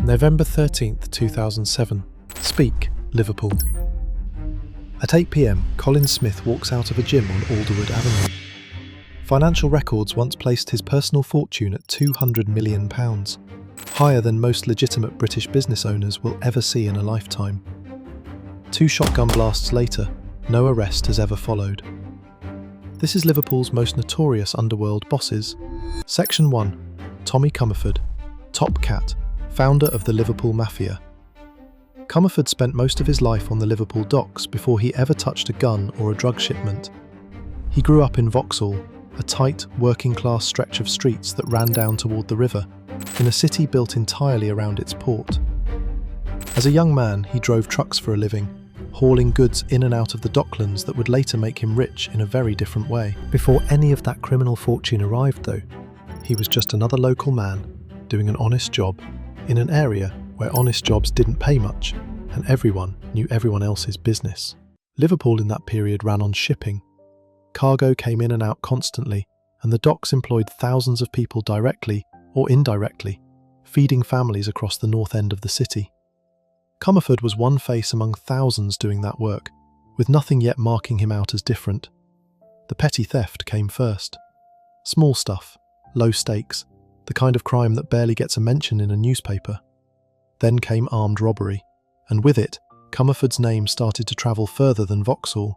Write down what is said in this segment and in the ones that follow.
November 13th, 2007. Speak, Liverpool. At 8 p.m, Colin Smith walks out of a gym on Alderwood Avenue. Financial records once placed his personal fortune at £200 million, higher than most legitimate British business owners will ever see in a lifetime. 2 shotgun blasts later, no arrest has ever followed. This is Liverpool's most notorious underworld bosses. Section 1. Tommy Comerford, Top Cat, founder of the Liverpool Mafia. Comerford spent most of his life on the Liverpool docks before he ever touched a gun or a drug shipment. He grew up in Vauxhall, a tight, working-class stretch of streets that ran down toward the river, in a city built entirely around its port. As a young man, he drove trucks for a living, hauling goods in and out of the docklands that would later make him rich in a very different way. Before any of that criminal fortune arrived, though, he was just another local man doing an honest job in an area where honest jobs didn't pay much and everyone knew everyone else's business. Liverpool in that period ran on shipping. Cargo came in and out constantly, and the docks employed thousands of people directly or indirectly, feeding families across the north end of the city. Comerford was one face among thousands doing that work, with nothing yet marking him out as different. The petty theft came first. Small stuff, low stakes, the kind of crime that barely gets a mention in a newspaper. Then came armed robbery, and with it, Comerford's name started to travel further than Vauxhall.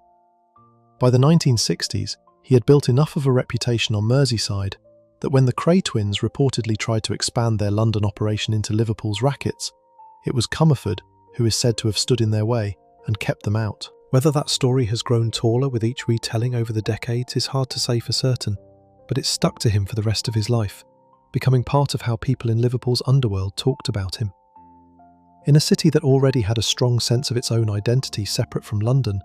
By the 1960s, he had built enough of a reputation on Merseyside that when the Cray twins reportedly tried to expand their London operation into Liverpool's rackets, it was Comerford who is said to have stood in their way and kept them out. Whether that story has grown taller with each retelling over the decades is hard to say for certain, but it stuck to him for the rest of his life, becoming part of how people in Liverpool's underworld talked about him. In a city that already had a strong sense of its own identity separate from London,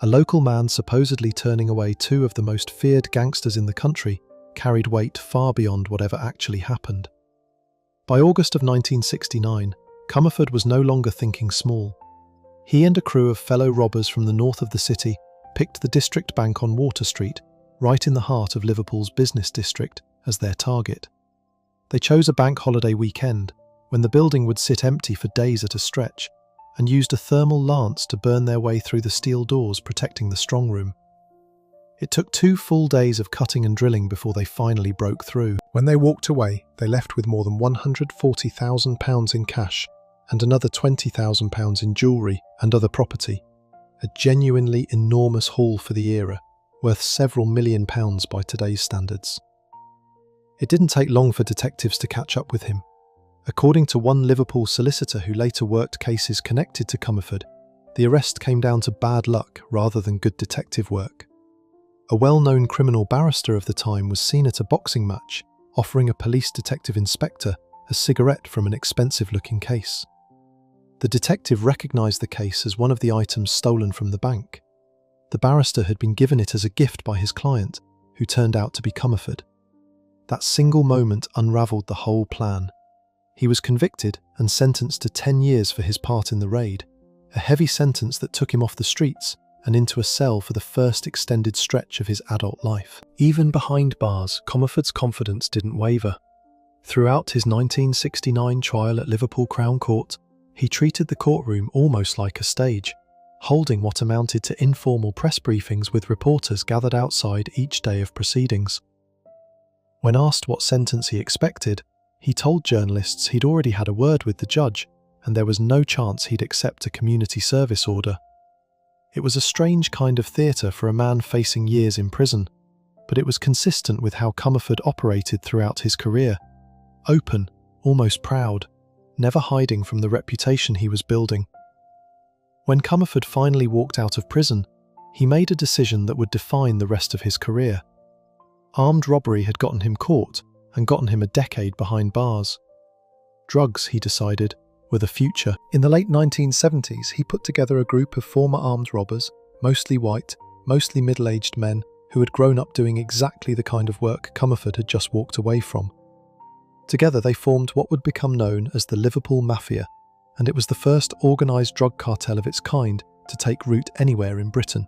a local man supposedly turning away 2 of the most feared gangsters in the country carried weight far beyond whatever actually happened. By August of 1969, Comerford was no longer thinking small. He and a crew of fellow robbers from the north of the city picked the District Bank on Water Street, right in the heart of Liverpool's business district, as their target. They chose a bank holiday weekend, when the building would sit empty for days at a stretch, and used a thermal lance to burn their way through the steel doors protecting the strong room. It took 2 full days of cutting and drilling before they finally broke through. When they walked away, they left with more than £140,000 in cash and another £20,000 in jewellery and other property, a genuinely enormous haul for the era, worth several £1 million by today's standards. It didn't take long for detectives to catch up with him. According to one Liverpool solicitor who later worked cases connected to Comerford, the arrest came down to bad luck rather than good detective work. A well-known criminal barrister of the time was seen at a boxing match, offering a police detective inspector a cigarette from an expensive-looking case. The detective recognised the case as one of the items stolen from the bank. The barrister had been given it as a gift by his client, who turned out to be Comerford. That single moment unravelled the whole plan. He was convicted and sentenced to 10 years for his part in the raid, a heavy sentence that took him off the streets and into a cell for the first extended stretch of his adult life. Even behind bars, Comerford's confidence didn't waver. Throughout his 1969 trial at Liverpool Crown Court, he treated the courtroom almost like a stage, holding what amounted to informal press briefings with reporters gathered outside each day of proceedings. When asked what sentence he expected, he told journalists he'd already had a word with the judge and there was no chance he'd accept a community service order. It was a strange kind of theatre for a man facing years in prison, but it was consistent with how Comerford operated throughout his career. Open, almost proud, never hiding from the reputation he was building. When Comerford finally walked out of prison, he made a decision that would define the rest of his career. Armed robbery had gotten him caught and gotten him a decade behind bars. Drugs, he decided, were the future. In the late 1970s, he put together a group of former armed robbers, mostly white, mostly middle-aged men, who had grown up doing exactly the kind of work Comerford had just walked away from. Together they formed what would become known as the Liverpool Mafia, and it was the first organised drug cartel of its kind to take root anywhere in Britain.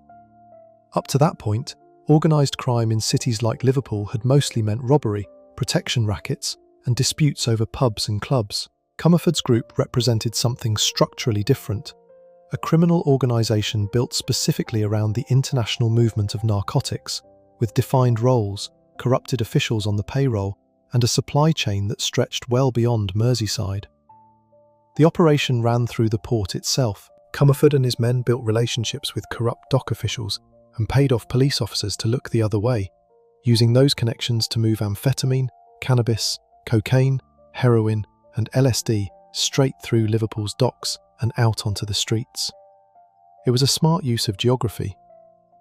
Up to that point, organised crime in cities like Liverpool had mostly meant robbery, protection rackets, and disputes over pubs and clubs. Comerford's group represented something structurally different, a criminal organisation built specifically around the international movement of narcotics, with defined roles, corrupted officials on the payroll, and a supply chain that stretched well beyond Merseyside. The operation ran through the port itself. Comerford and his men built relationships with corrupt dock officials and paid off police officers to look the other way, using those connections to move amphetamine, cannabis, cocaine, heroin, and LSD straight through Liverpool's docks and out onto the streets. It was a smart use of geography.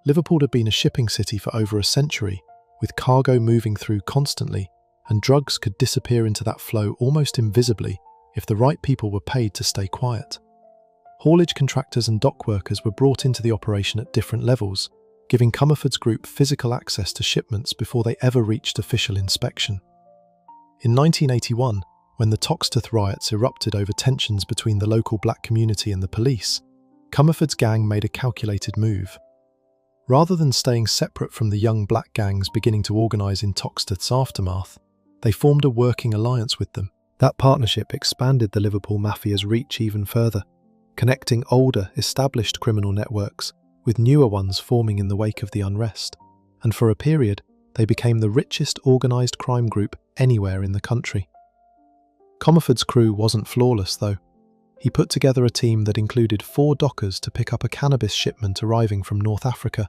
Liverpool had been a shipping city for over a century, with cargo moving through constantly, and drugs could disappear into that flow almost invisibly if the right people were paid to stay quiet. Haulage contractors and dock workers were brought into the operation at different levels, giving Comerford's group physical access to shipments before they ever reached official inspection. In 1981, when the Toxteth riots erupted over tensions between the local black community and the police, Comerford's gang made a calculated move. Rather than staying separate from the young black gangs beginning to organise in Toxteth's aftermath, they formed a working alliance with them. That partnership expanded the Liverpool Mafia's reach even further, connecting older, established criminal networks with newer ones forming in the wake of the unrest. And for a period, they became the richest organised crime group anywhere in the country. Comerford's crew wasn't flawless, though. He put together a team that included 4 dockers to pick up a cannabis shipment arriving from North Africa.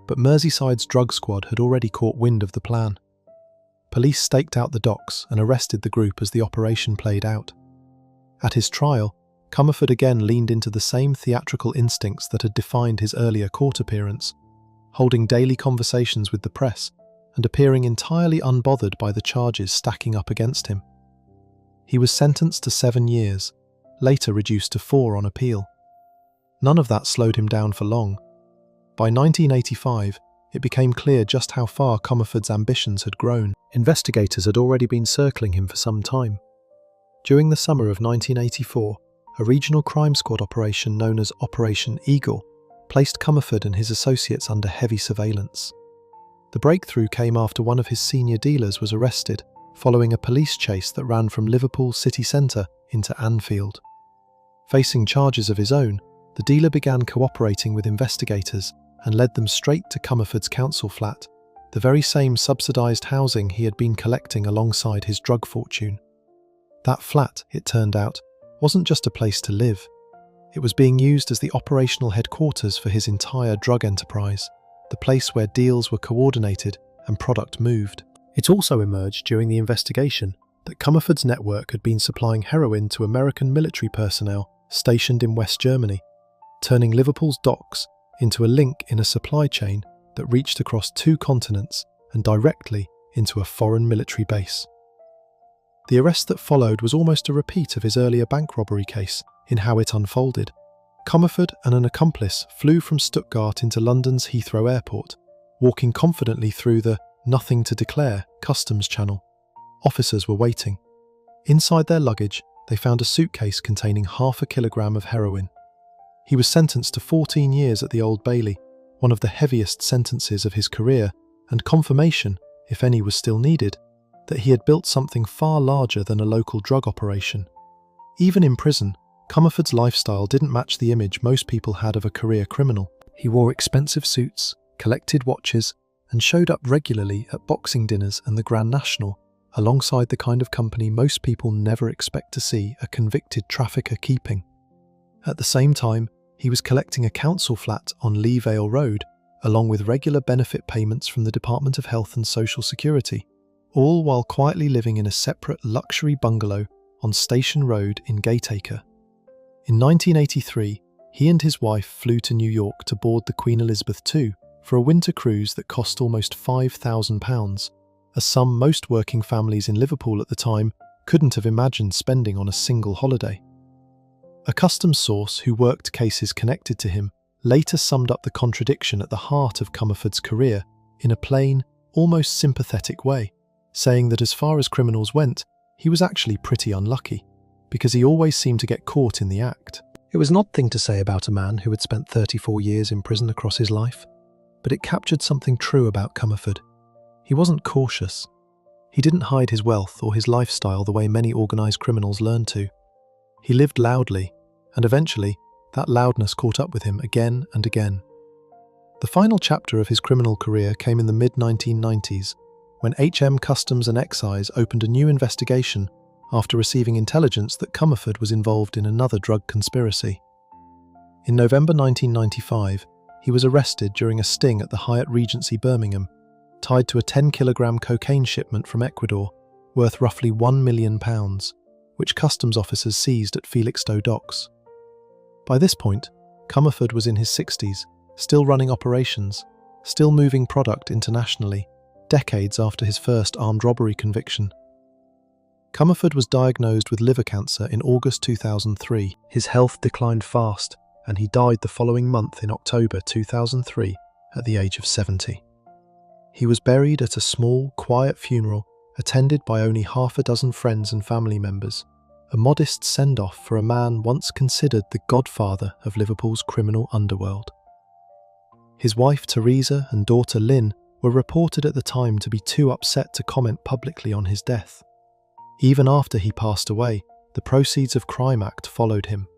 But Merseyside's drug squad had already caught wind of the plan. Police staked out the docks and arrested the group as the operation played out. At his trial, Comerford again leaned into the same theatrical instincts that had defined his earlier court appearance, holding daily conversations with the press and appearing entirely unbothered by the charges stacking up against him. He was sentenced to 7 years, later reduced to 4 on appeal. None of that slowed him down for long. By 1985, it became clear just how far Comerford's ambitions had grown. Investigators had already been circling him for some time. During the summer of 1984, a regional crime squad operation known as Operation Eagle placed Comerford and his associates under heavy surveillance. The breakthrough came after one of his senior dealers was arrested following a police chase that ran from Liverpool city centre into Anfield. Facing charges of his own, the dealer began cooperating with investigators and led them straight to Comerford's council flat, the very same subsidised housing he had been collecting alongside his drug fortune. That flat, it turned out, wasn't just a place to live. It was being used as the operational headquarters for his entire drug enterprise, the place where deals were coordinated and product moved. It also emerged during the investigation that Comerford's network had been supplying heroin to American military personnel stationed in West Germany, turning Liverpool's docks into a link in a supply chain that reached across 2 continents and directly into a foreign military base. The arrest that followed was almost a repeat of his earlier bank robbery case in how it unfolded. Comerford and an accomplice flew from Stuttgart into London's Heathrow Airport, walking confidently through the "nothing to declare" customs channel. Officers were waiting. Inside their luggage, they found a suitcase containing 0.5 kilogram of heroin. He was sentenced to 14 years at the Old Bailey, one of the heaviest sentences of his career, and confirmation, if any was still needed, that he had built something far larger than a local drug operation. Even in prison, Comerford's lifestyle didn't match the image most people had of a career criminal. He wore expensive suits, collected watches, and showed up regularly at boxing dinners and the Grand National, alongside the kind of company most people never expect to see a convicted trafficker keeping. At the same time, he was collecting a council flat on Lee Vale Road, along with regular benefit payments from the Department of Health and Social Security, all while quietly living in a separate luxury bungalow on Station Road in Gatacre. In 1983, he and his wife flew to New York to board the Queen Elizabeth II for a winter cruise that cost almost £5,000, a sum most working families in Liverpool at the time couldn't have imagined spending on a single holiday. A customs source who worked cases connected to him later summed up the contradiction at the heart of Comerford's career in a plain, almost sympathetic way, saying that as far as criminals went, he was actually pretty unlucky, because he always seemed to get caught in the act. It was an odd thing to say about a man who had spent 34 years in prison across his life, but it captured something true about Comerford. He wasn't cautious. He didn't hide his wealth or his lifestyle the way many organised criminals learn to. He lived loudly, and eventually, that loudness caught up with him again and again. The final chapter of his criminal career came in the mid-1990s, when HM Customs and Excise opened a new investigation after receiving intelligence that Comerford was involved in another drug conspiracy. In November 1995, he was arrested during a sting at the Hyatt Regency Birmingham, tied to a 10-kilogram cocaine shipment from Ecuador, worth roughly £1 million, which customs officers seized at Felixstowe docks. By this point, Comerford was in his 60s, still running operations, still moving product internationally, decades after his first armed robbery conviction. Comerford was diagnosed with liver cancer in August 2003. His health declined fast, and he died the following month in October 2003 at the age of 70. He was buried at a small, quiet funeral attended by only half a dozen friends and family members, a modest send-off for a man once considered the godfather of Liverpool's criminal underworld. His wife Teresa and daughter Lynn were reported at the time to be too upset to comment publicly on his death. Even after he passed away, the Proceeds of Crime Act followed him.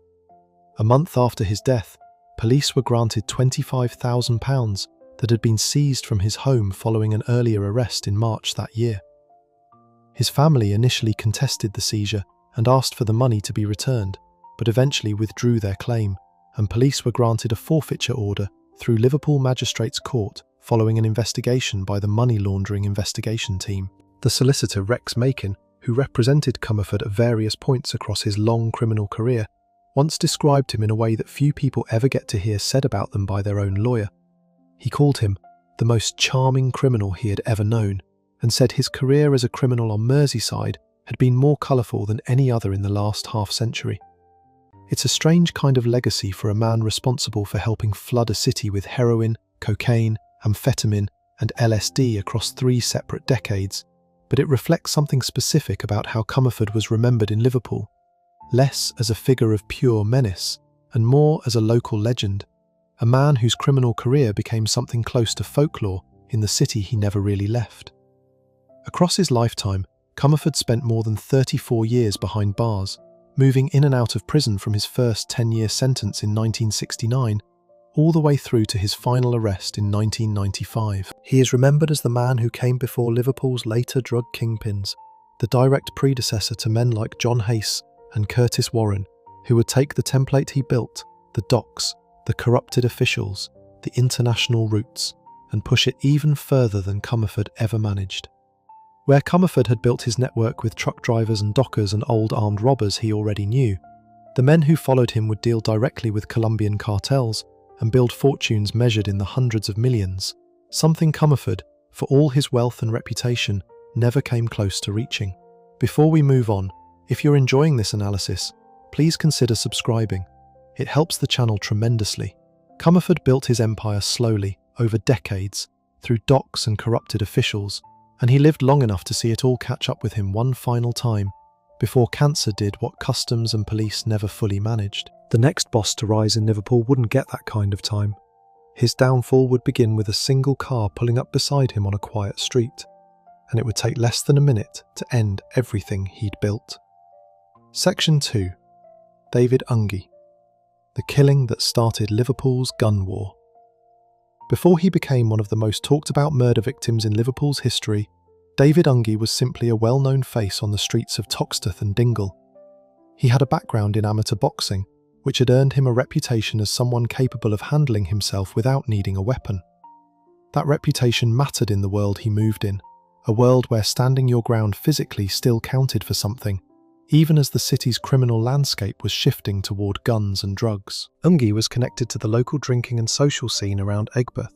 A month after his death, police were granted £25,000 that had been seized from his home following an earlier arrest in March that year. His family initially contested the seizure and asked for the money to be returned, but eventually withdrew their claim, and police were granted a forfeiture order through Liverpool Magistrates' Court following an investigation by the Money Laundering Investigation Team. The solicitor Rex Makin, who represented Comerford at various points across his long criminal career, once described him in a way that few people ever get to hear said about them by their own lawyer. He called him the most charming criminal he had ever known, and said his career as a criminal on Merseyside had been more colourful than any other in the last half-century. It's a strange kind of legacy for a man responsible for helping flood a city with heroin, cocaine, amphetamine, and LSD across 3 separate decades, but it reflects something specific about how Comerford was remembered in Liverpool, less as a figure of pure menace and more as a local legend, a man whose criminal career became something close to folklore in the city he never really left. Across his lifetime, Comerford spent more than 34 years behind bars, moving in and out of prison from his first 10-year sentence in 1969 all the way through to his final arrest in 1995. He is remembered as the man who came before Liverpool's later drug kingpins, the direct predecessor to men like John Hayes and Curtis Warren, who would take the template he built, the docks, the corrupted officials, the international routes, and push it even further than Comerford ever managed. Where Comerford had built his network with truck drivers and dockers and old armed robbers he already knew, the men who followed him would deal directly with Colombian cartels and build fortunes measured in the hundreds of millions, something Comerford, for all his wealth and reputation, never came close to reaching. Before we move on, if you're enjoying this analysis, please consider subscribing. It helps the channel tremendously. Comerford built his empire slowly, over decades, through docks and corrupted officials, and he lived long enough to see it all catch up with him one final time, before cancer did what customs and police never fully managed. The next boss to rise in Liverpool wouldn't get that kind of time. His downfall would begin with a single car pulling up beside him on a quiet street, and it would take less than a minute to end everything he'd built. Section 2. David Unge. The killing that started Liverpool's gun war. Before he became one of the most talked about murder victims in Liverpool's history, David Unge was simply a well-known face on the streets of Toxteth and Dingle. He had a background in amateur boxing, which had earned him a reputation as someone capable of handling himself without needing a weapon. That reputation mattered in the world he moved in, a world where standing your ground physically still counted for something, even as the city's criminal landscape was shifting toward guns and drugs. Unge was connected to the local drinking and social scene around Aigburth,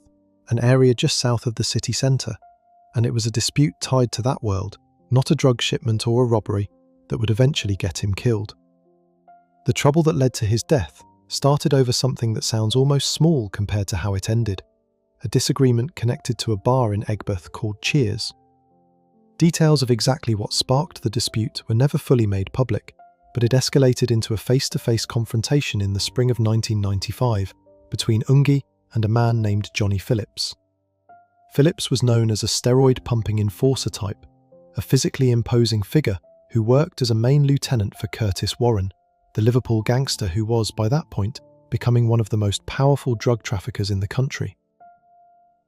an area just south of the city centre, and it was a dispute tied to that world, not a drug shipment or a robbery, that would eventually get him killed. The trouble that led to his death started over something that sounds almost small compared to how it ended, a disagreement connected to a bar in Aigburth called Cheers. Details of exactly what sparked the dispute were never fully made public, but it escalated into a face-to-face confrontation in the spring of 1995 between Unge and a man named Johnny Phillips. Phillips was known as a steroid-pumping enforcer type, a physically imposing figure who worked as a main lieutenant for Curtis Warren, the Liverpool gangster who was, by that point, becoming one of the most powerful drug traffickers in the country.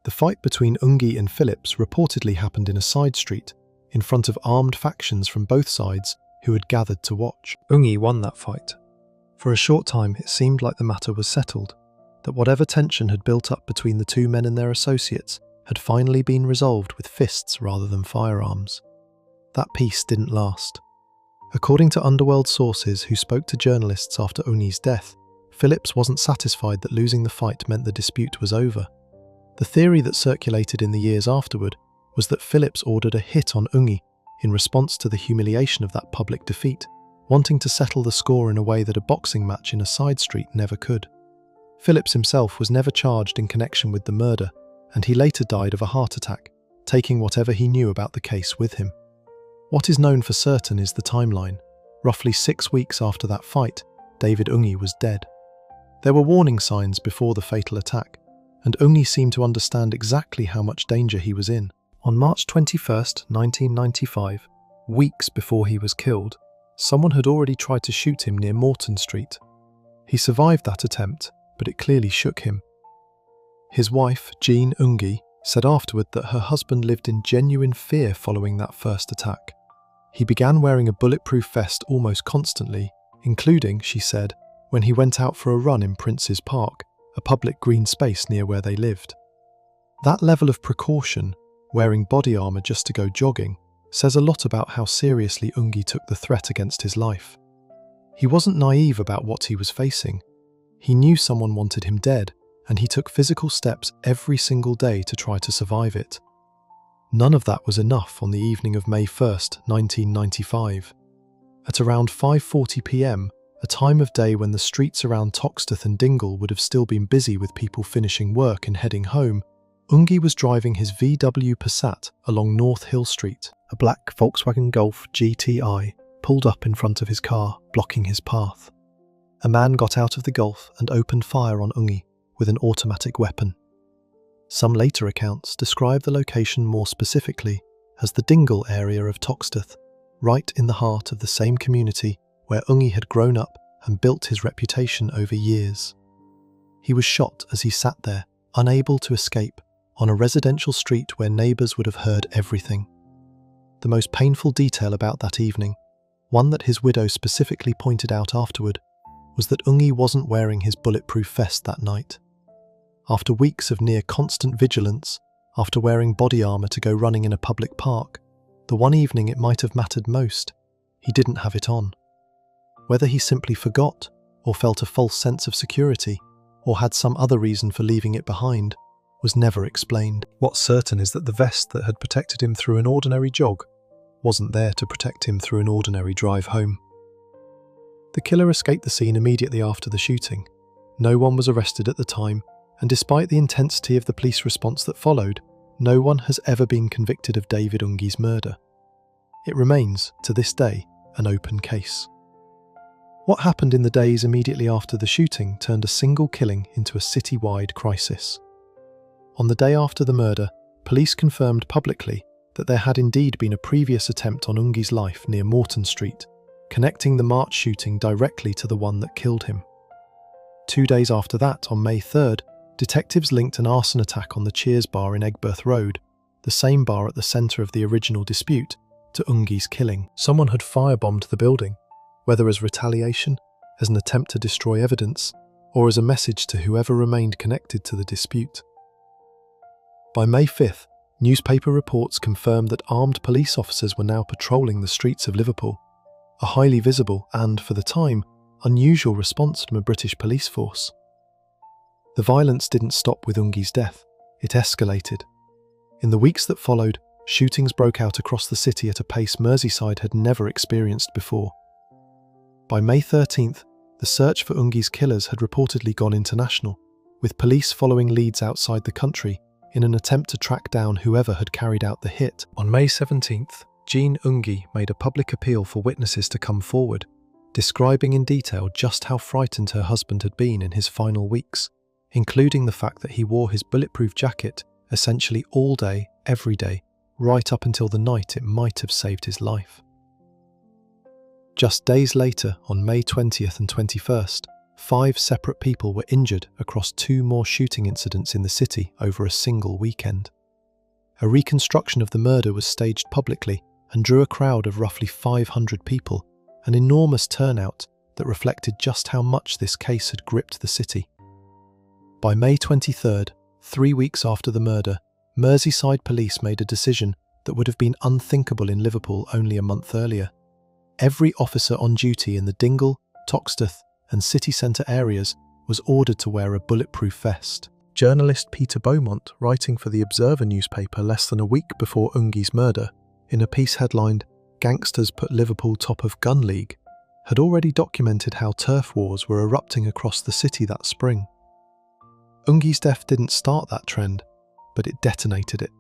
The fight between Ungi and Phillips reportedly happened in a side street, in front of armed factions from both sides who had gathered to watch. Ungi won that fight. For a short time, it seemed like the matter was settled, that whatever tension had built up between the two men and their associates had finally been resolved with fists rather than firearms. That peace didn't last. According to underworld sources who spoke to journalists after Ungi's death, Phillips wasn't satisfied that losing the fight meant the dispute was over. The theory that circulated in the years afterward was that Phillips ordered a hit on Ungi in response to the humiliation of that public defeat, wanting to settle the score in a way that a boxing match in a side street never could. Phillips himself was never charged in connection with the murder, and he later died of a heart attack, taking whatever he knew about the case with him. What is known for certain is the timeline. Roughly 6 weeks after that fight, David Ungi was dead. There were warning signs before the fatal attack, and Ungi seemed to understand exactly how much danger he was in. On March 21, 1995, weeks before he was killed, someone had already tried to shoot him near Morton Street. He survived that attempt, but it clearly shook him. His wife, Jean Ungi, said afterward that her husband lived in genuine fear following that first attack. He began wearing a bulletproof vest almost constantly, including, she said, when he went out for a run in Prince's Park, a public green space near where they lived. That level of precaution, wearing body armour just to go jogging, says a lot about how seriously Ungi took the threat against his life. He wasn't naive about what he was facing. He knew someone wanted him dead, and he took physical steps every single day to try to survive it. None of that was enough on the evening of May 1st, 1995. At around 5:40 p.m, a time of day when the streets around Toxteth and Dingle would have still been busy with people finishing work and heading home, Ungi was driving his VW Passat along North Hill Street. A black Volkswagen Golf GTI pulled up in front of his car, blocking his path. A man got out of the Golf and opened fire on Ungi with an automatic weapon. Some later accounts describe the location more specifically as the Dingle area of Toxteth, right in the heart of the same community where Ungi had grown up and built his reputation over years. He was shot as he sat there, unable to escape, on a residential street where neighbours would have heard everything. The most painful detail about that evening, one that his widow specifically pointed out afterward, was that Ungi wasn't wearing his bulletproof vest that night. After weeks of near constant vigilance, after wearing body armour to go running in a public park, the one evening it might have mattered most, he didn't have it on. Whether he simply forgot, or felt a false sense of security, or had some other reason for leaving it behind, was never explained. What's certain is that the vest that had protected him through an ordinary jog wasn't there to protect him through an ordinary drive home. The killer escaped the scene immediately after the shooting. No one was arrested at the time, and despite the intensity of the police response that followed, no one has ever been convicted of David Ungi's murder. It remains, to this day, an open case. What happened in the days immediately after the shooting turned a single killing into a city-wide crisis. On the day after the murder, police confirmed publicly that there had indeed been a previous attempt on Ungi's life near Morton Street, connecting the March shooting directly to the one that killed him. 2 days after that, on May 3rd, detectives linked an arson attack on the Cheers bar in Egberth Road, the same bar at the centre of the original dispute, to Ungi's killing. Someone had firebombed the building, whether as retaliation, as an attempt to destroy evidence, or as a message to whoever remained connected to the dispute. By May 5th, newspaper reports confirmed that armed police officers were now patrolling the streets of Liverpool, a highly visible and, for the time, unusual response from a British police force. The violence didn't stop with Ungi's death, it escalated. In the weeks that followed, shootings broke out across the city at a pace Merseyside had never experienced before. By May 13th, the search for Ungi's killers had reportedly gone international, with police following leads outside the country in an attempt to track down whoever had carried out the hit. On May 17th, Jean Ungi made a public appeal for witnesses to come forward, describing in detail just how frightened her husband had been in his final weeks, including the fact that he wore his bulletproof jacket essentially all day, every day, right up until the night it might have saved his life. Just days later, on May 20th and 21st, 5 separate people were injured across 2 more shooting incidents in the city over a single weekend. A reconstruction of the murder was staged publicly and drew a crowd of roughly 500 people, an enormous turnout that reflected just how much this case had gripped the city. By May 23rd, 3 weeks after the murder, Merseyside police made a decision that would have been unthinkable in Liverpool only a month earlier. Every officer on duty in the Dingle, Toxteth and city centre areas was ordered to wear a bulletproof vest. Journalist Peter Beaumont, writing for the Observer newspaper less than a week before Ungi's murder, in a piece headlined "Gangsters Put Liverpool Top of Gun League," had already documented how turf wars were erupting across the city that spring. Ungi's death didn't start that trend, but it detonated it.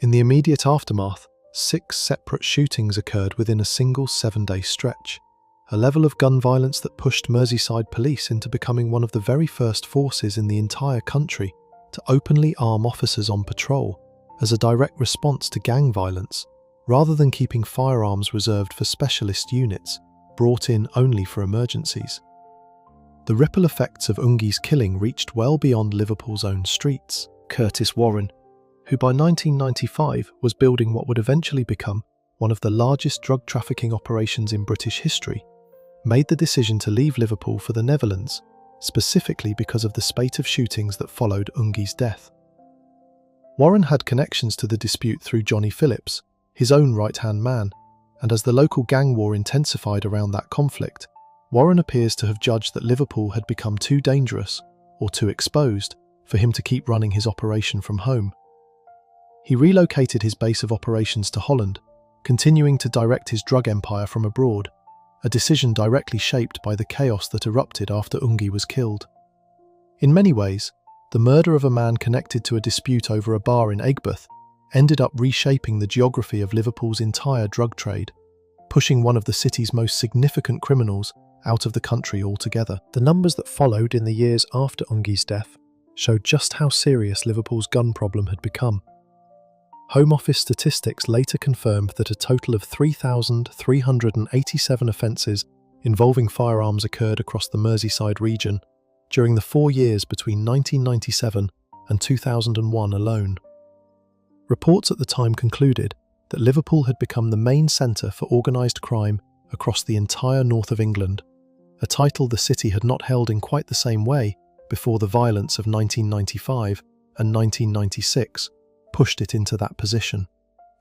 In the immediate aftermath, 6 separate shootings occurred within a single 7-day stretch, a level of gun violence that pushed Merseyside police into becoming one of the very first forces in the entire country to openly arm officers on patrol as a direct response to gang violence, rather than keeping firearms reserved for specialist units brought in only for emergencies. The ripple effects of Ungi's killing reached well beyond Liverpool's own streets. Curtis Warren, who by 1995 was building what would eventually become one of the largest drug trafficking operations in British history, made the decision to leave Liverpool for the Netherlands, specifically because of the spate of shootings that followed Ungi's death. Warren had connections to the dispute through Johnny Phillips, his own right-hand man, and as the local gang war intensified around that conflict, Warren appears to have judged that Liverpool had become too dangerous, or too exposed, for him to keep running his operation from home. He relocated his base of operations to Holland, continuing to direct his drug empire from abroad, a decision directly shaped by the chaos that erupted after Ungi was killed. In many ways, the murder of a man connected to a dispute over a bar in Aigburth ended up reshaping the geography of Liverpool's entire drug trade, pushing one of the city's most significant criminals out of the country altogether. The numbers that followed in the years after Ungi's death showed just how serious Liverpool's gun problem had become. Home Office statistics later confirmed that a total of 3,387 offences involving firearms occurred across the Merseyside region during the 4 years between 1997 and 2001 alone. Reports at the time concluded that Liverpool had become the main centre for organised crime across the entire north of England, a title the city had not held in quite the same way before the violence of 1995 and 1996 pushed it into that position.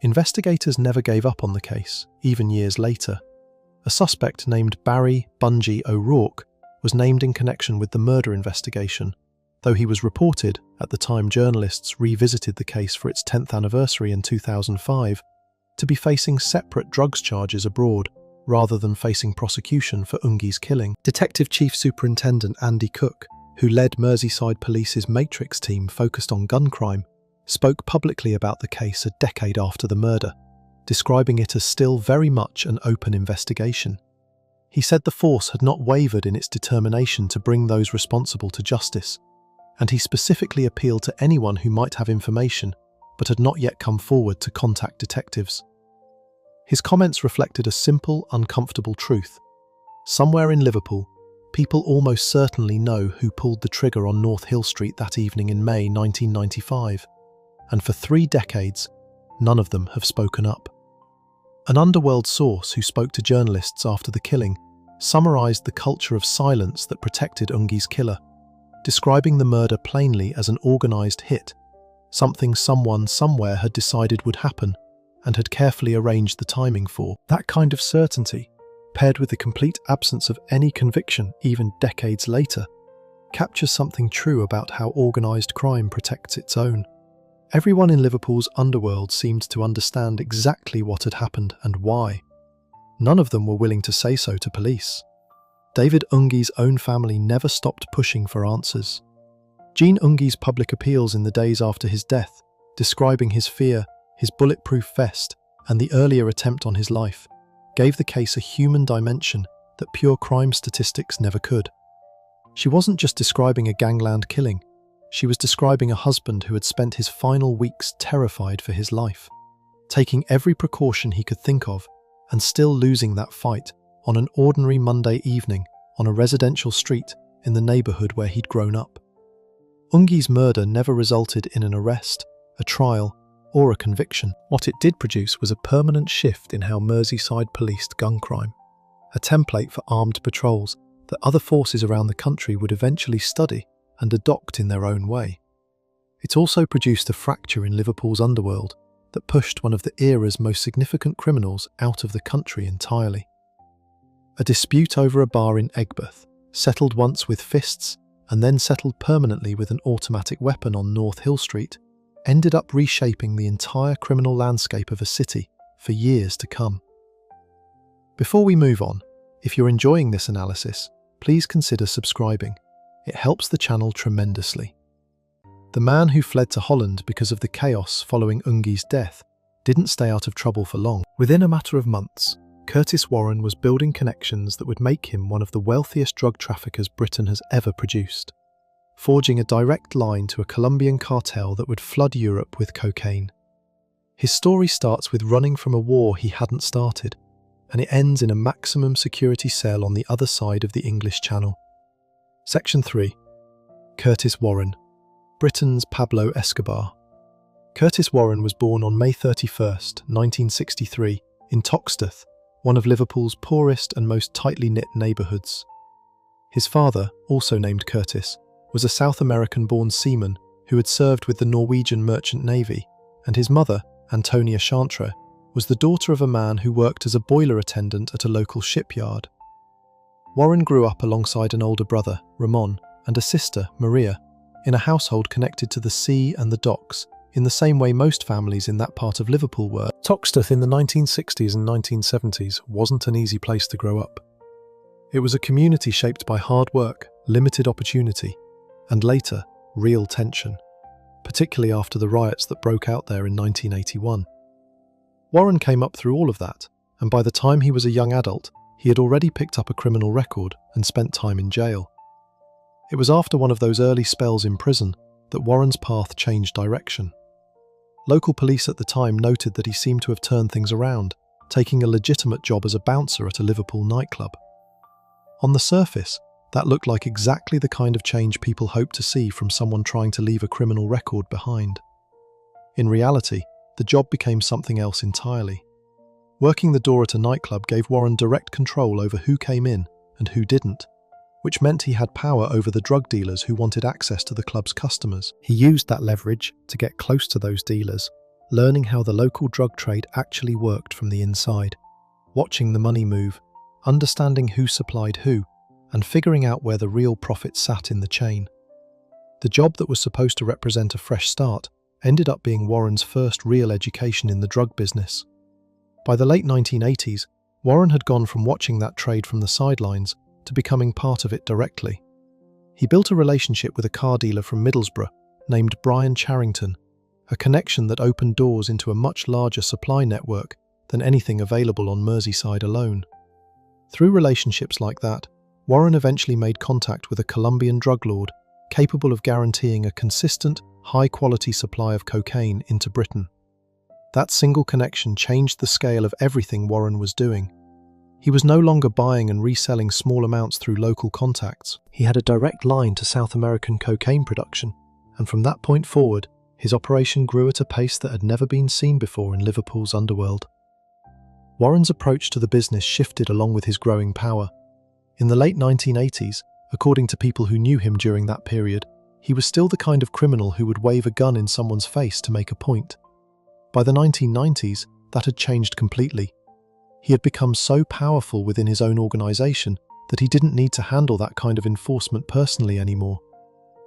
Investigators never gave up on the case, even years later. A suspect named Barry Bungie O'Rourke was named in connection with the murder investigation, though he was reported, at the time journalists revisited the case for its 10th anniversary in 2005, to be facing separate drugs charges abroad rather than facing prosecution for Ungi's killing. Detective Chief Superintendent Andy Cook, who led Merseyside Police's Matrix team focused on gun crime, spoke publicly about the case a decade after the murder, describing it as still very much an open investigation. He said the force had not wavered in its determination to bring those responsible to justice, and he specifically appealed to anyone who might have information but had not yet come forward to contact detectives. His comments reflected a simple, uncomfortable truth. Somewhere in Liverpool, people almost certainly know who pulled the trigger on North Hill Street that evening in May 1995. And for 3 decades, none of them have spoken up. An underworld source who spoke to journalists after the killing summarised the culture of silence that protected Ungi's killer, describing the murder plainly as an organised hit, something someone somewhere had decided would happen and had carefully arranged the timing for. That kind of certainty, paired with the complete absence of any conviction even decades later, captures something true about how organised crime protects its own. Everyone in Liverpool's underworld seemed to understand exactly what had happened and why. None of them were willing to say so to police. David Ungi's own family never stopped pushing for answers. Jean Ungi's public appeals in the days after his death, describing his fear, his bulletproof vest, and the earlier attempt on his life, gave the case a human dimension that pure crime statistics never could. She wasn't just describing a gangland killing. She was describing a husband who had spent his final weeks terrified for his life. taking every precaution he could think of, and still losing that fight on an ordinary Monday evening on a residential street in the neighbourhood where he'd grown up. Ungi's murder never resulted in an arrest, a trial, or a conviction. What it did produce was a permanent shift in how Merseyside policed gun crime, a template for armed patrols that other forces around the country would eventually study and adopt in their own way. It also produced a fracture in Liverpool's underworld that pushed one of the era's most significant criminals out of the country entirely. A dispute over a bar in Egbert, settled once with fists and then settled permanently with an automatic weapon on North Hill Street, ended up reshaping the entire criminal landscape of a city for years to come. Before we move on, if you're enjoying this analysis, please consider subscribing. It helps the channel tremendously. The man who fled to Holland because of the chaos following Ungi's death didn't stay out of trouble for long. Within a matter of months, Curtis Warren was building connections that would make him one of the wealthiest drug traffickers Britain has ever produced, forging a direct line to a Colombian cartel that would flood Europe with cocaine. His story starts with running from a war he hadn't started, and it ends in a maximum security cell on the other side of the English Channel. Section 3. Curtis Warren, Britain's Pablo Escobar. Curtis Warren was born on May 31st, 1963, in Toxteth, one of Liverpool's poorest and most tightly knit neighbourhoods. His father, also named Curtis, was a South American-born seaman who had served with the Norwegian Merchant Navy, and his mother, Antonia Chantre, was the daughter of a man who worked as a boiler attendant at a local shipyard. Warren grew up alongside an older brother, Ramon, and a sister, Maria, in a household connected to the sea and the docks, in the same way most families in that part of Liverpool were. Toxteth in the 1960s and 1970s wasn't an easy place to grow up. It was a community shaped by hard work, limited opportunity, and later, real tension, particularly after the riots that broke out there in 1981. Warren came up through all of that, and by the time he was a young adult, he had already picked up a criminal record and spent time in jail. It was after one of those early spells in prison that Warren's path changed direction. Local police at the time noted that he seemed to have turned things around, taking a legitimate job as a bouncer at a Liverpool nightclub. On the surface, that looked like exactly the kind of change people hoped to see from someone trying to leave a criminal record behind. In reality, the job became something else entirely. Working the door at a nightclub gave Warren direct control over who came in and who didn't, which meant he had power over the drug dealers who wanted access to the club's customers. He used that leverage to get close to those dealers, learning how the local drug trade actually worked from the inside, watching the money move, understanding who supplied who, and figuring out where the real profit sat in the chain. The job that was supposed to represent a fresh start ended up being Warren's first real education in the drug business. By the late 1980s, Warren had gone from watching that trade from the sidelines to becoming part of it directly. He built a relationship with a car dealer from Middlesbrough named Brian Charrington, a connection that opened doors into a much larger supply network than anything available on Merseyside alone. Through relationships like that, Warren eventually made contact with a Colombian drug lord capable of guaranteeing a consistent, high-quality supply of cocaine into Britain. That single connection changed the scale of everything Warren was doing. He was no longer buying and reselling small amounts through local contacts. He had a direct line to South American cocaine production, and from that point forward, his operation grew at a pace that had never been seen before in Liverpool's underworld. Warren's approach to the business shifted along with his growing power. In the late 1980s, according to people who knew him during that period, he was still the kind of criminal who would wave a gun in someone's face to make a point. By the 1990s, that had changed completely. He had become so powerful within his own organisation that he didn't need to handle that kind of enforcement personally anymore.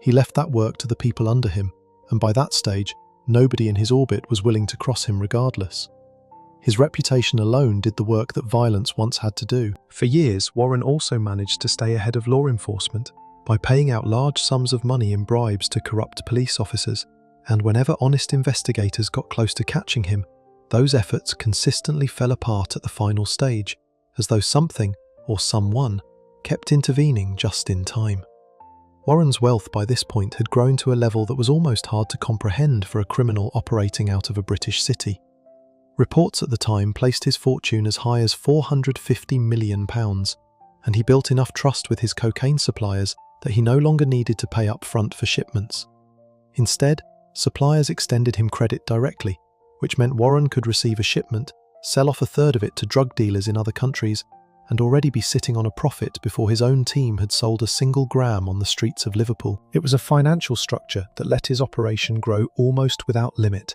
He left that work to the people under him, and by that stage, nobody in his orbit was willing to cross him regardless. His reputation alone did the work that violence once had to do. For years, Warren also managed to stay ahead of law enforcement by paying out large sums of money in bribes to corrupt police officers, and whenever honest investigators got close to catching him, those efforts consistently fell apart at the final stage, as though something, or someone, kept intervening just in time. Warren's wealth by this point had grown to a level that was almost hard to comprehend for a criminal operating out of a British city. Reports at the time placed his fortune as high as £450 million, and he built enough trust with his cocaine suppliers that he no longer needed to pay up front for shipments. Instead, suppliers extended him credit directly, which meant Warren could receive a shipment, sell off a third of it to drug dealers in other countries, and already be sitting on a profit before his own team had sold a single gram on the streets of Liverpool. It was a financial structure that let his operation grow almost without limit,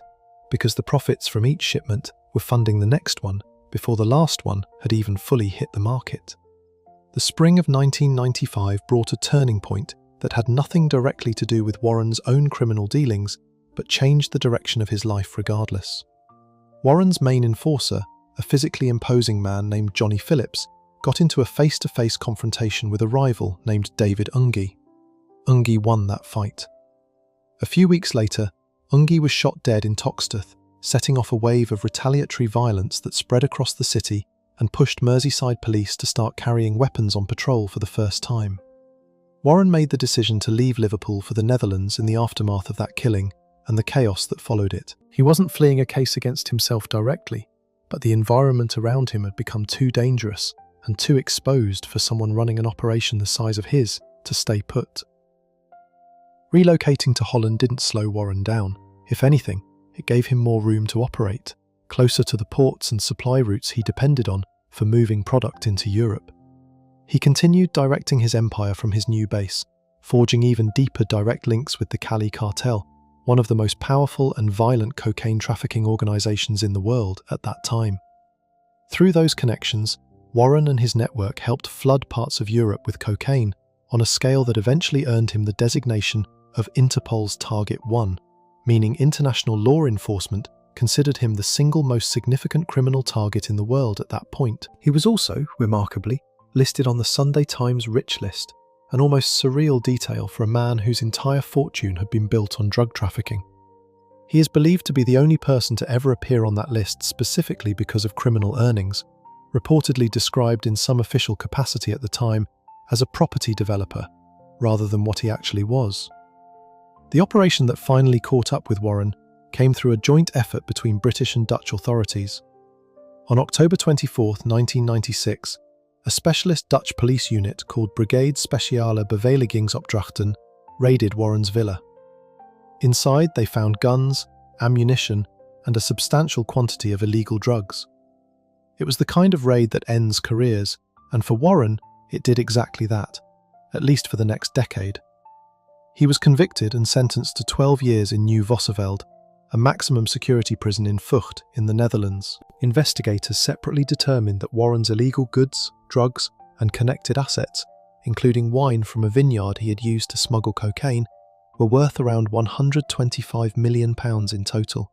because the profits from each shipment were funding the next one before the last one had even fully hit the market. The spring of 1995 brought a turning point that had nothing directly to do with Warren's own criminal dealings, but changed the direction of his life regardless. Warren's main enforcer, a physically imposing man named Johnny Phillips, got into a face-to-face confrontation with a rival named David Ungi. Ungi won that fight. A few weeks later, Ungi was shot dead in Toxteth, setting off a wave of retaliatory violence that spread across the city and pushed Merseyside police to start carrying weapons on patrol for the first time. Warren made the decision to leave Liverpool for the Netherlands in the aftermath of that killing and the chaos that followed it. He wasn't fleeing a case against himself directly, but the environment around him had become too dangerous and too exposed for someone running an operation the size of his to stay put. Relocating to Holland didn't slow Warren down. If anything, it gave him more room to operate, closer to the ports and supply routes he depended on for moving product into Europe. He continued directing his empire from his new base, forging even deeper direct links with the Cali cartel, one of the most powerful and violent cocaine trafficking organizations in the world at that time. Through those connections, Warren and his network helped flood parts of Europe with cocaine on a scale that eventually earned him the designation of Interpol's Target 1, meaning international law enforcement considered him the single most significant criminal target in the world at that point. He was also, remarkably, listed on the Sunday Times Rich List, an almost surreal detail for a man whose entire fortune had been built on drug trafficking. He is believed to be the only person to ever appear on that list specifically because of criminal earnings, reportedly described in some official capacity at the time as a property developer, rather than what he actually was. The operation that finally caught up with Warren came through a joint effort between British and Dutch authorities. On October 24, 1996, a specialist Dutch police unit called Brigade Speciale Beveiligingsopdrachten raided Warren's villa. Inside, they found guns, ammunition, and a substantial quantity of illegal drugs. It was the kind of raid that ends careers, and for Warren, it did exactly that, at least for the next decade. He was convicted and sentenced to 12 years in Nieuw-Vossenveld, a maximum security prison in Vught in the Netherlands. Investigators separately determined that Warren's illegal goods, drugs, and connected assets, including wine from a vineyard he had used to smuggle cocaine, were worth around £125 million in total.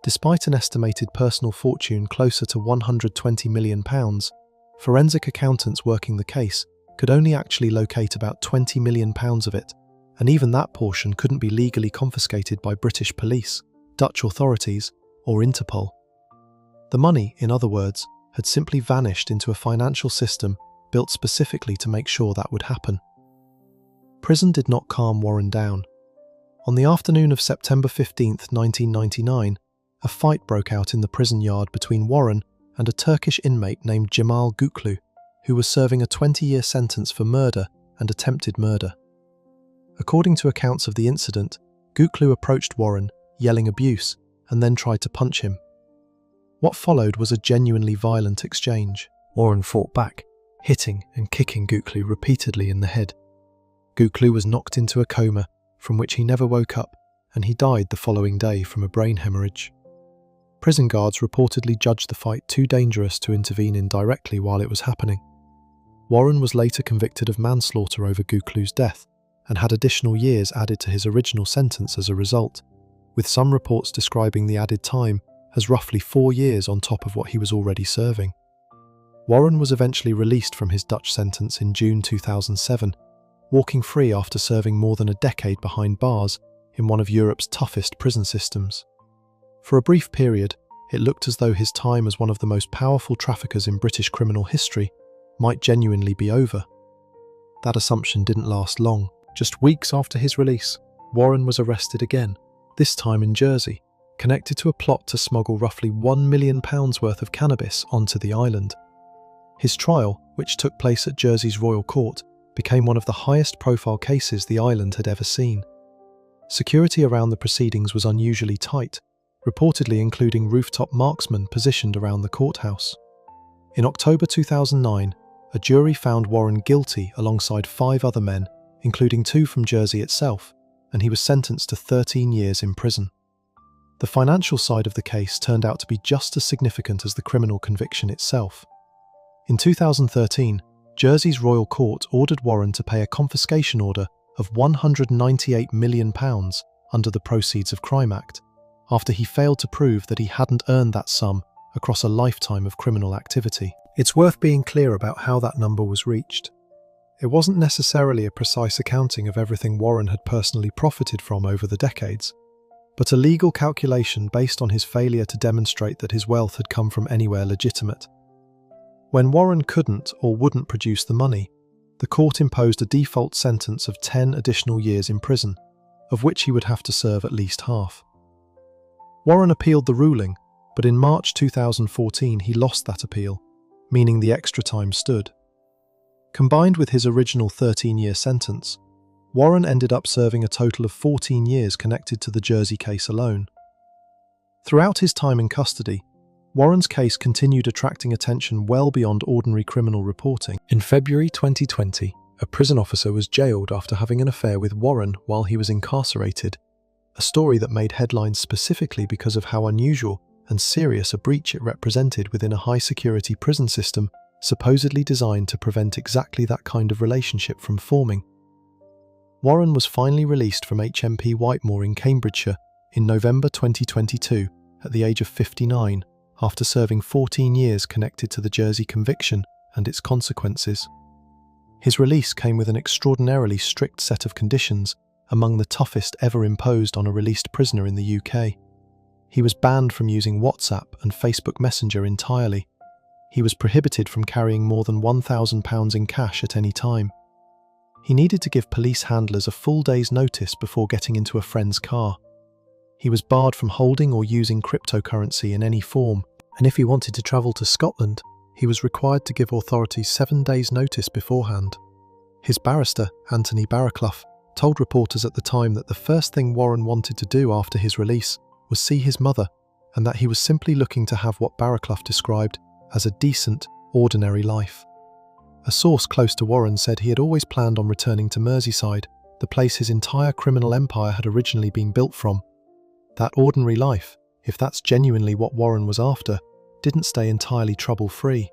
Despite an estimated personal fortune closer to £120 million, forensic accountants working the case could only actually locate about £20 million of it, and even that portion couldn't be legally confiscated by British police, Dutch authorities, or Interpol. The money, in other words, had simply vanished into a financial system built specifically to make sure that would happen. Prison did not calm Warren down. On the afternoon of September 15, 1999, a fight broke out in the prison yard between Warren and a Turkish inmate named Cemal Guklu, who was serving a 20-year sentence for murder and attempted murder. According to accounts of the incident, Guklu approached Warren, yelling abuse, and then tried to punch him. What followed was a genuinely violent exchange. Warren fought back, hitting and kicking Guklu repeatedly in the head. Guklu was knocked into a coma, from which he never woke up, and he died the following day from a brain hemorrhage. Prison guards reportedly judged the fight too dangerous to intervene in directly while it was happening. Warren was later convicted of manslaughter over Guklu's death, and had additional years added to his original sentence as a result, with some reports describing the added time as roughly 4 years on top of what he was already serving. Warren was eventually released from his Dutch sentence in June 2007, walking free after serving more than a decade behind bars in one of Europe's toughest prison systems. For a brief period, it looked as though his time as one of the most powerful traffickers in British criminal history might genuinely be over. That assumption didn't last long. Just weeks after his release, Warren was arrested again, this time in Jersey, connected to a plot to smuggle roughly £1 million worth of cannabis onto the island. His trial, which took place at Jersey's Royal Court, became one of the highest-profile cases the island had ever seen. Security around the proceedings was unusually tight, reportedly including rooftop marksmen positioned around the courthouse. In October 2009, a jury found Warren guilty alongside 5 other men, including 2 from Jersey itself, and he was sentenced to 13 years in prison. The financial side of the case turned out to be just as significant as the criminal conviction itself. In 2013, Jersey's Royal Court ordered Warren to pay a confiscation order of £198 million under the Proceeds of Crime Act, after he failed to prove that he hadn't earned that sum across a lifetime of criminal activity. It's worth being clear about how that number was reached. It wasn't necessarily a precise accounting of everything Warren had personally profited from over the decades, but a legal calculation based on his failure to demonstrate that his wealth had come from anywhere legitimate. When Warren couldn't or wouldn't produce the money, the court imposed a default sentence of 10 additional years in prison, of which he would have to serve at least half. Warren appealed the ruling, but in March 2014 he lost that appeal, meaning the extra time stood. Combined with his original 13-year sentence, Warren ended up serving a total of 14 years connected to the Jersey case alone. Throughout his time in custody, Warren's case continued attracting attention well beyond ordinary criminal reporting. In February 2020, a prison officer was jailed after having an affair with Warren while he was incarcerated, a story that made headlines specifically because of how unusual and serious a breach it represented within a high-security prison system supposedly designed to prevent exactly that kind of relationship from forming. Warren was finally released from HMP Whitemoor in Cambridgeshire in November 2022 at the age of 59, after serving 14 years connected to the Jersey conviction and its consequences. His release came with an extraordinarily strict set of conditions, among the toughest ever imposed on a released prisoner in the UK. He was banned from using WhatsApp and Facebook Messenger entirely. He was prohibited from carrying more than £1,000 in cash at any time. He needed to give police handlers a full day's notice before getting into a friend's car. He was barred from holding or using cryptocurrency in any form, and if he wanted to travel to Scotland, he was required to give authorities 7 days' notice beforehand. His barrister, Anthony Barraclough, told reporters at the time that the first thing Warren wanted to do after his release was see his mother, and that he was simply looking to have what Barraclough described as a decent, ordinary life. A source close to Warren said he had always planned on returning to Merseyside, the place his entire criminal empire had originally been built from. That ordinary life, if that's genuinely what Warren was after, didn't stay entirely trouble-free.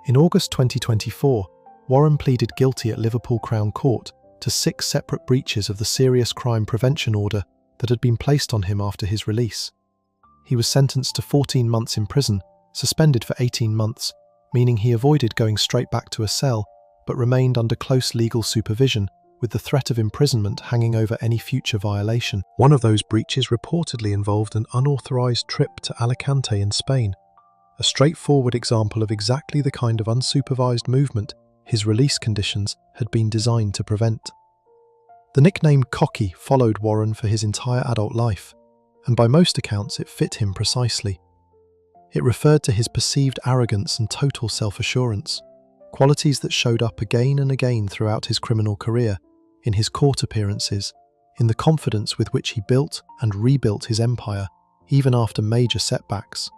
In August 2024, Warren pleaded guilty at Liverpool Crown Court to 6 separate breaches of the Serious Crime Prevention Order that had been placed on him after his release. He was sentenced to 14 months in prison, suspended for 18 months, meaning he avoided going straight back to a cell, but remained under close legal supervision, with the threat of imprisonment hanging over any future violation. One of those breaches reportedly involved an unauthorized trip to Alicante in Spain, a straightforward example of exactly the kind of unsupervised movement his release conditions had been designed to prevent. The nickname Cocky followed Warren for his entire adult life, and by most accounts it fit him precisely. It referred to his perceived arrogance and total self-assurance, qualities that showed up again and again throughout his criminal career, in his court appearances, in the confidence with which he built and rebuilt his empire, even after major setbacks,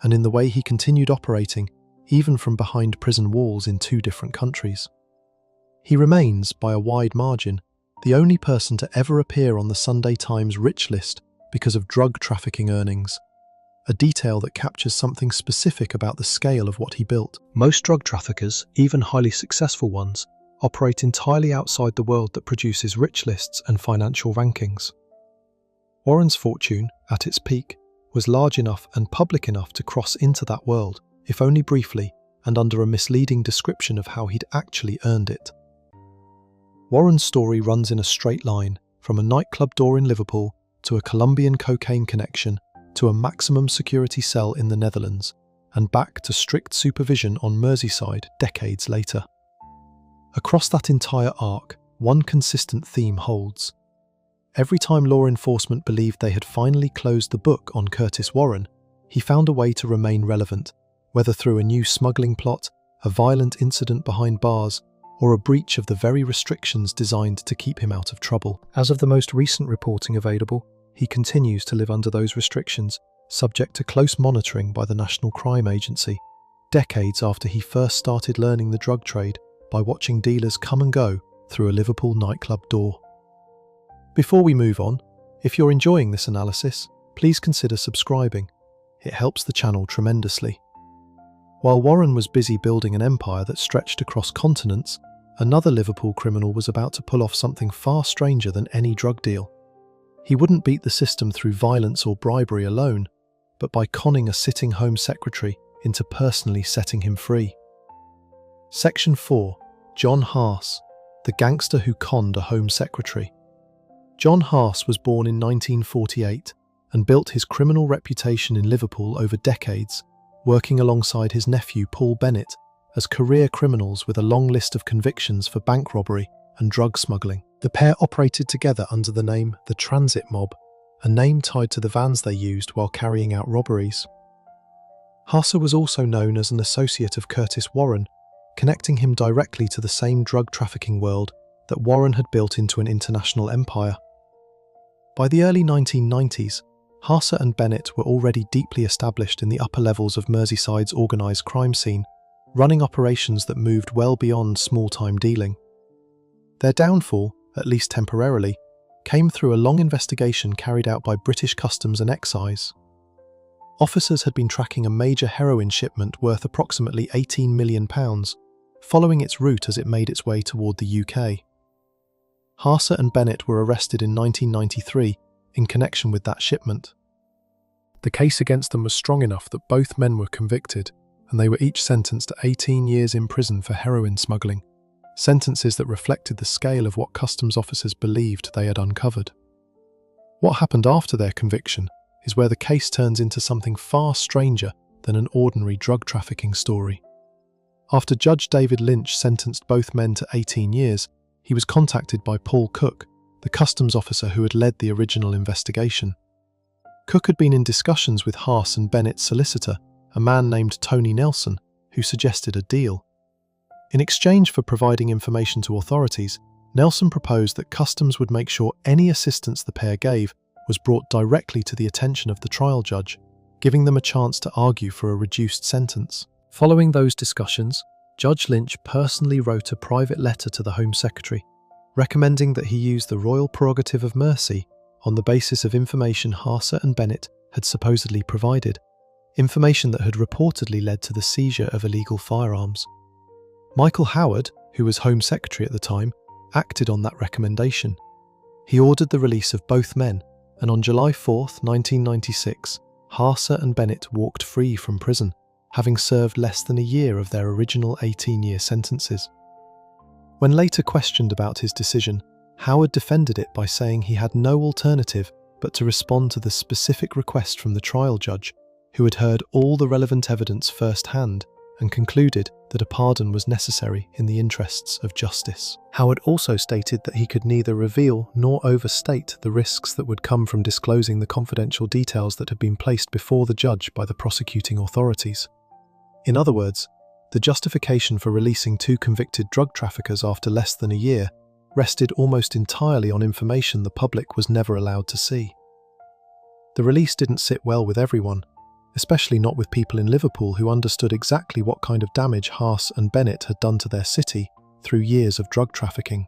and in the way he continued operating, even from behind prison walls in 2 different countries. He remains, by a wide margin, the only person to ever appear on the Sunday Times Rich List because of drug trafficking earnings, a detail that captures something specific about the scale of what he built. Most drug traffickers, even highly successful ones, operate entirely outside the world that produces rich lists and financial rankings. Warren's fortune, at its peak, was large enough and public enough to cross into that world, if only briefly, and under a misleading description of how he'd actually earned it. Warren's story runs in a straight line, from a nightclub door in Liverpool to a Colombian cocaine connection to a maximum security cell in the Netherlands, and back to strict supervision on Merseyside decades later. Across that entire arc, one consistent theme holds. Every time law enforcement believed they had finally closed the book on Curtis Warren, he found a way to remain relevant, whether through a new smuggling plot, a violent incident behind bars, or a breach of the very restrictions designed to keep him out of trouble. As of the most recent reporting available, he continues to live under those restrictions, subject to close monitoring by the National Crime Agency, decades after he first started learning the drug trade by watching dealers come and go through a Liverpool nightclub door. Before we move on, if you're enjoying this analysis, please consider subscribing. It helps the channel tremendously. While Warren was busy building an empire that stretched across continents, another Liverpool criminal was about to pull off something far stranger than any drug deal. He wouldn't beat the system through violence or bribery alone, but by conning a sitting Home Secretary into personally setting him free. Section 4. John Haas, the gangster who conned a Home Secretary. John Haas was born in 1948 and built his criminal reputation in Liverpool over decades, working alongside his nephew Paul Bennett as career criminals with a long list of convictions for bank robbery and drug smuggling. The pair operated together under the name the Transit Mob, a name tied to the vans they used while carrying out robberies. Haas was also known as an associate of Curtis Warren, connecting him directly to the same drug trafficking world that Warren had built into an international empire. By the early 1990s, Haas and Bennett were already deeply established in the upper levels of Merseyside's organised crime scene, running operations that moved well beyond small-time dealing. Their downfall, at least temporarily, came through a long investigation carried out by British Customs and Excise. Officers had been tracking a major heroin shipment worth approximately £18 million, following its route as it made its way toward the UK. Haas and Bennett were arrested in 1993 in connection with that shipment. The case against them was strong enough that both men were convicted, and they were each sentenced to 18 years in prison for heroin smuggling, sentences that reflected the scale of what customs officers believed they had uncovered. What happened after their conviction is where the case turns into something far stranger than an ordinary drug trafficking story. After Judge David Lynch sentenced both men to 18 years, he was contacted by Paul Cook, the customs officer who had led the original investigation. Cook had been in discussions with Haas and Bennett's solicitor, a man named Tony Nelson, who suggested a deal. In exchange for providing information to authorities, Nelson proposed that customs would make sure any assistance the pair gave was brought directly to the attention of the trial judge, giving them a chance to argue for a reduced sentence. Following those discussions, Judge Lynch personally wrote a private letter to the Home Secretary, recommending that he use the royal prerogative of mercy on the basis of information Haas and Bennett had supposedly provided, information that had reportedly led to the seizure of illegal firearms. Michael Howard, who was Home Secretary at the time, acted on that recommendation. He ordered the release of both men, and on July 4, 1996, Haas and Bennett walked free from prison, having served less than a year of their original 18-year sentences. When later questioned about his decision, Howard defended it by saying he had no alternative but to respond to the specific request from the trial judge, who had heard all the relevant evidence firsthand and concluded that a pardon was necessary in the interests of justice. Howard also stated that he could neither reveal nor overstate the risks that would come from disclosing the confidential details that had been placed before the judge by the prosecuting authorities. In other words, the justification for releasing two convicted drug traffickers after less than a year rested almost entirely on information the public was never allowed to see. The release didn't sit well with everyone, especially not with people in Liverpool who understood exactly what kind of damage Haas and Bennett had done to their city through years of drug trafficking.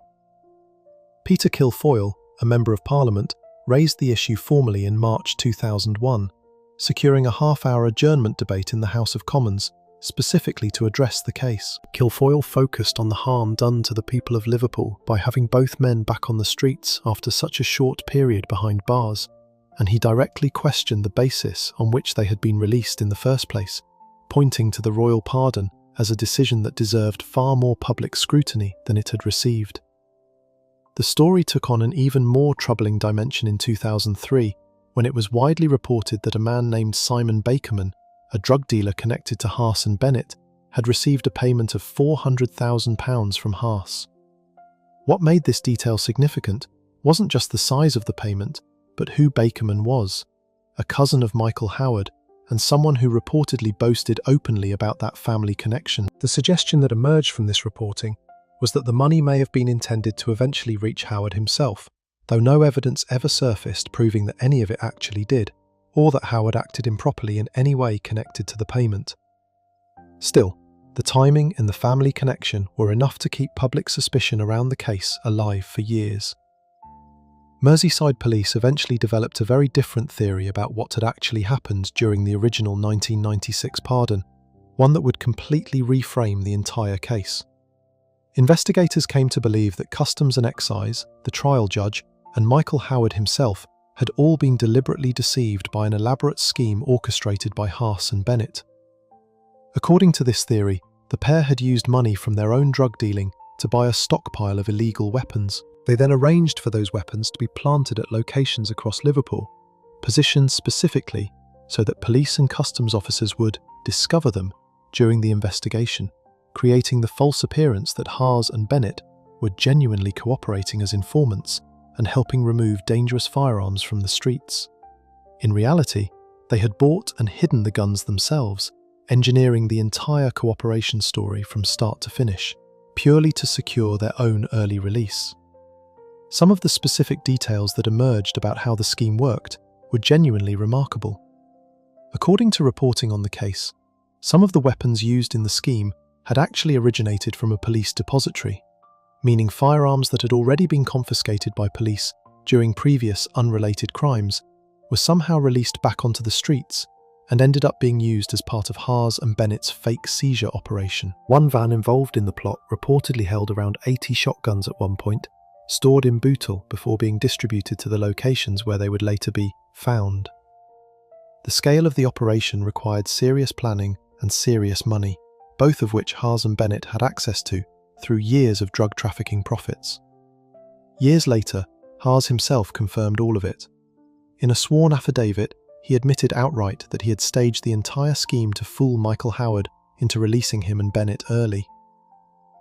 Peter Kilfoyle, a Member of Parliament, raised the issue formally in March 2001, securing a half-hour adjournment debate in the House of Commons specifically to address the case. Kilfoyle focused on the harm done to the people of Liverpool by having both men back on the streets after such a short period behind bars, and he directly questioned the basis on which they had been released in the first place, pointing to the royal pardon as a decision that deserved far more public scrutiny than it had received. The story took on an even more troubling dimension in 2003, when it was widely reported that a man named Simon Bakerman, a drug dealer connected to Haas and Bennett, had received a payment of £400,000 from Haas. What made this detail significant wasn't just the size of the payment, but who Bakerman was, a cousin of Michael Howard, and someone who reportedly boasted openly about that family connection. The suggestion that emerged from this reporting was that the money may have been intended to eventually reach Howard himself, though no evidence ever surfaced proving that any of it actually did, or that Howard acted improperly in any way connected to the payment. Still, the timing and the family connection were enough to keep public suspicion around the case alive for years. Merseyside police eventually developed a very different theory about what had actually happened during the original 1996 pardon, one that would completely reframe the entire case. Investigators came to believe that Customs and Excise, the trial judge, and Michael Howard himself had all been deliberately deceived by an elaborate scheme orchestrated by Haas and Bennett. According to this theory, the pair had used money from their own drug dealing to buy a stockpile of illegal weapons. They then arranged for those weapons to be planted at locations across Liverpool, positioned specifically so that police and customs officers would discover them during the investigation, creating the false appearance that Haas and Bennett were genuinely cooperating as informants and helping remove dangerous firearms from the streets. In reality, they had bought and hidden the guns themselves, engineering the entire cooperation story from start to finish, purely to secure their own early release. Some of the specific details that emerged about how the scheme worked were genuinely remarkable. According to reporting on the case, some of the weapons used in the scheme had actually originated from a police depository, meaning firearms that had already been confiscated by police during previous unrelated crimes were somehow released back onto the streets and ended up being used as part of Haas and Bennett's fake seizure operation. One van involved in the plot reportedly held around 80 shotguns at one point, stored in Bootle before being distributed to the locations where they would later be found. The scale of the operation required serious planning and serious money, both of which Haas and Bennett had access to through years of drug trafficking profits. Years later, Haas himself confirmed all of it. In a sworn affidavit, he admitted outright that he had staged the entire scheme to fool Michael Howard into releasing him and Bennett early.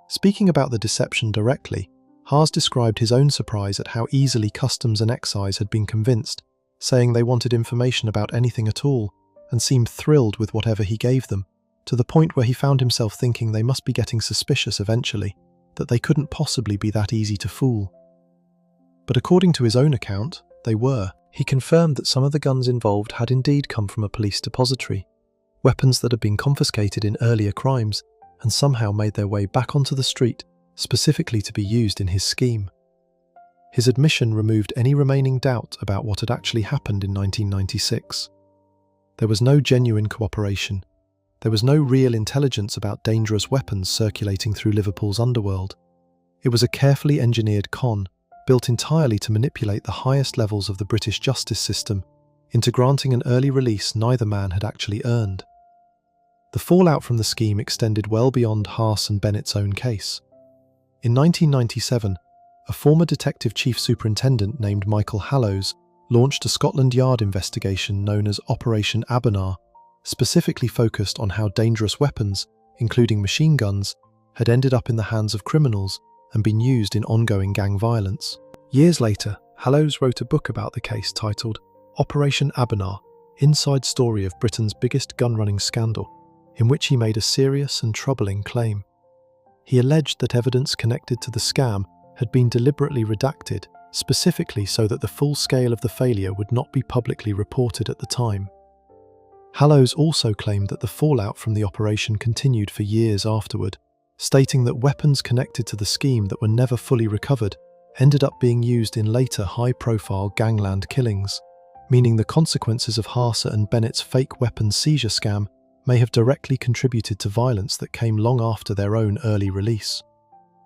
Speaking about the deception directly, Haas described his own surprise at how easily Customs and Excise had been convinced, saying they wanted information about anything at all, and seemed thrilled with whatever he gave them, to the point where he found himself thinking they must be getting suspicious eventually, that they couldn't possibly be that easy to fool. But according to his own account, they were. He confirmed that some of the guns involved had indeed come from a police depository, weapons that had been confiscated in earlier crimes and somehow made their way back onto the street, specifically to be used in his scheme. His admission removed any remaining doubt about what had actually happened in 1996. There was no genuine cooperation. There was no real intelligence about dangerous weapons circulating through Liverpool's underworld. It was a carefully engineered con, built entirely to manipulate the highest levels of the British justice system into granting an early release neither man had actually earned. The fallout from the scheme extended well beyond Haas and Bennett's own case. In 1997, a former detective chief superintendent named Michael Hallows launched a Scotland Yard investigation known as Operation Abenar, specifically focused on how dangerous weapons, including machine guns, had ended up in the hands of criminals and been used in ongoing gang violence. Years later, Hallows wrote a book about the case titled Operation Abenar, Inside Story of Britain's Biggest Gun-Running Scandal, in which he made a serious and troubling claim. He alleged that evidence connected to the scam had been deliberately redacted, specifically so that the full scale of the failure would not be publicly reported at the time. Hallows also claimed that the fallout from the operation continued for years afterward, stating that weapons connected to the scheme that were never fully recovered ended up being used in later high-profile gangland killings, meaning the consequences of Haas and Bennett's fake weapons seizure scam may have directly contributed to violence that came long after their own early release.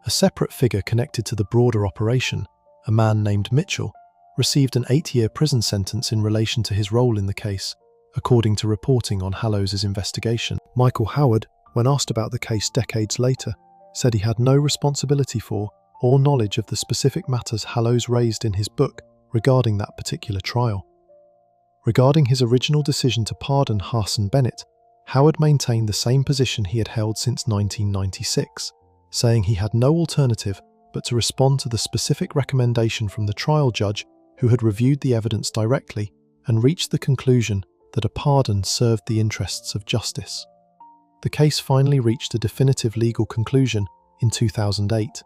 A separate figure connected to the broader operation, a man named Mitchell, received an 8-year prison sentence in relation to his role in the case, according to reporting on Hallows' investigation. Michael Howard, when asked about the case decades later, said he had no responsibility for or knowledge of the specific matters Hallows raised in his book regarding that particular trial. Regarding his original decision to pardon Haas and Bennett, Howard maintained the same position he had held since 1996, saying he had no alternative but to respond to the specific recommendation from the trial judge who had reviewed the evidence directly and reached the conclusion that a pardon served the interests of justice. The case finally reached a definitive legal conclusion in 2008.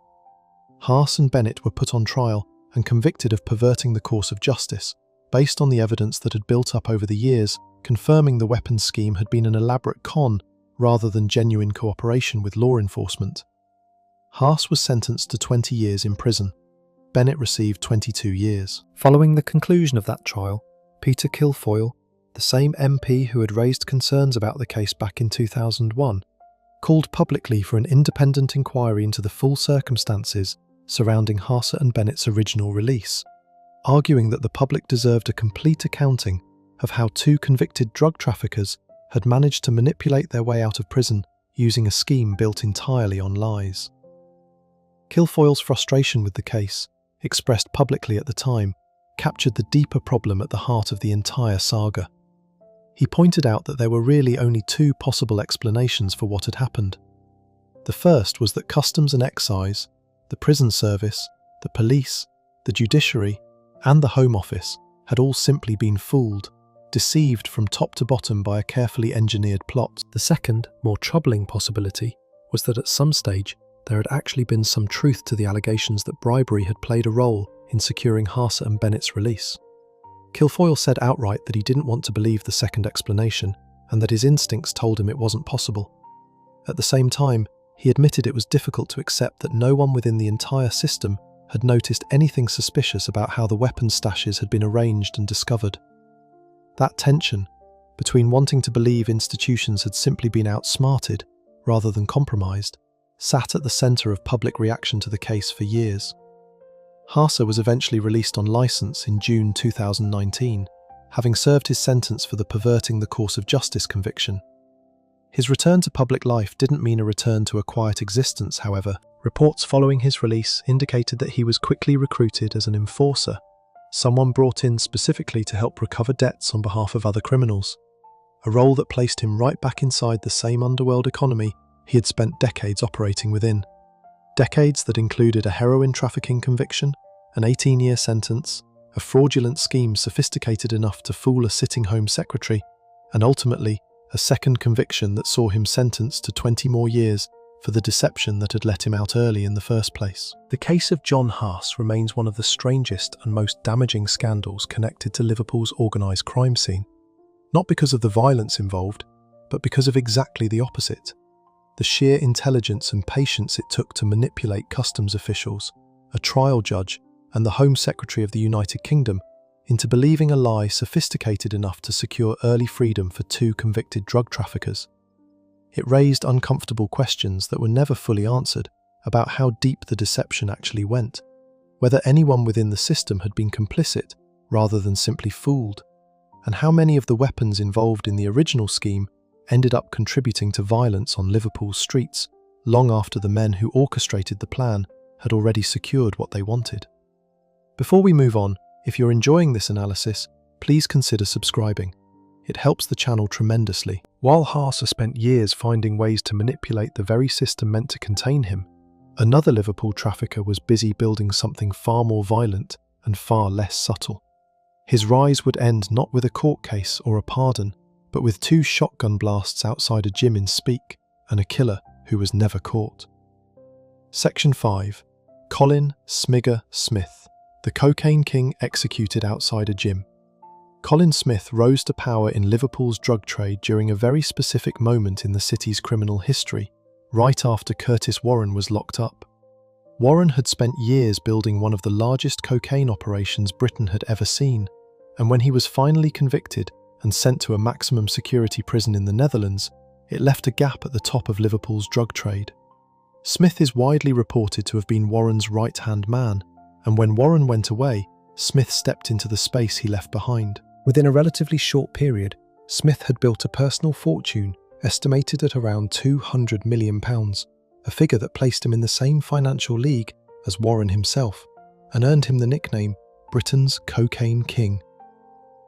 Haas and Bennett were put on trial and convicted of perverting the course of justice, based on the evidence that had built up over the years, confirming the weapons scheme had been an elaborate con rather than genuine cooperation with law enforcement. Haas was sentenced to 20 years in prison. Bennett received 22 years. Following the conclusion of that trial, Peter Kilfoyle, the same MP who had raised concerns about the case back in 2001, called publicly for an independent inquiry into the full circumstances surrounding Haas and Bennett's original release, arguing that the public deserved a complete accounting of how two convicted drug traffickers had managed to manipulate their way out of prison using a scheme built entirely on lies. Kilfoyle's frustration with the case, expressed publicly at the time, captured the deeper problem at the heart of the entire saga. He pointed out that there were really only two possible explanations for what had happened. The first was that Customs and Excise, the prison service, the police, the judiciary, and the Home Office had all simply been fooled, deceived from top to bottom by a carefully engineered plot. The second, more troubling possibility was that at some stage there had actually been some truth to the allegations that bribery had played a role in securing Haas and Bennett's release. Kilfoyle said outright that he didn't want to believe the second explanation and that his instincts told him it wasn't possible. At the same time, he admitted it was difficult to accept that no one within the entire system had noticed anything suspicious about how the weapons stashes had been arranged and discovered. That tension, between wanting to believe institutions had simply been outsmarted rather than compromised, sat at the centre of public reaction to the case for years. Haas was eventually released on licence in June 2019, having served his sentence for the perverting the course of justice conviction. His return to public life didn't mean a return to a quiet existence, however. Reports following his release indicated that he was quickly recruited as an enforcer, someone brought in specifically to help recover debts on behalf of other criminals, a role that placed him right back inside the same underworld economy he had spent decades operating within. Decades that included a heroin trafficking conviction, an 18-year sentence, a fraudulent scheme sophisticated enough to fool a sitting Home Secretary, and ultimately a second conviction that saw him sentenced to 20 more years for the deception that had let him out early in the first place. The case of John Haas remains one of the strangest and most damaging scandals connected to Liverpool's organised crime scene, not because of the violence involved, but because of exactly the opposite. The sheer intelligence and patience it took to manipulate customs officials, a trial judge, and the Home Secretary of the United Kingdom into believing a lie sophisticated enough to secure early freedom for two convicted drug traffickers. It raised uncomfortable questions that were never fully answered about how deep the deception actually went, whether anyone within the system had been complicit rather than simply fooled, and how many of the weapons involved in the original scheme ended up contributing to violence on Liverpool's streets long after the men who orchestrated the plan had already secured what they wanted. Before we move on, if you're enjoying this analysis, please consider subscribing. It helps the channel tremendously. While Haas spent years finding ways to manipulate the very system meant to contain him, another Liverpool trafficker was busy building something far more violent and far less subtle. His rise would end not with a court case or a pardon, but with 2 shotgun blasts outside a gym in Speke and a killer who was never caught. Section 5. Colin "Smigger" Smith, the cocaine king executed outside a gym. Colin Smith rose to power in Liverpool's drug trade during a very specific moment in the city's criminal history, right after Curtis Warren was locked up. Warren had spent years building one of the largest cocaine operations Britain had ever seen, and when he was finally convicted and sent to a maximum security prison in the Netherlands, it left a gap at the top of Liverpool's drug trade. Smith is widely reported to have been Warren's right-hand man, and when Warren went away, Smith stepped into the space he left behind. Within a relatively short period, Smith had built a personal fortune estimated at around £200 million, a figure that placed him in the same financial league as Warren himself, and earned him the nickname Britain's Cocaine King.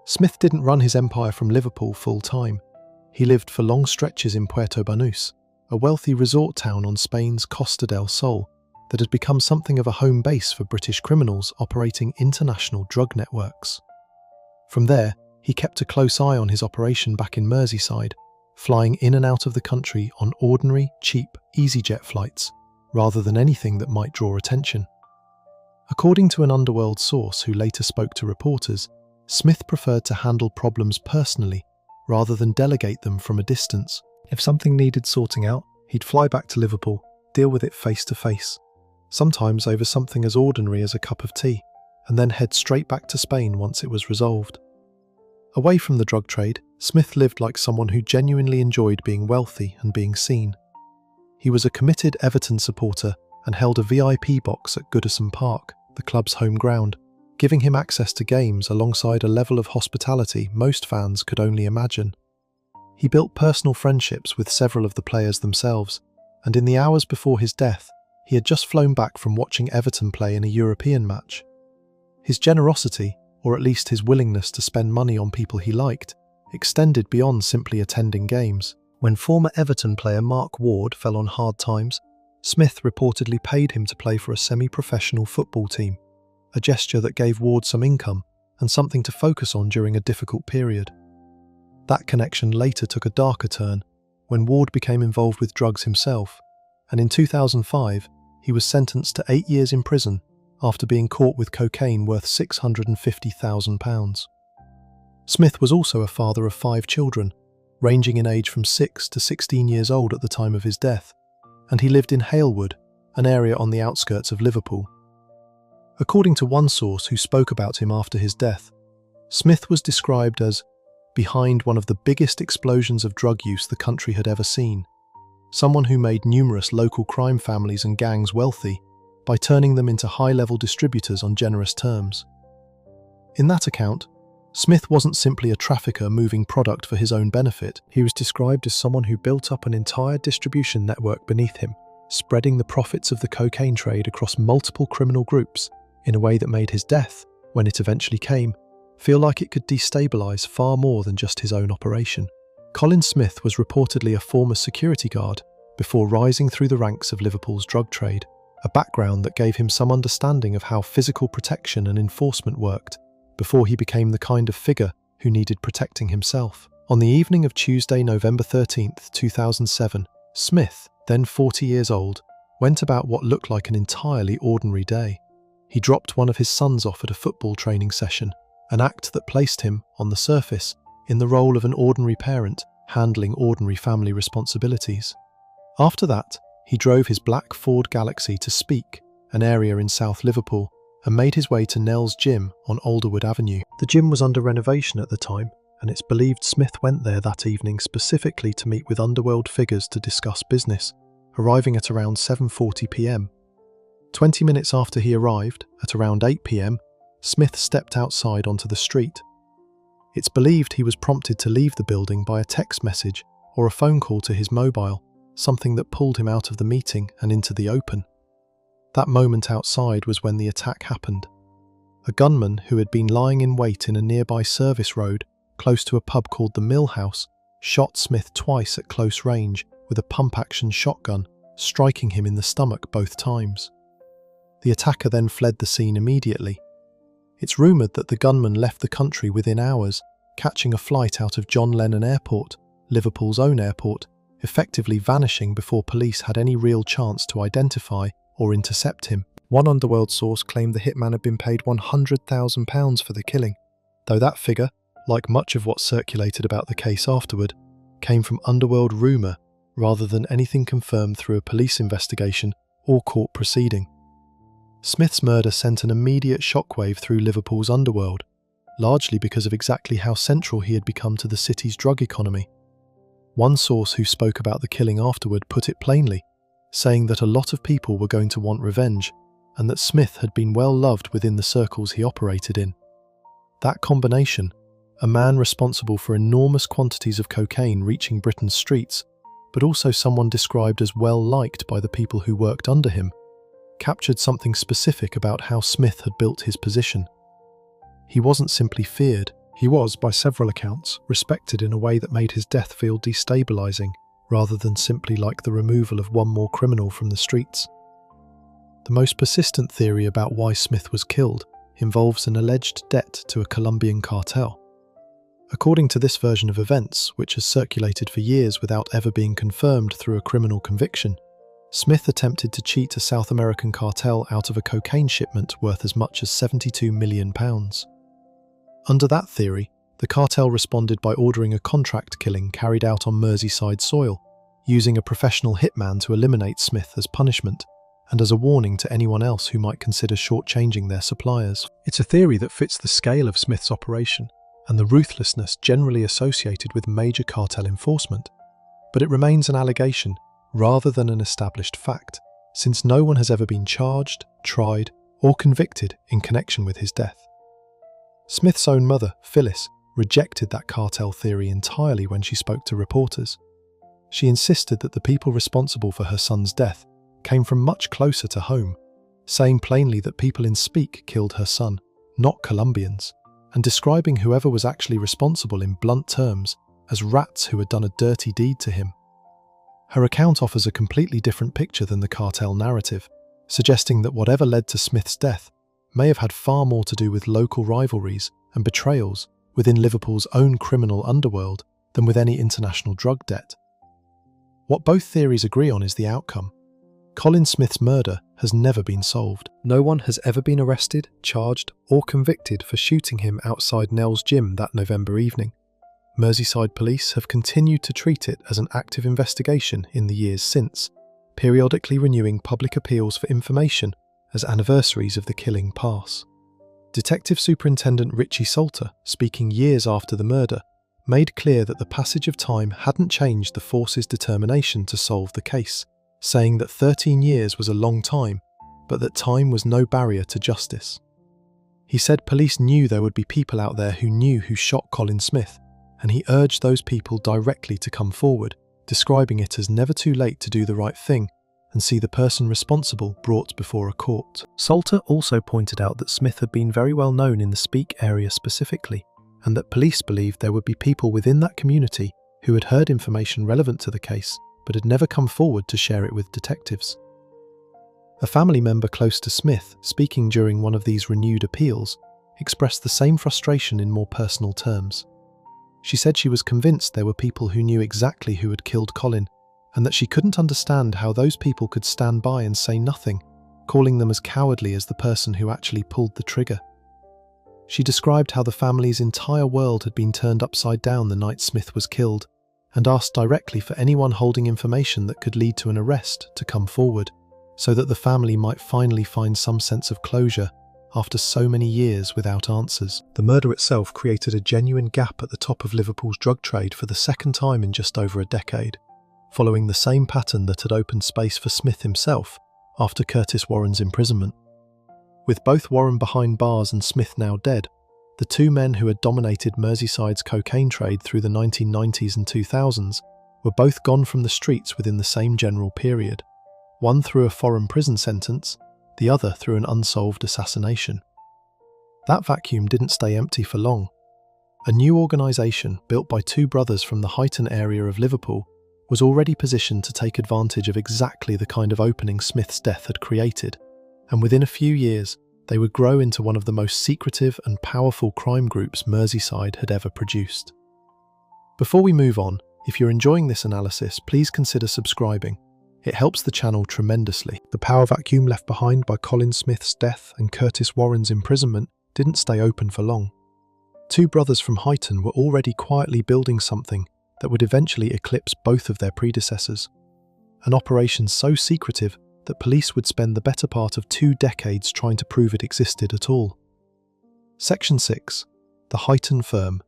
Smith didn't run his empire from Liverpool full-time. He lived for long stretches in Puerto Banús, a wealthy resort town on Spain's Costa del Sol, that had become something of a home base for British criminals operating international drug networks. From there, he kept a close eye on his operation back in Merseyside, flying in and out of the country on ordinary, cheap EasyJet flights, rather than anything that might draw attention. According to an Underworld source who later spoke to reporters, Smith preferred to handle problems personally, rather than delegate them from a distance. If something needed sorting out, he'd fly back to Liverpool, deal with it face to face, sometimes over something as ordinary as a cup of tea, and then head straight back to Spain once it was resolved. Away from the drug trade, Smith lived like someone who genuinely enjoyed being wealthy and being seen. He was a committed Everton supporter and held a VIP box at Goodison Park, the club's home ground, giving him access to games alongside a level of hospitality most fans could only imagine. He built personal friendships with several of the players themselves, and in the hours before his death, he had just flown back from watching Everton play in a European match. His generosity, or at least his willingness to spend money on people he liked, extended beyond simply attending games. When former Everton player Mark Ward fell on hard times, Smith reportedly paid him to play for a semi-professional football team, a gesture that gave Ward some income and something to focus on during a difficult period. That connection later took a darker turn when Ward became involved with drugs himself, and in 2005 he was sentenced to 8 years in prison after being caught with cocaine worth £650,000. Smith was also a father of 5 children, ranging in age from 6 to 16 years old at the time of his death, and he lived in Halewood, an area on the outskirts of Liverpool. According to one source who spoke about him after his death, Smith was described as behind one of the biggest explosions of drug use the country had ever seen, someone who made numerous local crime families and gangs wealthy by turning them into high-level distributors on generous terms. In that account, Smith wasn't simply a trafficker moving product for his own benefit. He was described as someone who built up an entire distribution network beneath him, spreading the profits of the cocaine trade across multiple criminal groups in a way that made his death, when it eventually came, feel like it could destabilise far more than just his own operation. Colin Smith was reportedly a former security guard before rising through the ranks of Liverpool's drug trade, a background that gave him some understanding of how physical protection and enforcement worked before he became the kind of figure who needed protecting himself. On the evening of Tuesday, November 13, 2007, Smith, then 40 years old, went about what looked like an entirely ordinary day. He dropped one of his sons off at a football training session, an act that placed him, on the surface, in the role of an ordinary parent handling ordinary family responsibilities. After that, he drove his black Ford Galaxy to Speke, an area in South Liverpool, and made his way to Nell's Gym on Alderwood Avenue. The gym was under renovation at the time, and it's believed Smith went there that evening specifically to meet with underworld figures to discuss business, arriving at around 7:40 p.m. 20 minutes after he arrived, at around 8 p.m, Smith stepped outside onto the street. It's believed he was prompted to leave the building by a text message or a phone call to his mobile, something that pulled him out of the meeting and into the open. That moment outside was when the attack happened. A gunman who had been lying in wait in a nearby service road close to a pub called the Mill House shot Smith twice at close range with a pump-action shotgun, striking him in the stomach both times. The attacker then fled the scene immediately. It's rumoured that the gunman left the country within hours, catching a flight out of John Lennon Airport, Liverpool's own airport, effectively vanishing before police had any real chance to identify or intercept him. One underworld source claimed the hitman had been paid £100,000 for the killing, though that figure, like much of what circulated about the case afterward, came from underworld rumour rather than anything confirmed through a police investigation or court proceeding. Smith's murder sent an immediate shockwave through Liverpool's underworld, largely because of exactly how central he had become to the city's drug economy. One source who spoke about the killing afterward put it plainly, saying that a lot of people were going to want revenge, and that Smith had been well loved within the circles he operated in. That combination, a man responsible for enormous quantities of cocaine reaching Britain's streets, but also someone described as well liked by the people who worked under him, captured something specific about how Smith had built his position. He wasn't simply feared, he was, by several accounts, respected in a way that made his death feel destabilising, rather than simply like the removal of one more criminal from the streets. The most persistent theory about why Smith was killed involves an alleged debt to a Colombian cartel. According to this version of events, which has circulated for years without ever being confirmed through a criminal conviction, Smith attempted to cheat a South American cartel out of a cocaine shipment worth as much as £72 million. Under that theory, the cartel responded by ordering a contract killing carried out on Merseyside soil, using a professional hitman to eliminate Smith as punishment, and as a warning to anyone else who might consider shortchanging their suppliers. It's a theory that fits the scale of Smith's operation and the ruthlessness generally associated with major cartel enforcement, but it remains an allegation rather than an established fact, since no one has ever been charged, tried, or convicted in connection with his death. Smith's own mother, Phyllis, rejected that cartel theory entirely when she spoke to reporters. She insisted that the people responsible for her son's death came from much closer to home, saying plainly that people in Speak killed her son, not Colombians, and describing whoever was actually responsible in blunt terms as rats who had done a dirty deed to him. Her account offers a completely different picture than the cartel narrative, suggesting that whatever led to Smith's death may have had far more to do with local rivalries and betrayals within Liverpool's own criminal underworld than with any international drug debt. What both theories agree on is the outcome. Colin Smith's murder has never been solved. No one has ever been arrested, charged, or convicted for shooting him outside Nell's gym that November evening. Merseyside police have continued to treat it as an active investigation in the years since, periodically renewing public appeals for information as anniversaries of the killing pass. Detective Superintendent Richie Salter, speaking years after the murder, made clear that the passage of time hadn't changed the force's determination to solve the case, saying that 13 years was a long time, but that time was no barrier to justice. He said police knew there would be people out there who knew who shot Colin Smith, and he urged those people directly to come forward, describing it as never too late to do the right thing and see the person responsible brought before a court. Salter also pointed out that Smith had been very well known in the Speak area specifically, and that police believed there would be people within that community who had heard information relevant to the case but had never come forward to share it with detectives. A family member close to Smith, speaking during one of these renewed appeals, expressed the same frustration in more personal terms. She said she was convinced there were people who knew exactly who had killed Colin, and that she couldn't understand how those people could stand by and say nothing, calling them as cowardly as the person who actually pulled the trigger. She described how the family's entire world had been turned upside down the night Smith was killed, and asked directly for anyone holding information that could lead to an arrest to come forward, so that the family might finally find some sense of closure after so many years without answers. The murder itself created a genuine gap at the top of Liverpool's drug trade for the second time in just over a decade, following the same pattern that had opened space for Smith himself after Curtis Warren's imprisonment. With both Warren behind bars and Smith now dead, the two men who had dominated Merseyside's cocaine trade through the 1990s and 2000s were both gone from the streets within the same general period, one through a foreign prison sentence, the other through an unsolved assassination. That vacuum didn't stay empty for long. A new organisation built by two brothers from the Huyton area of Liverpool was already positioned to take advantage of exactly the kind of opening Smith's death had created, and within a few years they would grow into one of the most secretive and powerful crime groups Merseyside had ever produced. Before we move on, if you're enjoying this analysis, please consider subscribing. It helps the channel tremendously. The power vacuum left behind by Colin Smith's death and Curtis Warren's imprisonment didn't stay open for long. Two brothers from Huyton were already quietly building something that would eventually eclipse both of their predecessors. An operation so secretive that police would spend the better part of 2 decades trying to prove it existed at all. Section 6. The Huyton Firm,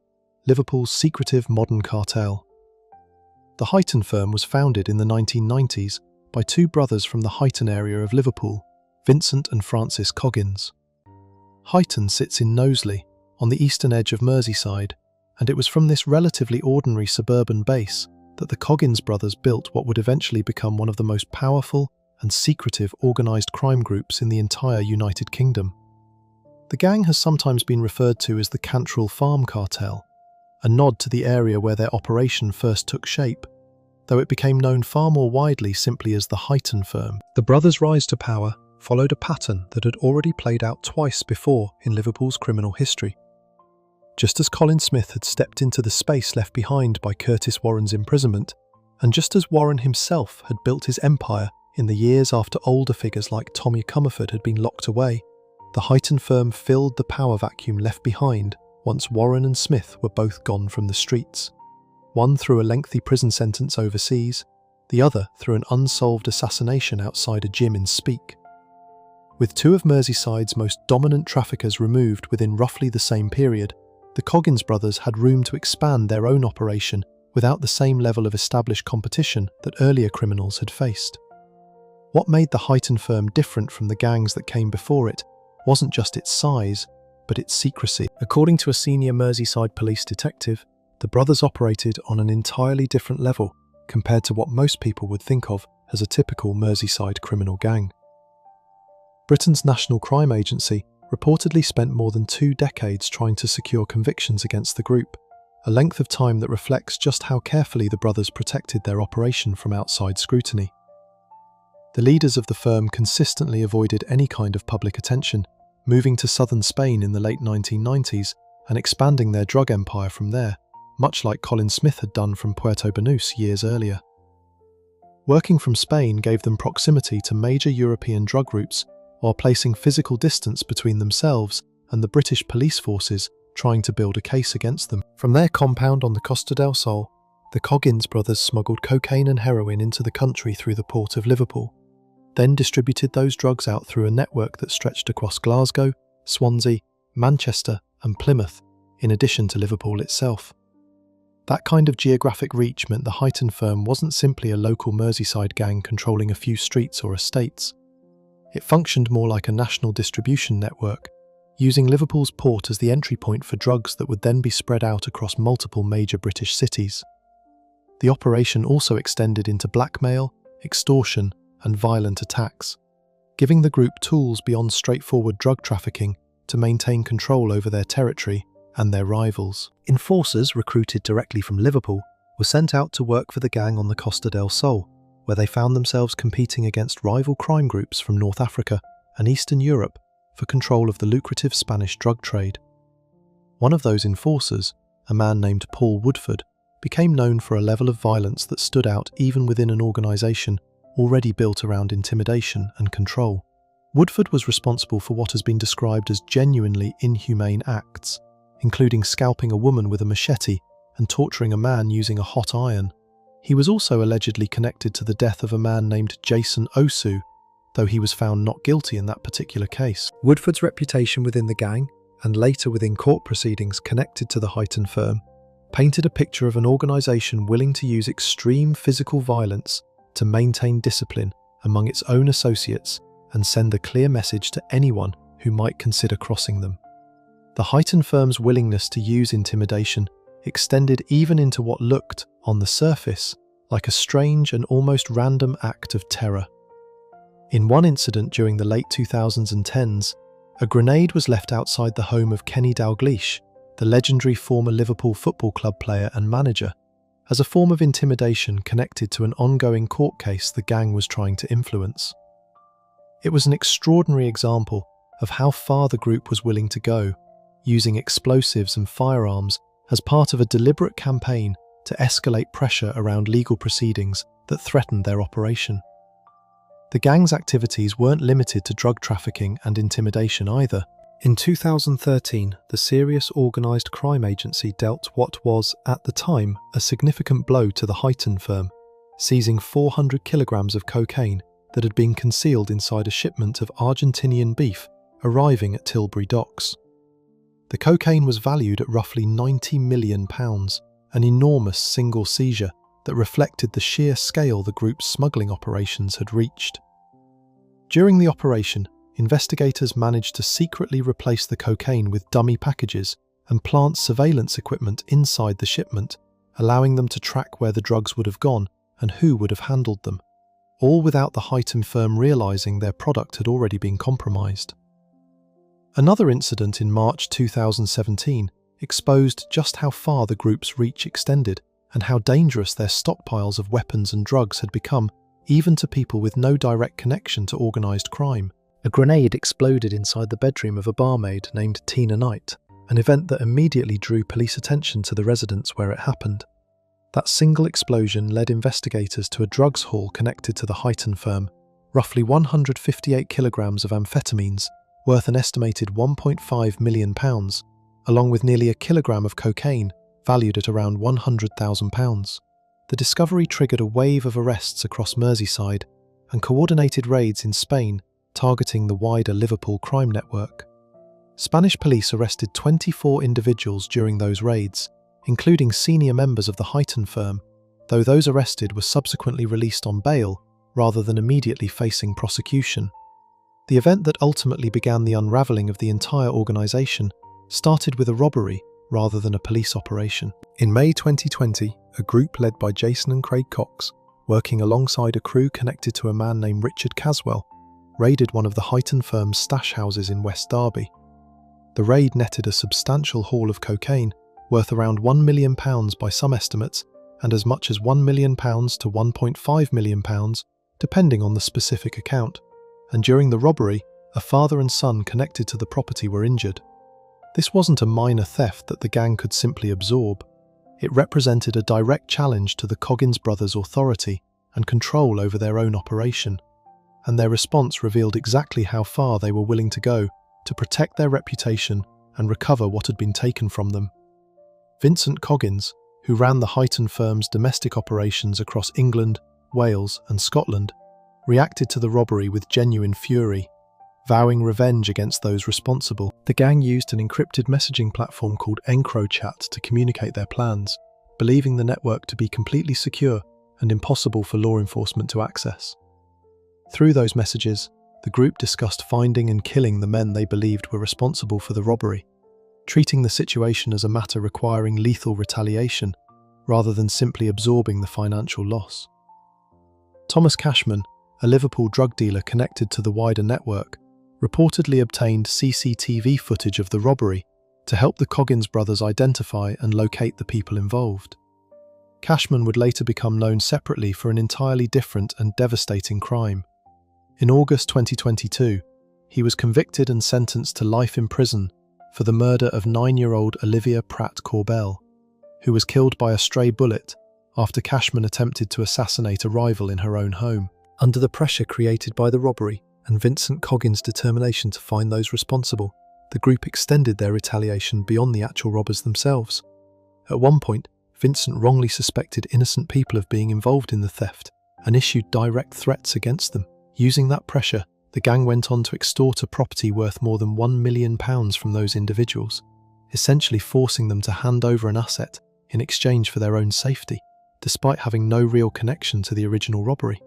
Liverpool's secretive modern cartel. The Huyton Firm was founded in the 1990s by two brothers from the Huyton area of Liverpool, Vincent and Francis Coggins. Huyton sits in Knowsley, on the eastern edge of Merseyside, and it was from this relatively ordinary suburban base that the Coggins brothers built what would eventually become one of the most powerful and secretive organised crime groups in the entire United Kingdom. The gang has sometimes been referred to as the Cantrell Farm Cartel, a nod to the area where their operation first took shape, though it became known far more widely simply as the Huyton Firm. The brothers' rise to power followed a pattern that had already played out twice before in Liverpool's criminal history. Just as Colin Smith had stepped into the space left behind by Curtis Warren's imprisonment, and just as Warren himself had built his empire in the years after older figures like Tommy Comerford had been locked away, the Huyton firm filled the power vacuum left behind once Warren and Smith were both gone from the streets. One through a lengthy prison sentence overseas, the other through an unsolved assassination outside a gym in Speke. With two of Merseyside's most dominant traffickers removed within roughly the same period, the Coggins brothers had room to expand their own operation without the same level of established competition that earlier criminals had faced. What made the Huyton firm different from the gangs that came before it wasn't just its size, but its secrecy. According to a senior Merseyside police detective, the brothers operated on an entirely different level compared to what most people would think of as a typical Merseyside criminal gang. Britain's National Crime Agency reportedly spent more than 2 decades trying to secure convictions against the group, a length of time that reflects just how carefully the brothers protected their operation from outside scrutiny. The leaders of the firm consistently avoided any kind of public attention, moving to southern Spain in the late 1990s and expanding their drug empire from there, much like Colin Smith had done from Puerto Banús years earlier. Working from Spain gave them proximity to major European drug routes while placing physical distance between themselves and the British police forces trying to build a case against them. From their compound on the Costa del Sol, the Coggins brothers smuggled cocaine and heroin into the country through the port of Liverpool, then distributed those drugs out through a network that stretched across Glasgow, Swansea, Manchester and Plymouth, in addition to Liverpool itself. That kind of geographic reach meant the Huyton firm wasn't simply a local Merseyside gang controlling a few streets or estates. It functioned more like a national distribution network, using Liverpool's port as the entry point for drugs that would then be spread out across multiple major British cities. The operation also extended into blackmail, extortion, and violent attacks, giving the group tools beyond straightforward drug trafficking to maintain control over their territory and their rivals. Enforcers recruited directly from Liverpool were sent out to work for the gang on the Costa del Sol, where they found themselves competing against rival crime groups from North Africa and Eastern Europe for control of the lucrative Spanish drug trade. One of those enforcers, a man named Paul Woodford, became known for a level of violence that stood out even within an organisation already built around intimidation and control. Woodford was responsible for what has been described as genuinely inhumane acts, including scalping a woman with a machete and torturing a man using a hot iron. He was also allegedly connected to the death of a man named Jason Osu, though he was found not guilty in that particular case. Woodford's reputation within the gang, and later within court proceedings connected to the Huyton firm, painted a picture of an organisation willing to use extreme physical violence to maintain discipline among its own associates and send a clear message to anyone who might consider crossing them. The Huyton firm's willingness to use intimidation extended even into what looked, on the surface, like a strange and almost random act of terror. In one incident during the late 2010s, a grenade was left outside the home of Kenny Dalglish, the legendary former Liverpool Football Club player and manager, as a form of intimidation connected to an ongoing court case the gang was trying to influence. It was an extraordinary example of how far the group was willing to go, using explosives and firearms as part of a deliberate campaign to escalate pressure around legal proceedings that threatened their operation. The gang's activities weren't limited to drug trafficking and intimidation either. In 2013, the Serious Organised Crime Agency dealt what was, at the time, a significant blow to the Huyton firm, seizing 400 kilograms of cocaine that had been concealed inside a shipment of Argentinian beef arriving at Tilbury docks. The cocaine was valued at roughly £90 million, an enormous single seizure that reflected the sheer scale the group's smuggling operations had reached. During the operation, investigators managed to secretly replace the cocaine with dummy packages and plant surveillance equipment inside the shipment, allowing them to track where the drugs would have gone and who would have handled them, all without the Huyton firm realising their product had already been compromised. Another incident in March 2017 exposed just how far the group's reach extended and how dangerous their stockpiles of weapons and drugs had become, even to people with no direct connection to organised crime. A grenade exploded inside the bedroom of a barmaid named Tina Knight, an event that immediately drew police attention to the residence where it happened. That single explosion led investigators to a drugs haul connected to the Highton firm, roughly 158 kilograms of amphetamines, worth an estimated £1.5 million, along with nearly a kilogram of cocaine, valued at around £100,000. The discovery triggered a wave of arrests across Merseyside and coordinated raids in Spain, targeting the wider Liverpool crime network. Spanish police arrested 24 individuals during those raids, including senior members of the Highton firm, though those arrested were subsequently released on bail rather than immediately facing prosecution. The event that ultimately began the unravelling of the entire organisation started with a robbery rather than a police operation. In May 2020, a group led by Jason and Craig Cox, working alongside a crew connected to a man named Richard Caswell, raided one of the Highton firm's stash houses in West Derby. The raid netted a substantial haul of cocaine, worth around £1 million by some estimates, and as much as £1 million to £1.5 million, depending on the specific account. And during the robbery, a father and son connected to the property were injured. This wasn't a minor theft that the gang could simply absorb. It represented a direct challenge to the Coggins brothers' authority and control over their own operation, and their response revealed exactly how far they were willing to go to protect their reputation and recover what had been taken from them. Vincent Coggins, who ran the Highton firm's domestic operations across England, Wales and Scotland, reacted to the robbery with genuine fury, vowing revenge against those responsible. The gang used an encrypted messaging platform called EncroChat to communicate their plans, believing the network to be completely secure and impossible for law enforcement to access. Through those messages, the group discussed finding and killing the men they believed were responsible for the robbery, treating the situation as a matter requiring lethal retaliation rather than simply absorbing the financial loss. Thomas Cashman, a Liverpool drug dealer connected to the wider network, reportedly obtained CCTV footage of the robbery to help the Coggins brothers identify and locate the people involved. Cashman would later become known separately for an entirely different and devastating crime. In August 2022, he was convicted and sentenced to life in prison for the murder of 9-year-old Olivia Pratt-Corbell, who was killed by a stray bullet after Cashman attempted to assassinate a rival in her own home. Under the pressure created by the robbery and Vincent Coggins' determination to find those responsible, the group extended their retaliation beyond the actual robbers themselves. At one point, Vincent wrongly suspected innocent people of being involved in the theft and issued direct threats against them. Using that pressure, the gang went on to extort a property worth more than £1 million from those individuals, essentially forcing them to hand over an asset in exchange for their own safety, despite having no real connection to the original robbery.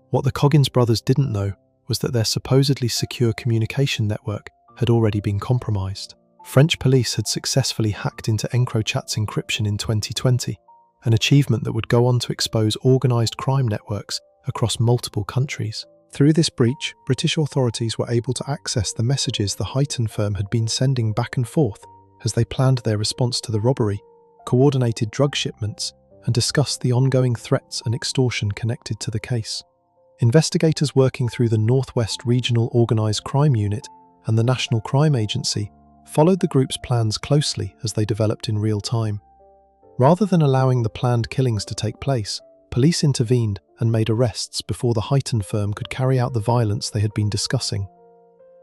What the Coggins brothers didn't know was that their supposedly secure communication network had already been compromised. French police had successfully hacked into EncroChat's encryption in 2020, an achievement that would go on to expose organised crime networks across multiple countries. Through this breach, British authorities were able to access the messages the Highton firm had been sending back and forth as they planned their response to the robbery, coordinated drug shipments, and discussed the ongoing threats and extortion connected to the case. Investigators working through the Northwest Regional Organised Crime Unit and the National Crime Agency followed the group's plans closely as they developed in real time. Rather than allowing the planned killings to take place, police intervened and made arrests before the Highton firm could carry out the violence they had been discussing.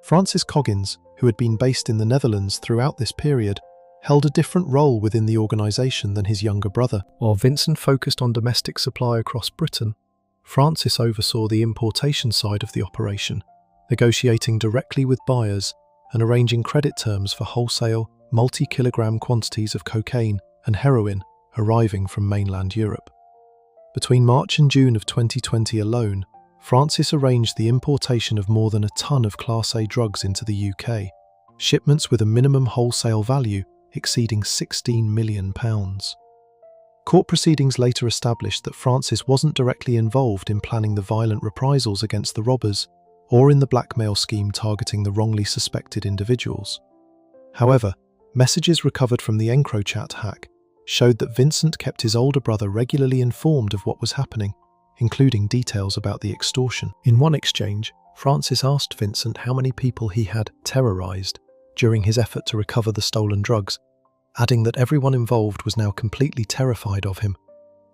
Francis Coggins, who had been based in the Netherlands throughout this period, held a different role within the organisation than his younger brother. While Vincent focused on domestic supply across Britain, Francis oversaw the importation side of the operation, negotiating directly with buyers and arranging credit terms for wholesale, multi-kilogram quantities of cocaine and heroin arriving from mainland Europe. Between March and June of 2020 alone, Francis arranged the importation of more than a ton of Class A drugs into the UK, shipments with a minimum wholesale value exceeding £16 million. Court proceedings later established that Francis wasn't directly involved in planning the violent reprisals against the robbers or in the blackmail scheme targeting the wrongly suspected individuals. However, messages recovered from the EncroChat hack showed that Vincent kept his older brother regularly informed of what was happening, including details about the extortion. In one exchange, Francis asked Vincent how many people he had terrorized during his effort to recover the stolen drugs, adding that everyone involved was now completely terrified of him,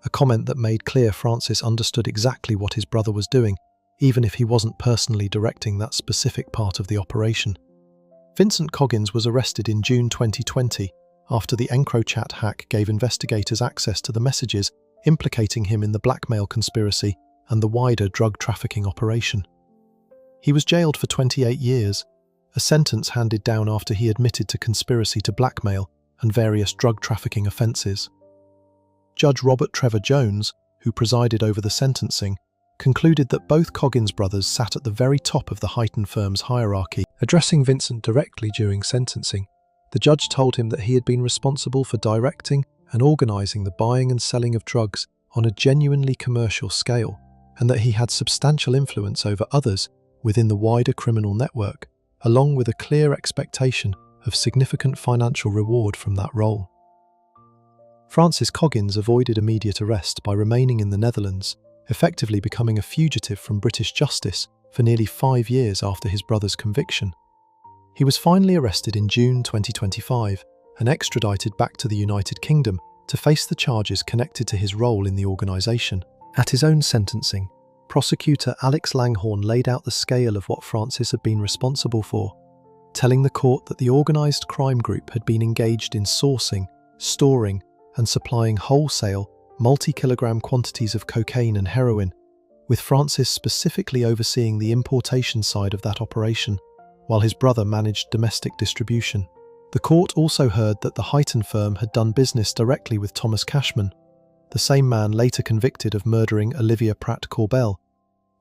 a comment that made clear Francis understood exactly what his brother was doing, even if he wasn't personally directing that specific part of the operation. Vincent Coggins was arrested in June 2020 after the EncroChat hack gave investigators access to the messages implicating him in the blackmail conspiracy and the wider drug trafficking operation. He was jailed for 28 years, a sentence handed down after he admitted to conspiracy to blackmail and various drug trafficking offences. Judge Robert Trevor Jones, who presided over the sentencing, concluded that both Coggins brothers sat at the very top of the Heighton firm's hierarchy. Addressing Vincent directly during sentencing, the judge told him that he had been responsible for directing and organising the buying and selling of drugs on a genuinely commercial scale, and that he had substantial influence over others within the wider criminal network, along with a clear expectation of significant financial reward from that role. Francis Coggins avoided immediate arrest by remaining in the Netherlands, effectively becoming a fugitive from British justice for nearly 5 years after his brother's conviction. He was finally arrested in June 2025 and extradited back to the United Kingdom to face the charges connected to his role in the organisation. At his own sentencing, prosecutor Alex Langhorne laid out the scale of what Francis had been responsible for, telling the court that the organised crime group had been engaged in sourcing, storing, and supplying wholesale, multi-kilogram quantities of cocaine and heroin, with Francis specifically overseeing the importation side of that operation, while his brother managed domestic distribution. The court also heard that the Heighton firm had done business directly with Thomas Cashman, the same man later convicted of murdering Olivia Pratt-Corbell,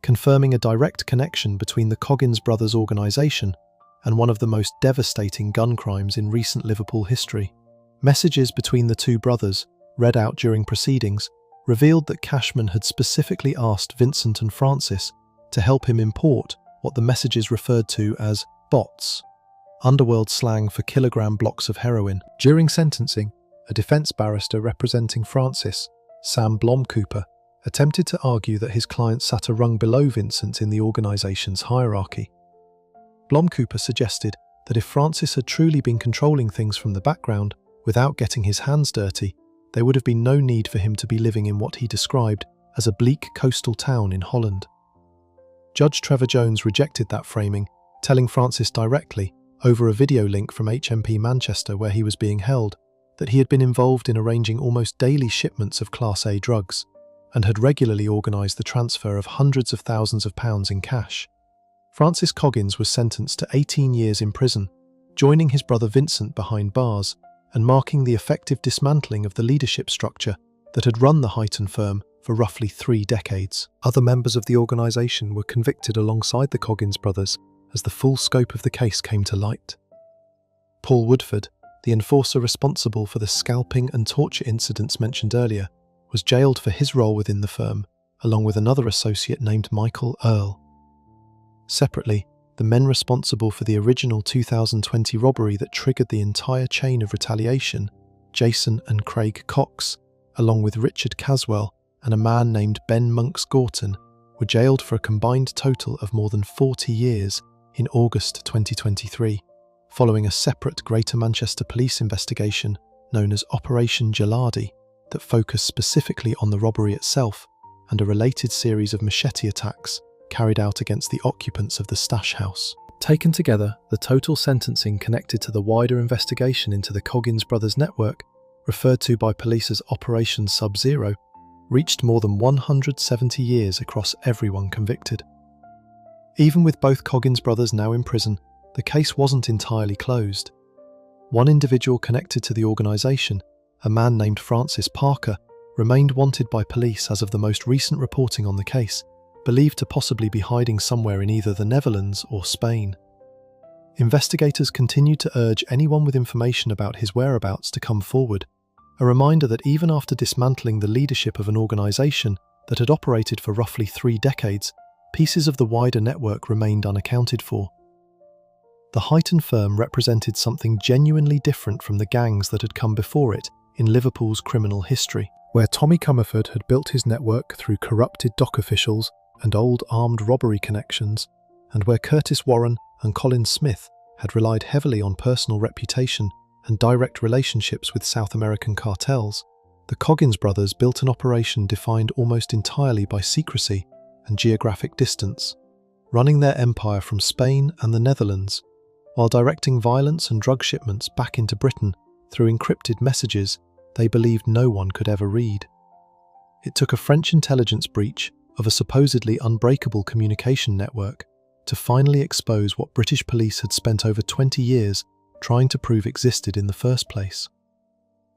confirming a direct connection between the Coggins brothers' organisation and one of the most devastating gun crimes in recent Liverpool history. Messages between the two brothers, read out during proceedings, revealed that Cashman had specifically asked Vincent and Francis to help him import what the messages referred to as bots, underworld slang for kilogram blocks of heroin. During sentencing, a defence barrister representing Francis, Sam Blomcooper, attempted to argue that his client sat a rung below Vincent in the organisation's hierarchy. Blomcooper suggested that if Francis had truly been controlling things from the background without getting his hands dirty, there would have been no need for him to be living in what he described as a bleak coastal town in Holland. Judge Trevor Jones rejected that framing, telling Francis directly, over a video link from HMP Manchester where he was being held, that he had been involved in arranging almost daily shipments of Class A drugs, and had regularly organised the transfer of hundreds of thousands of pounds in cash. Francis Coggins was sentenced to 18 years in prison, joining his brother Vincent behind bars, and marking the effective dismantling of the leadership structure that had run the Heighton firm for roughly 3 decades. Other members of the organisation were convicted alongside the Coggins brothers as the full scope of the case came to light. Paul Woodford, the enforcer responsible for the scalping and torture incidents mentioned earlier, was jailed for his role within the firm, along with another associate named Michael Earle. Separately, the men responsible for the original 2020 robbery that triggered the entire chain of retaliation, Jason and Craig Cox, along with Richard Caswell and a man named Ben Monks Gorton, were jailed for a combined total of more than 40 years in August 2023, following a separate Greater Manchester Police investigation known as Operation Geladi that focused specifically on the robbery itself and a related series of machete attacks carried out against the occupants of the stash house. Taken together, the total sentencing connected to the wider investigation into the Coggins brothers' network, referred to by police as Operation Sub-Zero, reached more than 170 years across everyone convicted. Even with both Coggins brothers now in prison, the case wasn't entirely closed. One individual connected to the organisation, a man named Francis Parker, remained wanted by police as of the most recent reporting on the case, believed to possibly be hiding somewhere in either the Netherlands or Spain. Investigators continued to urge anyone with information about his whereabouts to come forward, a reminder that even after dismantling the leadership of an organisation that had operated for roughly 3 decades, pieces of the wider network remained unaccounted for. The Heighton firm represented something genuinely different from the gangs that had come before it in Liverpool's criminal history, where Tommy Comerford had built his network through corrupted dock officials and old armed robbery connections, and where Curtis Warren and Colin Smith had relied heavily on personal reputation and direct relationships with South American cartels, the Coggins brothers built an operation defined almost entirely by secrecy and geographic distance, running their empire from Spain and the Netherlands, while directing violence and drug shipments back into Britain through encrypted messages they believed no one could ever read. It took a French intelligence breach of a supposedly unbreakable communication network to finally expose what British police had spent over 20 years trying to prove existed in the first place.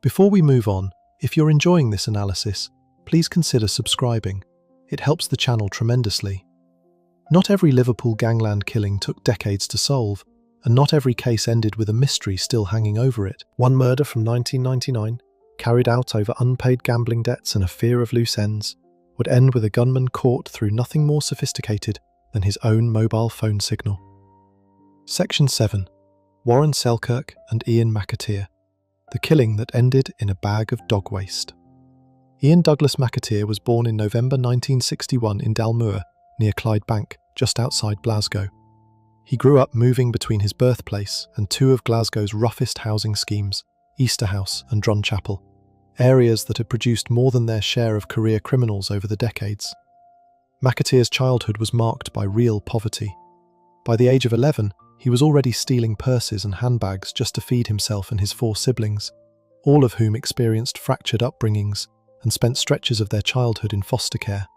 Before we move on, if you're enjoying this analysis, please consider subscribing. It helps the channel tremendously. Not every Liverpool gangland killing took decades to solve, and not every case ended with a mystery still hanging over it. One murder from 1999, carried out over unpaid gambling debts and a fear of loose ends, would end with a gunman caught through nothing more sophisticated than his own mobile phone signal. Section 7. Warren Selkirk and Ian McAteer. The killing that ended in a bag of dog waste. Ian Douglas McAteer was born in November 1961 in Dalmuir, near Clydebank, just outside Glasgow. He grew up moving between his birthplace and two of Glasgow's roughest housing schemes, Easterhouse and Drumchapel, areas that had produced more than their share of career criminals over the decades. McAteer's childhood was marked by real poverty. By the age of 11, he was already stealing purses and handbags just to feed himself and his 4 siblings, all of whom experienced fractured upbringings and spent stretches of their childhood in foster care.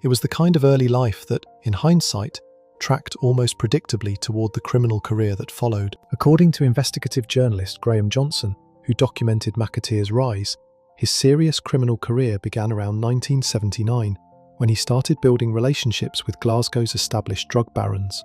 It was the kind of early life that, in hindsight, tracked almost predictably toward the criminal career that followed. According to investigative journalist Graham Johnson, who documented McAteer's rise, his serious criminal career began around 1979, when he started building relationships with Glasgow's established drug barons.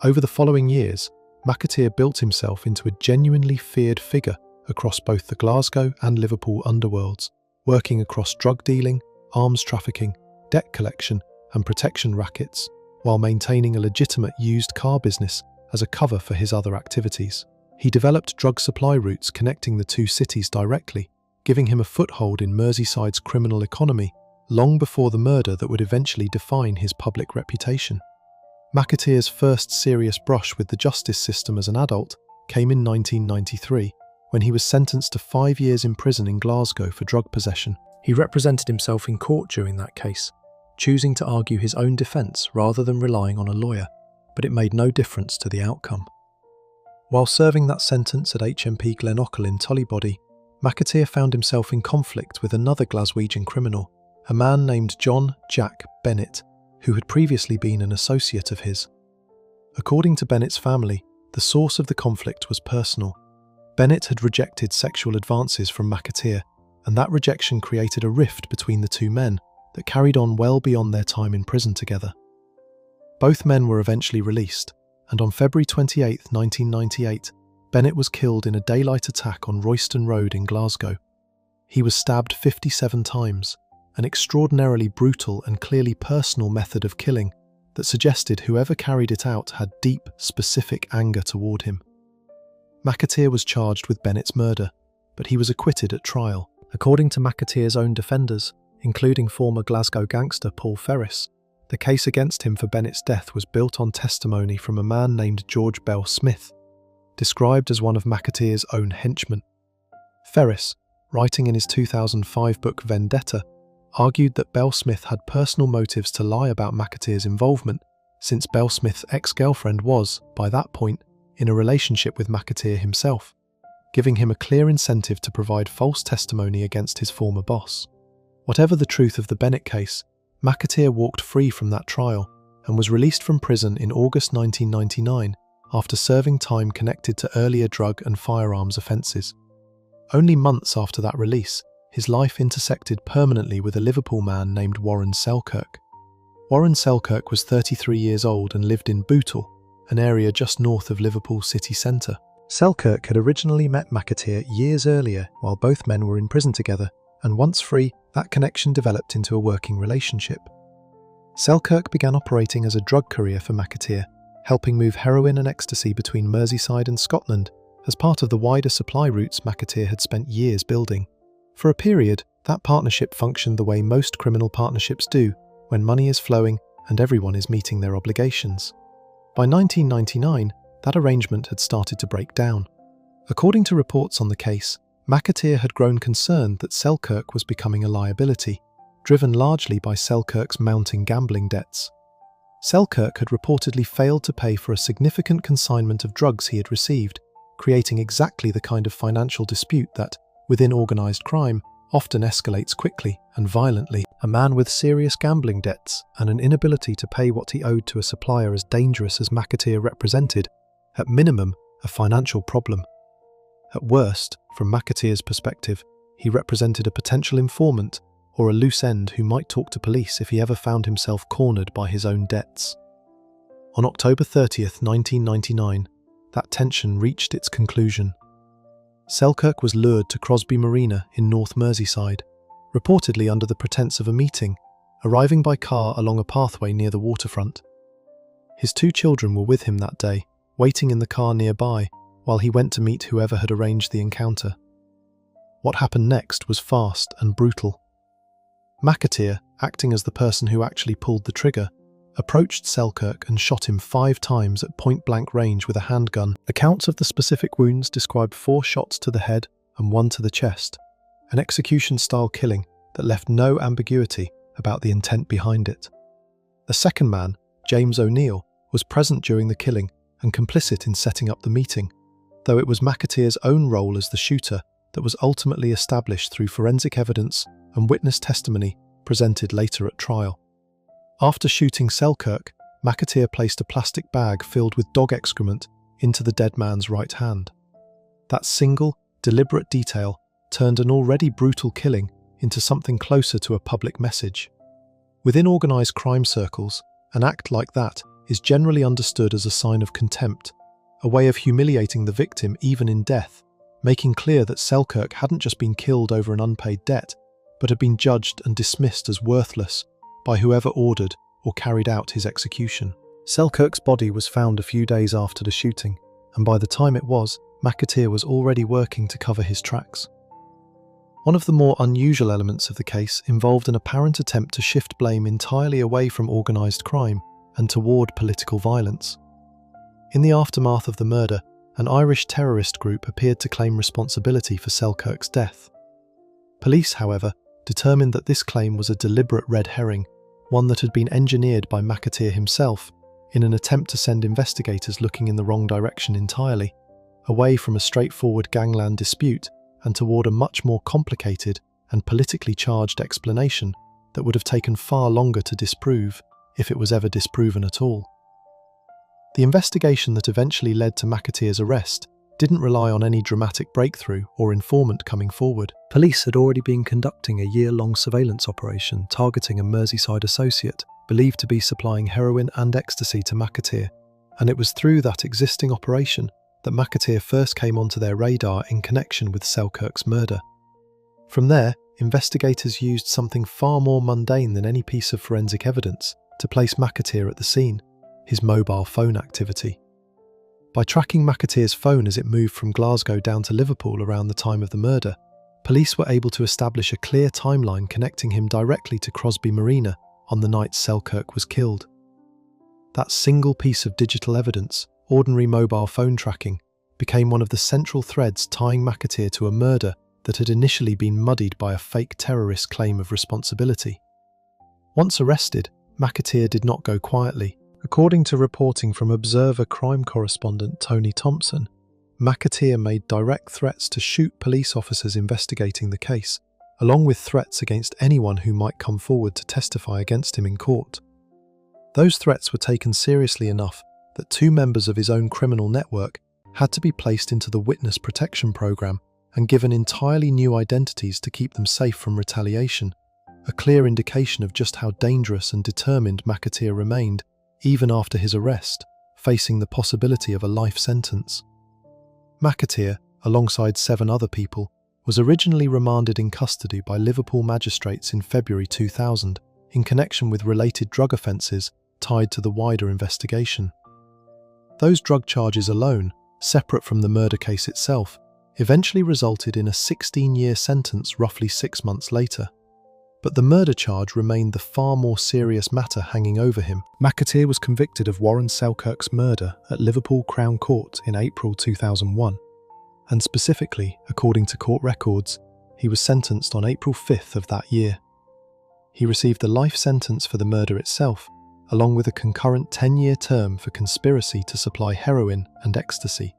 Over the following years, McAteer built himself into a genuinely feared figure across both the Glasgow and Liverpool underworlds, working across drug dealing, arms trafficking, debt collection, and protection rackets, while maintaining a legitimate used car business as a cover for his other activities. He developed drug supply routes connecting the two cities directly, giving him a foothold in Merseyside's criminal economy long before the murder that would eventually define his public reputation. McAteer's first serious brush with the justice system as an adult came in 1993, when he was sentenced to 5 years in prison in Glasgow for drug possession. He represented himself in court during that case, choosing to argue his own defence rather than relying on a lawyer, but it made no difference to the outcome. While serving that sentence at HMP Glenachill in Tullibody, McAteer found himself in conflict with another Glaswegian criminal, a man named John Jack Bennett, who had previously been an associate of his. According to Bennett's family, the source of the conflict was personal. Bennett had rejected sexual advances from McAteer, and that rejection created a rift between the two men that carried on well beyond their time in prison together. Both men were eventually released, and on February 28, 1998, Bennett was killed in a daylight attack on Royston Road in Glasgow. He was stabbed 57 times, an extraordinarily brutal and clearly personal method of killing that suggested whoever carried it out had deep, specific anger toward him. McAteer was charged with Bennett's murder, but he was acquitted at trial. According to McAteer's own defenders, including former Glasgow gangster Paul Ferris, the case against him for Bennett's death was built on testimony from a man named George Bell Smith, described as one of McAteer's own henchmen. Ferris, writing in his 2005 book Vendetta, argued that Bell Smith had personal motives to lie about McAteer's involvement, since Bell Smith's ex-girlfriend was, by that point, in a relationship with McAteer himself, giving him a clear incentive to provide false testimony against his former boss. Whatever the truth of the Bennett case, McAteer walked free from that trial and was released from prison in August 1999 after serving time connected to earlier drug and firearms offences. Only months after that release, his life intersected permanently with a Liverpool man named Warren Selkirk. Warren Selkirk was 33 years old and lived in Bootle, an area just north of Liverpool city centre. Selkirk had originally met McAteer years earlier while both men were in prison together, and once free, that connection developed into a working relationship. Selkirk began operating as a drug courier for McAteer, helping move heroin and ecstasy between Merseyside and Scotland as part of the wider supply routes McAteer had spent years building. For a period, that partnership functioned the way most criminal partnerships do, when money is flowing and everyone is meeting their obligations. By 1999, that arrangement had started to break down. According to reports on the case, McAteer had grown concerned that Selkirk was becoming a liability, driven largely by Selkirk's mounting gambling debts. Selkirk had reportedly failed to pay for a significant consignment of drugs he had received, creating exactly the kind of financial dispute that, within organised crime, often escalates quickly and violently. A man with serious gambling debts and an inability to pay what he owed to a supplier as dangerous as McAteer represented, at minimum, a financial problem. At worst, from McAteer's perspective, he represented a potential informant or a loose end who might talk to police if he ever found himself cornered by his own debts. On October 30th, 1999, that tension reached its conclusion. Selkirk was lured to Crosby Marina in North Merseyside, reportedly under the pretense of a meeting, arriving by car along a pathway near the waterfront. His 2 children were with him that day, waiting in the car nearby while he went to meet whoever had arranged the encounter. What happened next was fast and brutal. McAteer, acting as the person who actually pulled the trigger, approached Selkirk and shot him 5 times at point-blank range with a handgun. Accounts of the specific wounds describe 4 shots to the head and 1 to the chest, an execution-style killing that left no ambiguity about the intent behind it. The second man, James O'Neill, was present during the killing and complicit in setting up the meeting, though it was McAteer's own role as the shooter that was ultimately established through forensic evidence and witness testimony presented later at trial. After shooting Selkirk, McAteer placed a plastic bag filled with dog excrement into the dead man's right hand. That single, deliberate detail turned an already brutal killing into something closer to a public message. Within organised crime circles, an act like that is generally understood as a sign of contempt, a way of humiliating the victim even in death, making clear that Selkirk hadn't just been killed over an unpaid debt, but had been judged and dismissed as worthless by whoever ordered or carried out his execution. Selkirk's body was found a few days after the shooting, and by the time it was, McAteer was already working to cover his tracks. One of the more unusual elements of the case involved an apparent attempt to shift blame entirely away from organised crime and toward political violence. In the aftermath of the murder, an Irish terrorist group appeared to claim responsibility for Selkirk's death. Police, however, determined that this claim was a deliberate red herring, one that had been engineered by McAteer himself in an attempt to send investigators looking in the wrong direction entirely, away from a straightforward gangland dispute and toward a much more complicated and politically charged explanation that would have taken far longer to disprove, if it was ever disproven at all. The investigation that eventually led to McAteer's arrest didn't rely on any dramatic breakthrough or informant coming forward. Police had already been conducting a year-long surveillance operation targeting a Merseyside associate believed to be supplying heroin and ecstasy to McAteer, and it was through that existing operation that McAteer first came onto their radar in connection with Selkirk's murder. From there, investigators used something far more mundane than any piece of forensic evidence to place McAteer at the scene: his mobile phone activity. By tracking McAteer's phone as it moved from Glasgow down to Liverpool around the time of the murder, police were able to establish a clear timeline connecting him directly to Crosby Marina on the night Selkirk was killed. That single piece of digital evidence, ordinary mobile phone tracking, became one of the central threads tying McAteer to a murder that had initially been muddied by a fake terrorist claim of responsibility. Once arrested, McAteer did not go quietly. According to reporting from Observer crime correspondent Tony Thompson, McAteer made direct threats to shoot police officers investigating the case, along with threats against anyone who might come forward to testify against him in court. Those threats were taken seriously enough that 2 members of his own criminal network had to be placed into the witness protection program and given entirely new identities to keep them safe from retaliation, a clear indication of just how dangerous and determined McAteer remained even after his arrest, facing the possibility of a life sentence. McAteer, alongside 7 other people, was originally remanded in custody by Liverpool magistrates in February 2000 in connection with related drug offences tied to the wider investigation. Those drug charges alone, separate from the murder case itself, eventually resulted in a 16-year sentence roughly 6 months later. But the murder charge remained the far more serious matter hanging over him. McAteer was convicted of Warren Selkirk's murder at Liverpool Crown Court in April 2001. And specifically, according to court records, he was sentenced on April 5th of that year. He received a life sentence for the murder itself, along with a concurrent 10-year term for conspiracy to supply heroin and ecstasy,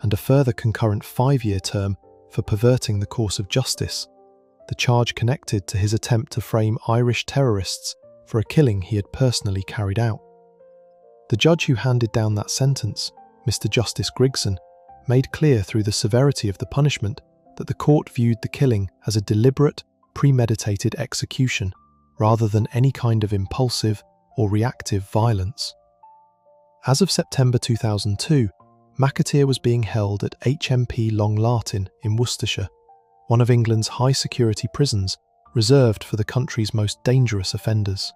and a further concurrent 5-year term for perverting the course of justice, the charge connected to his attempt to frame Irish terrorists for a killing he had personally carried out. The judge who handed down that sentence, Mr. Justice Grigson, made clear through the severity of the punishment that the court viewed the killing as a deliberate, premeditated execution, rather than any kind of impulsive or reactive violence. As of September 2002, McAteer was being held at HMP Long Lartin in Worcestershire, one of England's high-security prisons reserved for the country's most dangerous offenders.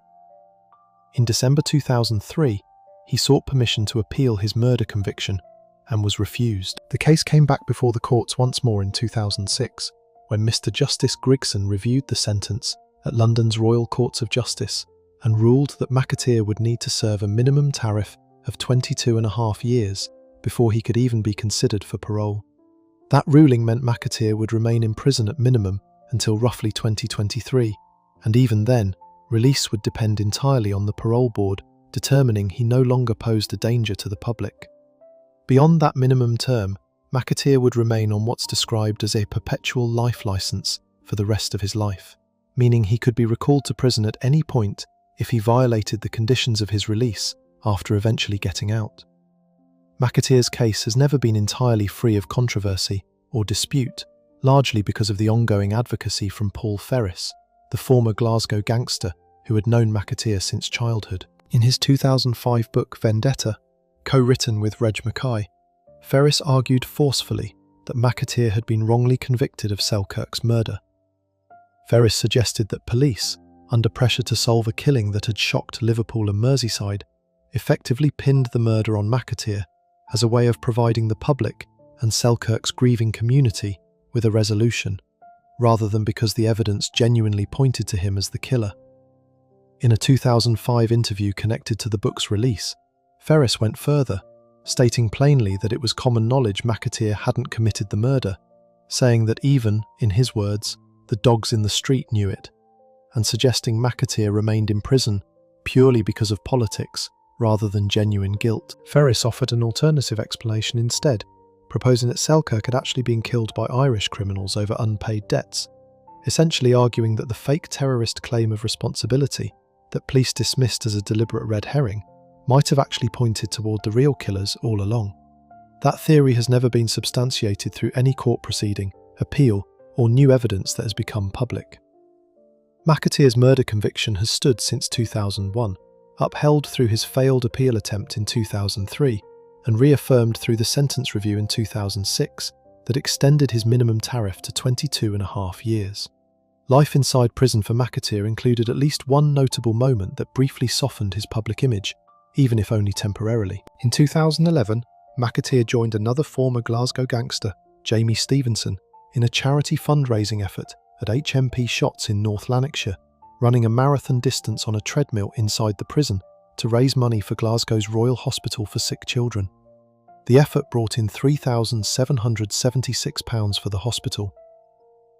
In December 2003, he sought permission to appeal his murder conviction and was refused. The case came back before the courts once more in 2006, when Mr. Justice Grigson reviewed the sentence at London's Royal Courts of Justice and ruled that McAteer would need to serve a minimum tariff of 22.5 years before he could even be considered for parole. That ruling meant McAteer would remain in prison at minimum until roughly 2023, and even then, release would depend entirely on the parole board determining he no longer posed a danger to the public. Beyond that minimum term, McAteer would remain on what's described as a perpetual life licence for the rest of his life, meaning he could be recalled to prison at any point if he violated the conditions of his release after eventually getting out. McAteer's case has never been entirely free of controversy or dispute, largely because of the ongoing advocacy from Paul Ferris, the former Glasgow gangster who had known McAteer since childhood. In his 2005 book Vendetta, co-written with Reg Mackay, Ferris argued forcefully that McAteer had been wrongly convicted of Selkirk's murder. Ferris suggested that police, under pressure to solve a killing that had shocked Liverpool and Merseyside, effectively pinned the murder on McAteer as a way of providing the public and Selkirk's grieving community with a resolution, rather than because the evidence genuinely pointed to him as the killer. In a 2005 interview connected to the book's release, Ferris went further, stating plainly that it was common knowledge McAteer hadn't committed the murder, saying that even, in his words, the dogs in the street knew it, and suggesting McAteer remained in prison purely because of politics rather than genuine guilt. Ferris offered an alternative explanation instead, proposing that Selkirk had actually been killed by Irish criminals over unpaid debts, essentially arguing that the fake terrorist claim of responsibility that police dismissed as a deliberate red herring might have actually pointed toward the real killers all along. That theory has never been substantiated through any court proceeding, appeal, or new evidence that has become public. McAteer's murder conviction has stood since 2001, upheld through his failed appeal attempt in 2003, and reaffirmed through the sentence review in 2006 that extended his minimum tariff to 22.5 years. Life inside prison for McAteer included at least one notable moment that briefly softened his public image, even if only temporarily. In 2011, McAteer joined another former Glasgow gangster, Jamie Stevenson, in a charity fundraising effort at HMP Shotts in North Lanarkshire, running a marathon distance on a treadmill inside the prison to raise money for Glasgow's Royal Hospital for Sick Children. The effort brought in £3,776 for the hospital.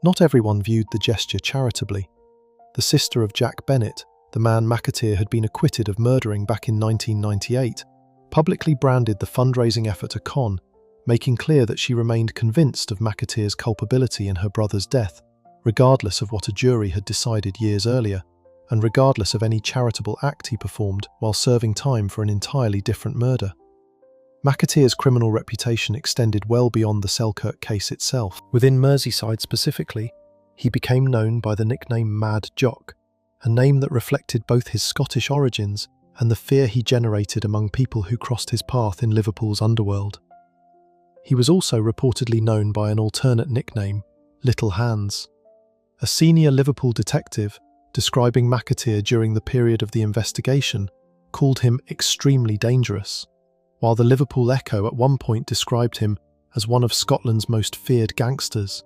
Not everyone viewed the gesture charitably. The sister of Jack Bennett, the man McAteer had been acquitted of murdering back in 1998, publicly branded the fundraising effort a con, making clear that she remained convinced of McAteer's culpability in her brother's death, regardless of what a jury had decided years earlier, and regardless of any charitable act he performed while serving time for an entirely different murder. McAteer's criminal reputation extended well beyond the Selkirk case itself. Within Merseyside specifically, he became known by the nickname Mad Jock, a name that reflected both his Scottish origins and the fear he generated among people who crossed his path in Liverpool's underworld. He was also reportedly known by an alternate nickname, Little Hands. A senior Liverpool detective, describing McAteer during the period of the investigation, called him extremely dangerous, while the Liverpool Echo at one point described him as one of Scotland's most feared gangsters,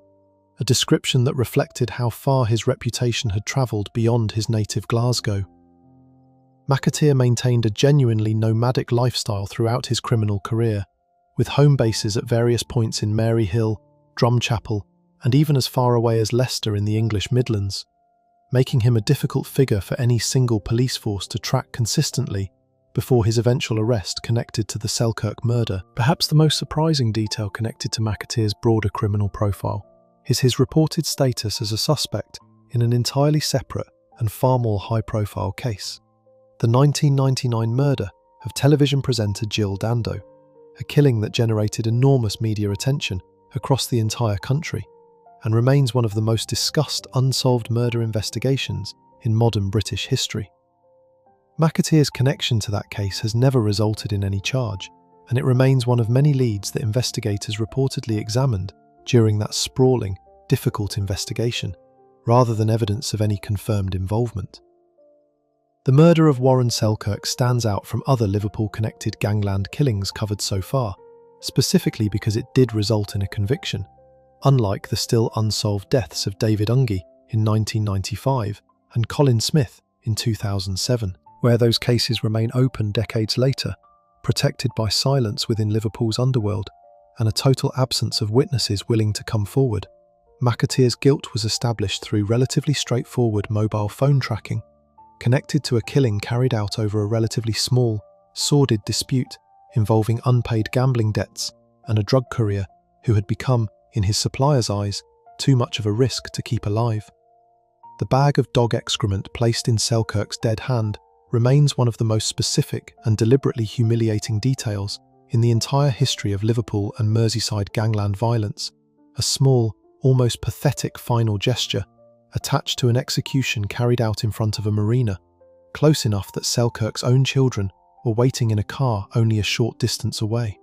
a description that reflected how far his reputation had travelled beyond his native Glasgow. McAteer maintained a genuinely nomadic lifestyle throughout his criminal career, with home bases at various points in Maryhill, Drumchapel, and even as far away as Leicester in the English Midlands, making him a difficult figure for any single police force to track consistently before his eventual arrest connected to the Selkirk murder. Perhaps the most surprising detail connected to McAteer's broader criminal profile is his reported status as a suspect in an entirely separate and far more high-profile case: the 1999 murder of television presenter Jill Dando, a killing that generated enormous media attention across the entire country and remains one of the most discussed unsolved murder investigations in modern British history. McAteer's connection to that case has never resulted in any charge, and it remains one of many leads that investigators reportedly examined during that sprawling, difficult investigation, rather than evidence of any confirmed involvement. The murder of Warren Selkirk stands out from other Liverpool-connected gangland killings covered so far, specifically because it did result in a conviction, unlike the still unsolved deaths of David Unge in 1995 and Colin Smith in 2007, where those cases remain open decades later, protected by silence within Liverpool's underworld and a total absence of witnesses willing to come forward. McAteer's guilt was established through relatively straightforward mobile phone tracking, connected to a killing carried out over a relatively small, sordid dispute involving unpaid gambling debts and a drug courier who had become, in his supplier's eyes, too much of a risk to keep alive. The bag of dog excrement placed in Selkirk's dead hand remains one of the most specific and deliberately humiliating details in the entire history of Liverpool and Merseyside gangland violence, a small, almost pathetic final gesture attached to an execution carried out in front of a marina, close enough that Selkirk's own children were waiting in a car only a short distance away.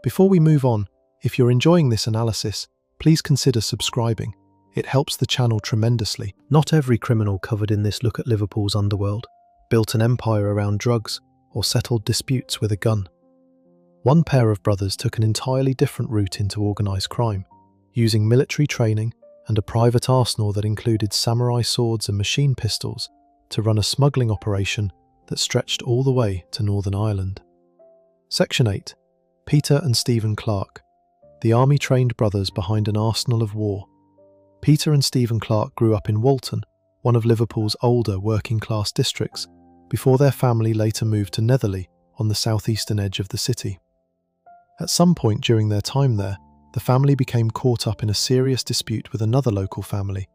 Before we move on, if you're enjoying this analysis, please consider subscribing. It helps the channel tremendously. Not every criminal covered in this look at Liverpool's underworld built an empire around drugs or settled disputes with a gun. One pair of brothers took an entirely different route into organised crime, using military training and a private arsenal that included samurai swords and machine pistols to run a smuggling operation that stretched all the way to Northern Ireland. Section 8. Peter and Stephen Clark, the army-trained brothers behind an arsenal of war. Peter and Stephen Clark grew up in Walton, one of Liverpool's older working-class districts, before their family later moved to Netherley on the southeastern edge of the city. At some point during their time there, the family became caught up in a serious dispute with another local family,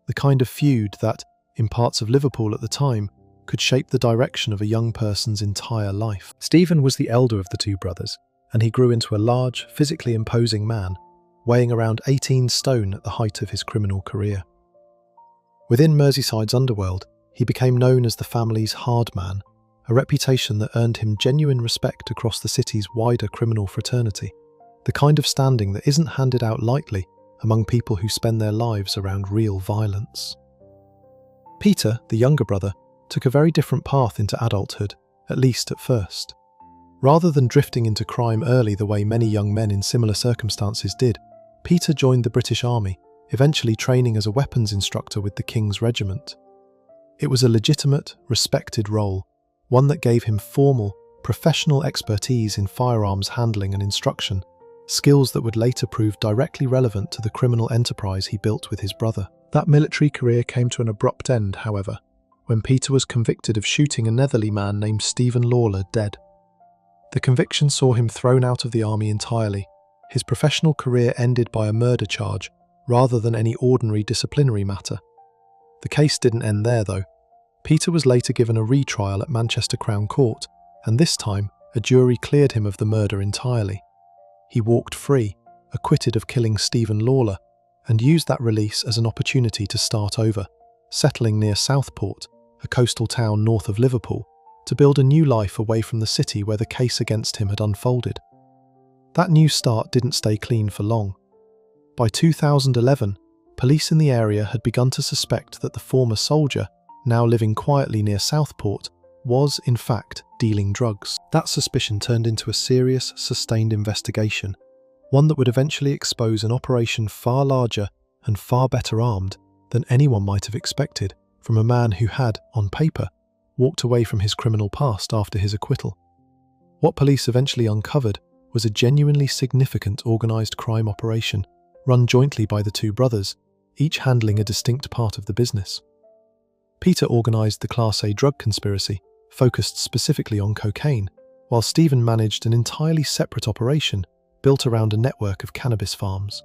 the kind of feud that, in parts of Liverpool at the time, could shape the direction of a young person's entire life. Stephen was the elder of the two brothers, and he grew into a large, physically imposing man, weighing around 18 stone at the height of his criminal career. Within Merseyside's underworld, he became known as the family's hard man, a reputation that earned him genuine respect across the city's wider criminal fraternity, the kind of standing that isn't handed out lightly among people who spend their lives around real violence. Peter, the younger brother, took a very different path into adulthood, at least at first. Rather than drifting into crime early the way many young men in similar circumstances did, Peter joined the British Army, eventually training as a weapons instructor with the King's Regiment. It was a legitimate, respected role, one that gave him formal, professional expertise in firearms handling and instruction, skills that would later prove directly relevant to the criminal enterprise he built with his brother. That military career came to an abrupt end, however, when Peter was convicted of shooting a Netherley man named Stephen Lawler dead. The conviction saw him thrown out of the army entirely, his professional career ended by a murder charge rather than any ordinary disciplinary matter. The case didn't end there, though. Peter was later given a retrial at Manchester Crown Court, and this time a jury cleared him of the murder entirely. He walked free, acquitted of killing Stephen Lawler, and used that release as an opportunity to start over, settling near Southport, a coastal town north of Liverpool, to build a new life away from the city where the case against him had unfolded. That new start didn't stay clean for long. By 2011, police in the area had begun to suspect that the former soldier, now living quietly near Southport, was, in fact, dealing drugs. That suspicion turned into a serious, sustained investigation, one that would eventually expose an operation far larger and far better armed than anyone might have expected from a man who had, on paper, walked away from his criminal past after his acquittal. What police eventually uncovered was a genuinely significant organised crime operation run jointly by the two brothers, each handling a distinct part of the business. Peter organised the Class A drug conspiracy, focused specifically on cocaine, while Stephen managed an entirely separate operation built around a network of cannabis farms.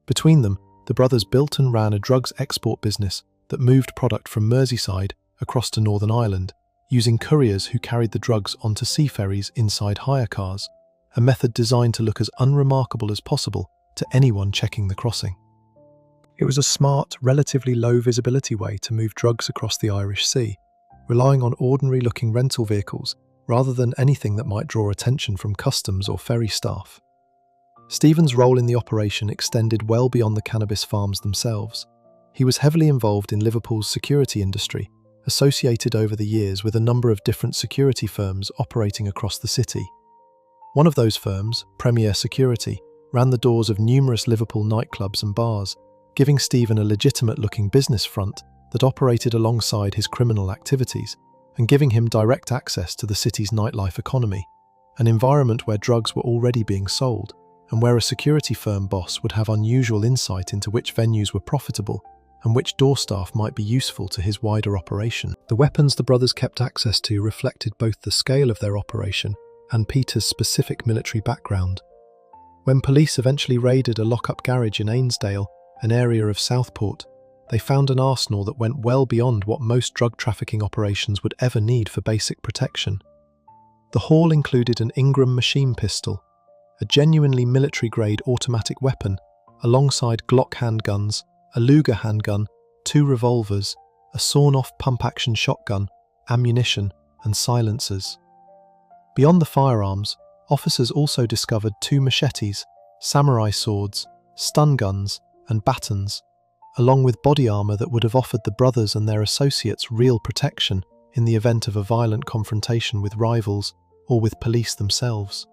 Between them, the brothers built and ran a drugs export business that moved product from Merseyside across to Northern Ireland, using couriers who carried the drugs onto sea ferries inside hire cars, a method designed to look as unremarkable as possible to anyone checking the crossing. It was a smart, relatively low visibility way to move drugs across the Irish Sea, relying on ordinary-looking rental vehicles rather than anything that might draw attention from customs or ferry staff. Stephen's role in the operation extended well beyond the cannabis farms themselves. He was heavily involved in Liverpool's security industry, associated over the years with a number of different security firms operating across the city. One of those firms, Premier Security, ran the doors of numerous Liverpool nightclubs and bars, giving Stephen a legitimate-looking business front that operated alongside his criminal activities and giving him direct access to the city's nightlife economy, an environment where drugs were already being sold and where a security firm boss would have unusual insight into which venues were profitable and which door staff might be useful to his wider operation. The weapons the brothers kept access to reflected both the scale of their operation and Peter's specific military background. When police eventually raided a lock-up garage in Ainsdale, an area of Southport, they found an arsenal that went well beyond what most drug trafficking operations would ever need for basic protection. The haul included an Ingram machine pistol, a genuinely military-grade automatic weapon, alongside Glock handguns, a Luger handgun, 2 revolvers, a sawn-off pump-action shotgun, ammunition, and silencers. Beyond the firearms, officers also discovered 2 machetes, samurai swords, stun guns, and batons, along with body armour that would have offered the brothers and their associates real protection in the event of a violent confrontation with rivals or with police themselves.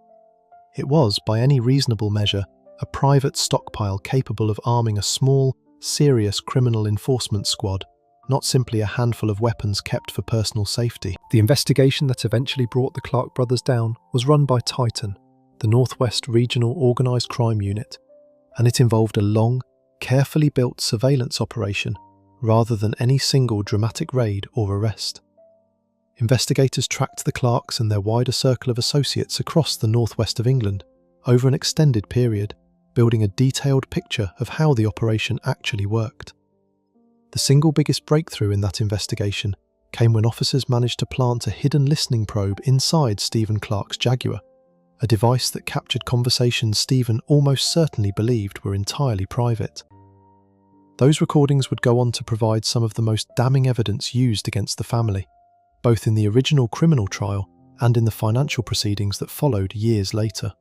It was, by any reasonable measure, a private stockpile capable of arming a small, serious criminal enforcement squad, not simply a handful of weapons kept for personal safety. The investigation that eventually brought the Clark brothers down was run by Titan, the Northwest Regional Organised Crime Unit, and it involved a long, carefully built surveillance operation rather than any single dramatic raid or arrest. Investigators tracked the Clarks and their wider circle of associates across the northwest of England over an extended period, building a detailed picture of how the operation actually worked. The single biggest breakthrough in that investigation came when officers managed to plant a hidden listening probe inside Stephen Clark's Jaguar, a device that captured conversations Stephen almost certainly believed were entirely private. Those recordings would go on to provide some of the most damning evidence used against the family, both in the original criminal trial and in the financial proceedings that followed years later.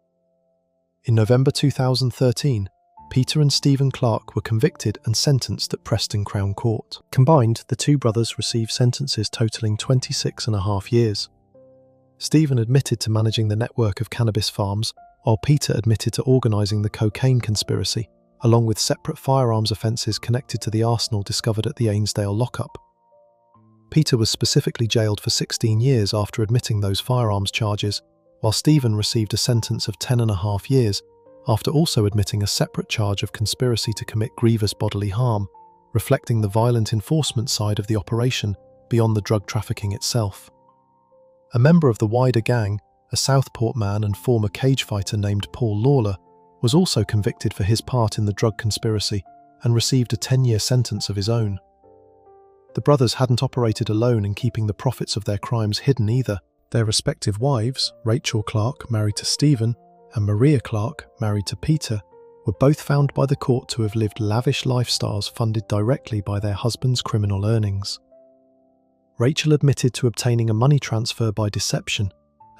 In November 2013, Peter and Stephen Clark were convicted and sentenced at Preston Crown Court. Combined, the two brothers received sentences totaling 26.5 years. Stephen admitted to managing the network of cannabis farms, while Peter admitted to organising the cocaine conspiracy, along with separate firearms offences connected to the arsenal discovered at the Ainsdale lockup. Peter was specifically jailed for 16 years after admitting those firearms charges, while Stephen received a sentence of 10.5 years after also admitting a separate charge of conspiracy to commit grievous bodily harm, reflecting the violent enforcement side of the operation beyond the drug trafficking itself. A member of the wider gang, a Southport man and former cage fighter named Paul Lawler, was also convicted for his part in the drug conspiracy and received a 10-year sentence of his own. The brothers hadn't operated alone in keeping the profits of their crimes hidden either. Their respective wives, Rachel Clark, married to Stephen, and Maria Clark, married to Peter, were both found by the court to have lived lavish lifestyles funded directly by their husbands' criminal earnings. Rachel admitted to obtaining a money transfer by deception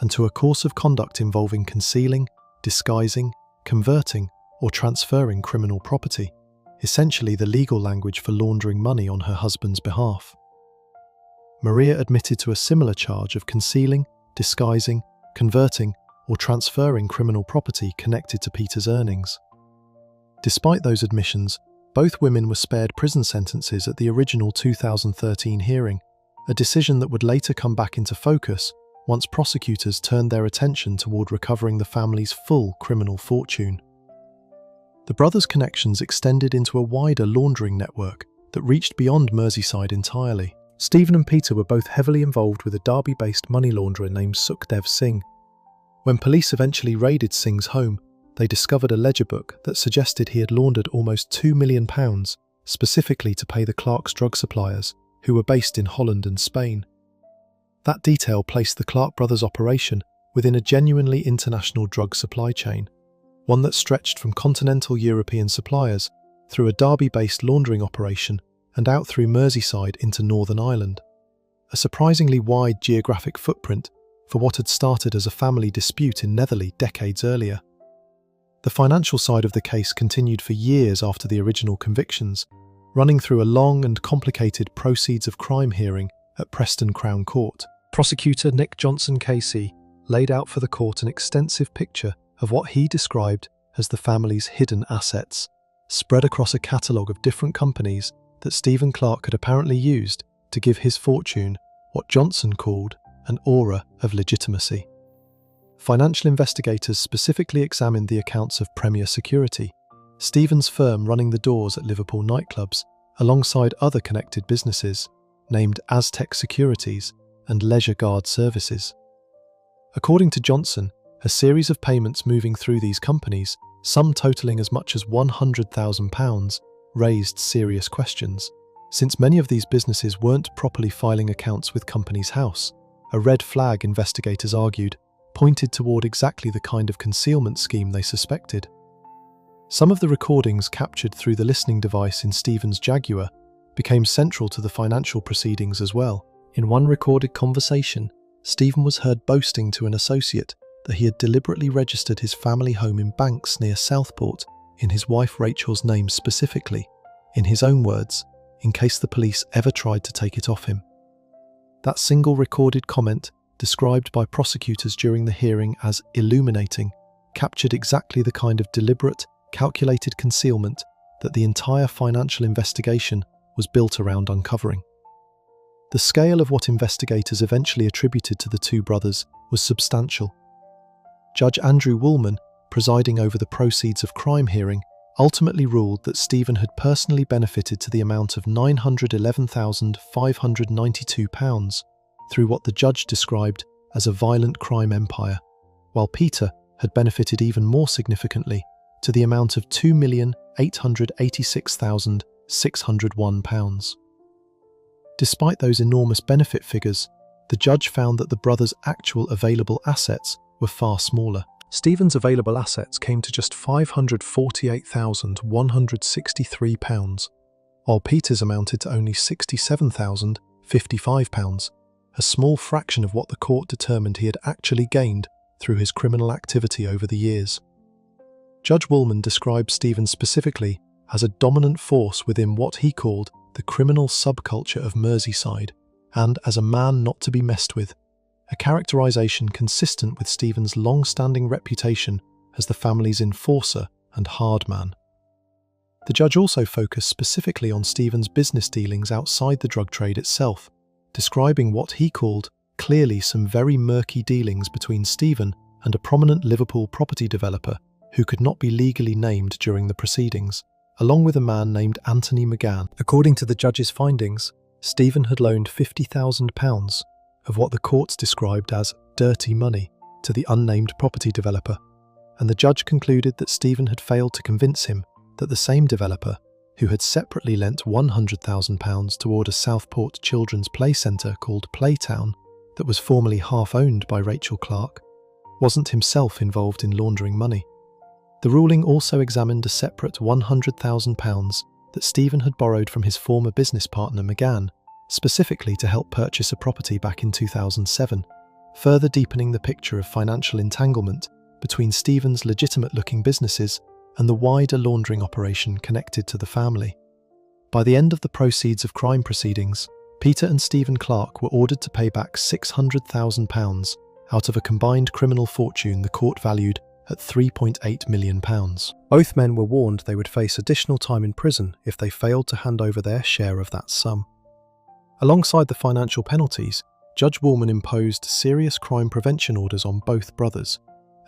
and to a course of conduct involving concealing, disguising, converting, or transferring criminal property, essentially the legal language for laundering money on her husband's behalf. Maria admitted to a similar charge of concealing, disguising, converting, or transferring criminal property connected to Peter's earnings. Despite those admissions, Both women were spared prison sentences at the original 2013 hearing, a decision that would later come back into focus once prosecutors turned their attention toward recovering the family's full criminal fortune. The brothers' connections extended into a wider laundering network that reached beyond Merseyside entirely. Stephen and Peter were both heavily involved with a Derby-based money launderer named Sukhdev Singh. When police eventually raided Singh's home, they discovered a ledger book that suggested he had laundered almost £2 million, specifically to pay the Clark's drug suppliers, who were based in Holland and Spain. That detail placed the Clark brothers' operation within a genuinely international drug supply chain, one that stretched from continental European suppliers through a Derby-based laundering operation and out through Merseyside into Northern Ireland. A surprisingly wide geographic footprint for what had started as a family dispute in Netherley decades earlier. The financial side of the case continued for years after the original convictions, running through a long and complicated proceeds of crime hearing at Preston Crown Court. Prosecutor Nick Johnson KC laid out for the court an extensive picture of what he described as the family's hidden assets, spread across a catalogue of different companies that Stephen Clark had apparently used to give his fortune what Johnson called an aura of legitimacy. Financial investigators specifically examined the accounts of Premier Security, Stephen's firm running the doors at Liverpool nightclubs, alongside other connected businesses, named Aztec Securities and Leisure Guard Services. According to Johnson, a series of payments moving through these companies, some totalling as much as £100,000, raised serious questions, since many of these businesses weren't properly filing accounts with Companies House. A red flag, investigators argued, pointed toward exactly the kind of concealment scheme they suspected. Some of the recordings captured through the listening device in Stephen's Jaguar became central to the financial proceedings as well. In one recorded conversation, Stephen was heard boasting to an associate that he had deliberately registered his family home in Banks near Southport in his wife Rachel's name specifically, in his own words, in case the police ever tried to take it off him. That single recorded comment, described by prosecutors during the hearing as illuminating, captured exactly the kind of deliberate, calculated concealment that the entire financial investigation was built around uncovering. The scale of what investigators eventually attributed to the two brothers was substantial. Judge Andrew Woolman, presiding over the proceeds of crime hearing, ultimately ruled that Stephen had personally benefited to the amount of £911,592 through what the judge described as a violent crime empire, while Peter had benefited even more significantly to the amount of £2,886,601. Despite those enormous benefit figures, the judge found that the brothers' actual available assets were far smaller. Stephen's available assets came to just £548,163, while Peter's amounted to only £67,055, a small fraction of what the court determined he had actually gained through his criminal activity over the years. Judge Woolman described Stephen specifically as a dominant force within what he called the criminal subculture of Merseyside, and as a man not to be messed with, a characterization consistent with Stephen's long-standing reputation as the family's enforcer and hard man. The judge also focused specifically on Stephen's business dealings outside the drug trade itself, describing what he called clearly some very murky dealings between Stephen and a prominent Liverpool property developer who could not be legally named during the proceedings, along with a man named Anthony McGann. According to the judge's findings, Stephen had loaned £50,000 of what the courts described as dirty money to the unnamed property developer, and the judge concluded that Stephen had failed to convince him that the same developer, who had separately lent £100,000 toward a Southport children's play centre called Playtown that was formerly half-owned by Rachel Clark, wasn't himself involved in laundering money. The ruling also examined a separate £100,000 that Stephen had borrowed from his former business partner McGann, specifically to help purchase a property back in 2007, further deepening the picture of financial entanglement between Stephen's legitimate-looking businesses and the wider laundering operation connected to the family. By the end of the proceeds of crime proceedings, Peter and Stephen Clark were ordered to pay back £600,000 out of a combined criminal fortune the court valued at £3.8 million. Both men were warned they would face additional time in prison if they failed to hand over their share of that sum. Alongside the financial penalties, Judge Woolman imposed serious crime prevention orders on both brothers,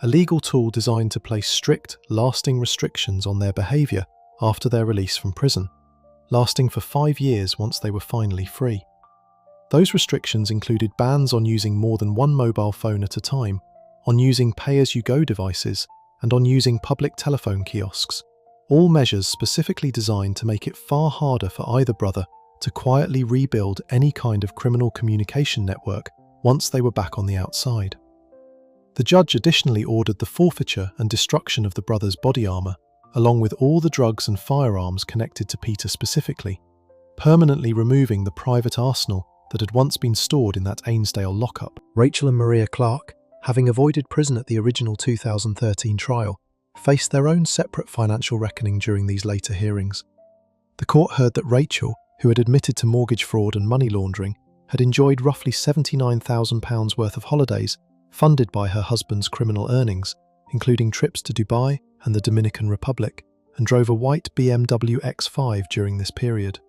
a legal tool designed to place strict, lasting restrictions on their behaviour after their release from prison, lasting for 5 years once they were finally free. Those restrictions included bans on using more than one mobile phone at a time, on using pay-as-you-go devices, and on using public telephone kiosks, all measures specifically designed to make it far harder for either brother to quietly rebuild any kind of criminal communication network once they were back on the outside. The judge additionally ordered the forfeiture and destruction of the brothers' body armour, along with all the drugs and firearms connected to Peter specifically, permanently removing the private arsenal that had once been stored in that Ainsdale lockup. Rachel and Maria Clark, having avoided prison at the original 2013 trial, faced their own separate financial reckoning during these later hearings. The court heard that Rachel, who had admitted to mortgage fraud and money laundering, had enjoyed roughly £79,000 worth of holidays funded by her husband's criminal earnings, including trips to Dubai and the Dominican Republic, and drove a white BMW X5 during this period.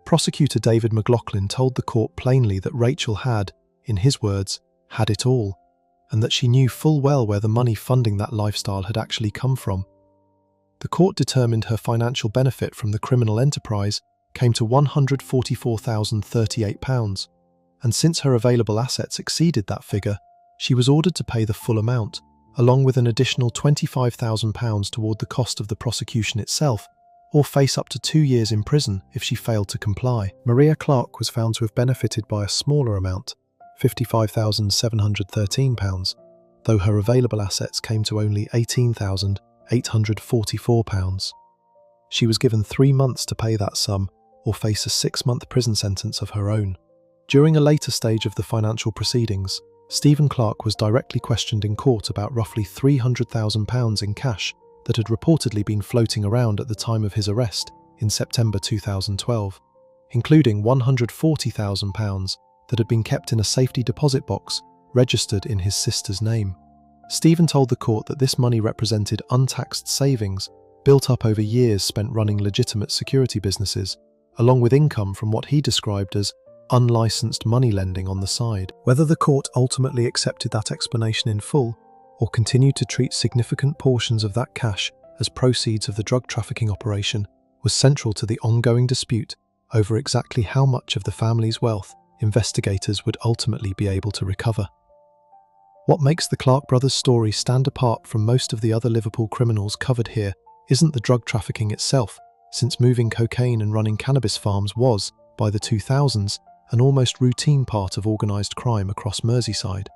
Prosecutor David McLaughlin told the court plainly that Rachel had, in his words, had it all, and that she knew full well where the money funding that lifestyle had actually come from. The court determined her financial benefit from the criminal enterprise came to £144,038, and since her available assets exceeded that figure, she was ordered to pay the full amount, along with an additional £25,000 toward the cost of the prosecution itself, or face up to 2 years in prison if she failed to comply. Maria Clark was found to have benefited by a smaller amount, £55,713, though her available assets came to only £18,844. She was given 3 months to pay that sum, or face a 6-month prison sentence of her own. During a later stage of the financial proceedings, Stephen Clark was directly questioned in court about roughly £300,000 in cash that had reportedly been floating around at the time of his arrest in September 2012, including £140,000 that had been kept in a safety deposit box registered in his sister's name. Stephen told the court that this money represented untaxed savings built up over years spent running legitimate security businesses, along with income from what he described as unlicensed money lending on the side. Whether the court ultimately accepted that explanation in full, or continued to treat significant portions of that cash as proceeds of the drug trafficking operation, was central to the ongoing dispute over exactly how much of the family's wealth investigators would ultimately be able to recover. What makes the Clark brothers' story stand apart from most of the other Liverpool criminals covered here isn't the drug trafficking itself, since moving cocaine and running cannabis farms was, by the 2000s, an almost routine part of organised crime across Merseyside.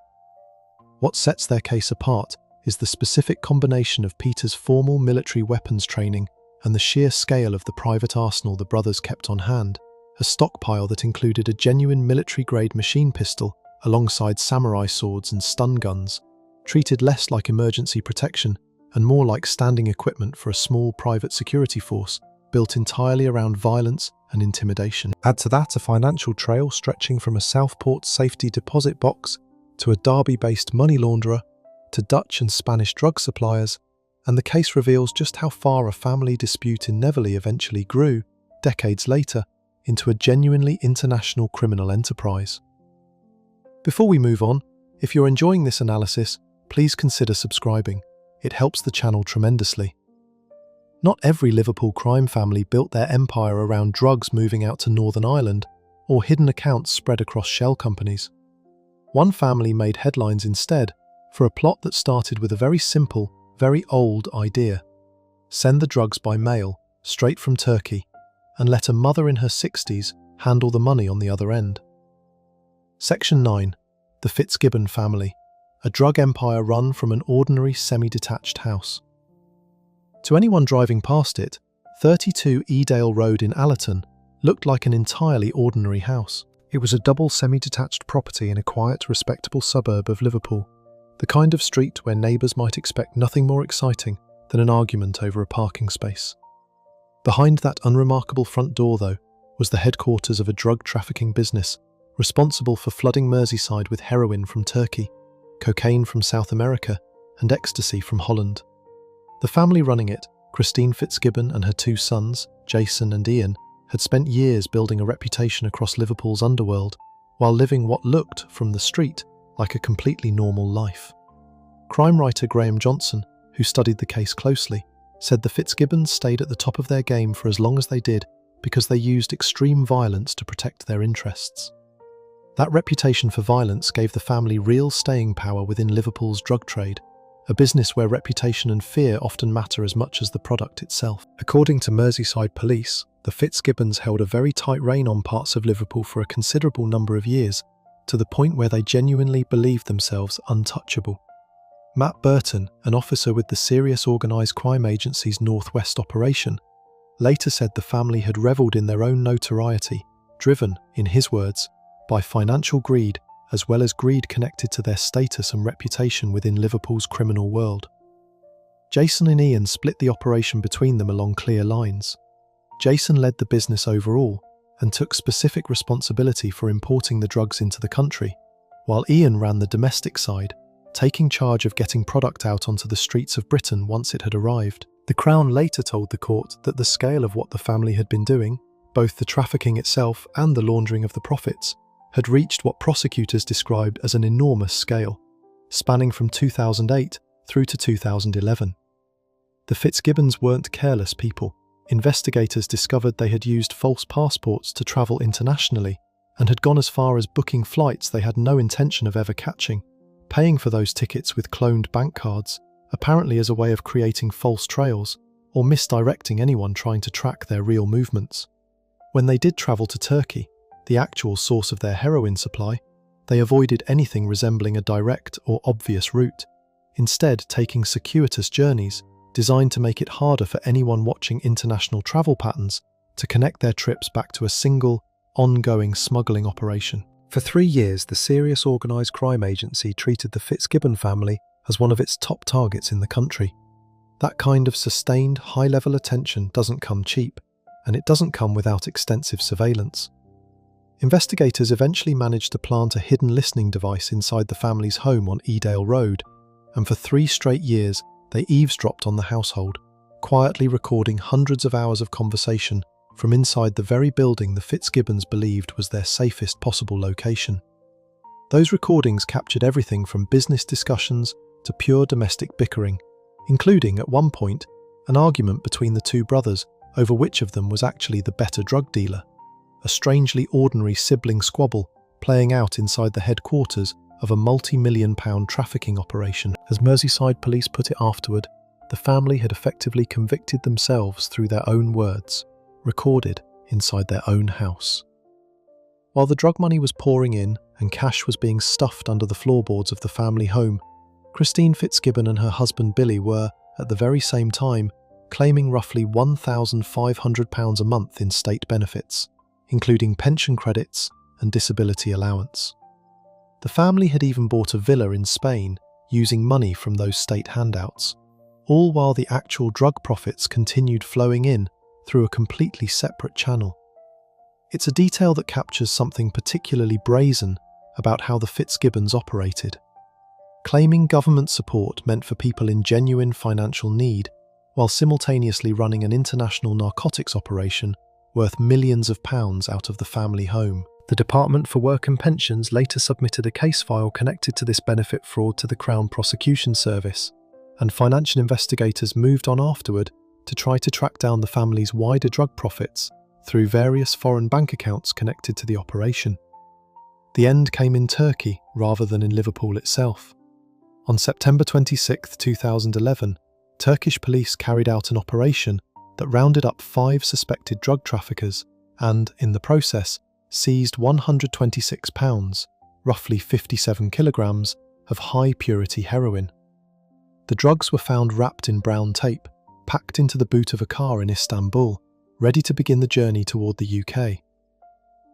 What sets their case apart is the specific combination of Peter's formal military weapons training and the sheer scale of the private arsenal the brothers kept on hand, a stockpile that included a genuine military-grade machine pistol alongside samurai swords and stun guns, treated less like emergency protection and more like standing equipment for a small private security force built entirely around violence and intimidation. Add to that a financial trail stretching from a Southport safety deposit box to a Derby-based money launderer to Dutch and Spanish drug suppliers, and the case reveals just how far a family dispute in Netherley eventually grew, decades later, into a genuinely international criminal enterprise. Before we move on, if you're enjoying this analysis, please consider subscribing. It helps the channel tremendously. Not every Liverpool crime family built their empire around drugs moving out to Northern Ireland or hidden accounts spread across shell companies. One family made headlines instead for a plot that started with a very simple, very old idea. Send the drugs by mail, straight from Turkey, and let a mother in her 60s handle the money on the other end. Section 9. The Fitzgibbon Family, a drug empire run from an ordinary semi-detached house. To anyone driving past it, 32 Edale Road in Allerton looked like an entirely ordinary house. It was a double semi-detached property in a quiet, respectable suburb of Liverpool, the kind of street where neighbours might expect nothing more exciting than an argument over a parking space. Behind that unremarkable front door, though, was the headquarters of a drug trafficking business responsible for flooding Merseyside with heroin from Turkey, cocaine from South America, and ecstasy from Holland. The family running it, Christine Fitzgibbon and her two sons, Jason and Ian, had spent years building a reputation across Liverpool's underworld, while living what looked, from the street, like a completely normal life. Crime writer Graham Johnson, who studied the case closely, said the Fitzgibbons stayed at the top of their game for as long as they did because they used extreme violence to protect their interests. That reputation for violence gave the family real staying power within Liverpool's drug trade, a business where reputation and fear often matter as much as the product itself. According to Merseyside police, the Fitzgibbons held a very tight rein on parts of Liverpool for a considerable number of years, to the point where they genuinely believed themselves untouchable. Matt Burton, an officer with the Serious Organised Crime Agency's Northwest operation, later said the family had revelled in their own notoriety, driven, in his words, by financial greed, as well as greed connected to their status and reputation within Liverpool's criminal world. Jason and Ian split the operation between them along clear lines. Jason led the business overall and took specific responsibility for importing the drugs into the country, while Ian ran the domestic side, taking charge of getting product out onto the streets of Britain once it had arrived. The Crown later told the court that the scale of what the family had been doing, both the trafficking itself and the laundering of the profits, had reached what prosecutors described as an enormous scale, spanning from 2008 through to 2011. The Fitzgibbons weren't careless people. Investigators discovered they had used false passports to travel internationally and had gone as far as booking flights they had no intention of ever catching, paying for those tickets with cloned bank cards, apparently as a way of creating false trails or misdirecting anyone trying to track their real movements. When they did travel to Turkey, the actual source of their heroin supply, they avoided anything resembling a direct or obvious route, instead taking circuitous journeys designed to make it harder for anyone watching international travel patterns to connect their trips back to a single, ongoing smuggling operation. For 3 years, the Serious Organised Crime Agency treated the Fitzgibbon family as one of its top targets in the country. That kind of sustained, high-level attention doesn't come cheap, and it doesn't come without extensive surveillance. Investigators eventually managed to plant a hidden listening device inside the family's home on Edale Road, and for 3 straight years, they eavesdropped on the household, quietly recording hundreds of hours of conversation from inside the very building the Fitzgibbons believed was their safest possible location. Those recordings captured everything from business discussions to pure domestic bickering, including, at one point, an argument between the two brothers over which of them was actually the better drug dealer, a strangely ordinary sibling squabble playing out inside the headquarters of a multi-million-pound trafficking operation. As Merseyside police put it afterward, the family had effectively convicted themselves through their own words, recorded inside their own house. While the drug money was pouring in and cash was being stuffed under the floorboards of the family home, Christine Fitzgibbon and her husband Billy were, at the very same time, claiming roughly £1,500 a month in state benefits, including pension credits and disability allowance. The family had even bought a villa in Spain using money from those state handouts, all while the actual drug profits continued flowing in through a completely separate channel. It's a detail that captures something particularly brazen about how the Fitzgibbons operated. Claiming government support meant for people in genuine financial need, while simultaneously running an international narcotics operation worth millions of pounds out of the family home. The Department for Work and Pensions later submitted a case file connected to this benefit fraud to the Crown Prosecution Service, and financial investigators moved on afterward to try to track down the family's wider drug profits through various foreign bank accounts connected to the operation. The end came in Turkey rather than in Liverpool itself. On September 26, 2011, Turkish police carried out an operation that rounded up 5 suspected drug traffickers and, in the process, seized 126 pounds, roughly 57 kilograms, of high-purity heroin. The drugs were found wrapped in brown tape, packed into the boot of a car in Istanbul, ready to begin the journey toward the UK.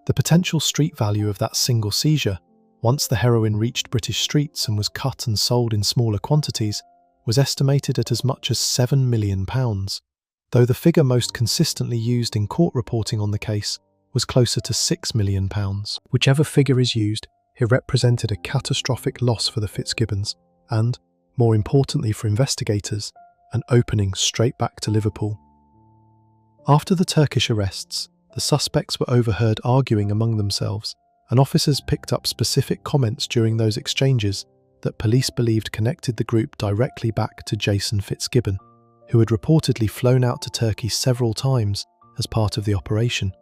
The potential street value of that single seizure, once the heroin reached British streets and was cut and sold in smaller quantities, was estimated at as much as £7 million, though the figure most consistently used in court reporting on the case was closer to £6 million. Whichever figure is used, it represented a catastrophic loss for the Fitzgibbons and, more importantly for investigators, an opening straight back to Liverpool. After the Turkish arrests, the suspects were overheard arguing among themselves, and officers picked up specific comments during those exchanges that police believed connected the group directly back to Jason Fitzgibbon, who had reportedly flown out to Turkey several times as part of the operation.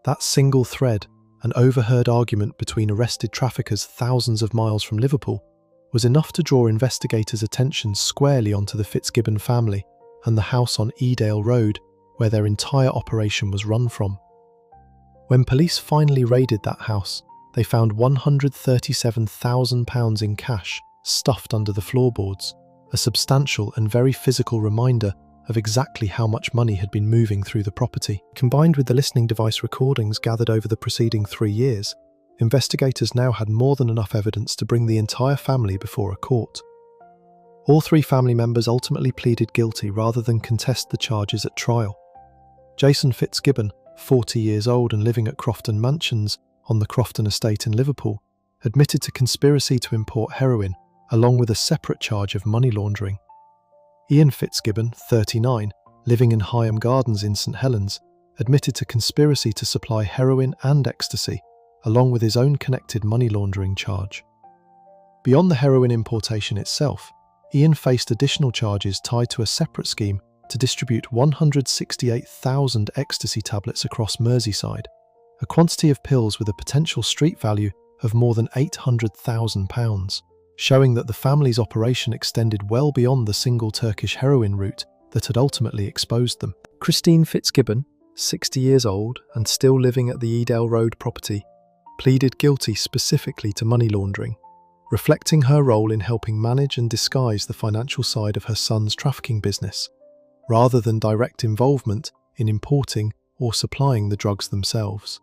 That single thread, an overheard argument between arrested traffickers thousands of miles from Liverpool, was enough to draw investigators' attention squarely onto the Fitzgibbon family and the house on Edale Road, where their entire operation was run from. When police finally raided that house, they found £137,000 in cash stuffed under the floorboards, a substantial and very physical reminder of exactly how much money had been moving through the property. Combined with the listening device recordings gathered over the preceding 3 years, investigators now had more than enough evidence to bring the entire family before a court. All 3 family members ultimately pleaded guilty rather than contest the charges at trial. Jason Fitzgibbon, 40 years old and living at Crofton Mansions on the Crofton estate in Liverpool, admitted to conspiracy to import heroin, along with a separate charge of money laundering. Ian Fitzgibbon, 39, living in Higham Gardens in St Helens, admitted to conspiracy to supply heroin and ecstasy, along with his own connected money laundering charge. Beyond the heroin importation itself, Ian faced additional charges tied to a separate scheme to distribute 168,000 ecstasy tablets across Merseyside, a quantity of pills with a potential street value of more than £800,000, showing that the family's operation extended well beyond the single Turkish heroin route that had ultimately exposed them. Christine Fitzgibbon, 60 years old and still living at the Edale Road property, pleaded guilty specifically to money laundering, reflecting her role in helping manage and disguise the financial side of her son's trafficking business, rather than direct involvement in importing or supplying the drugs themselves.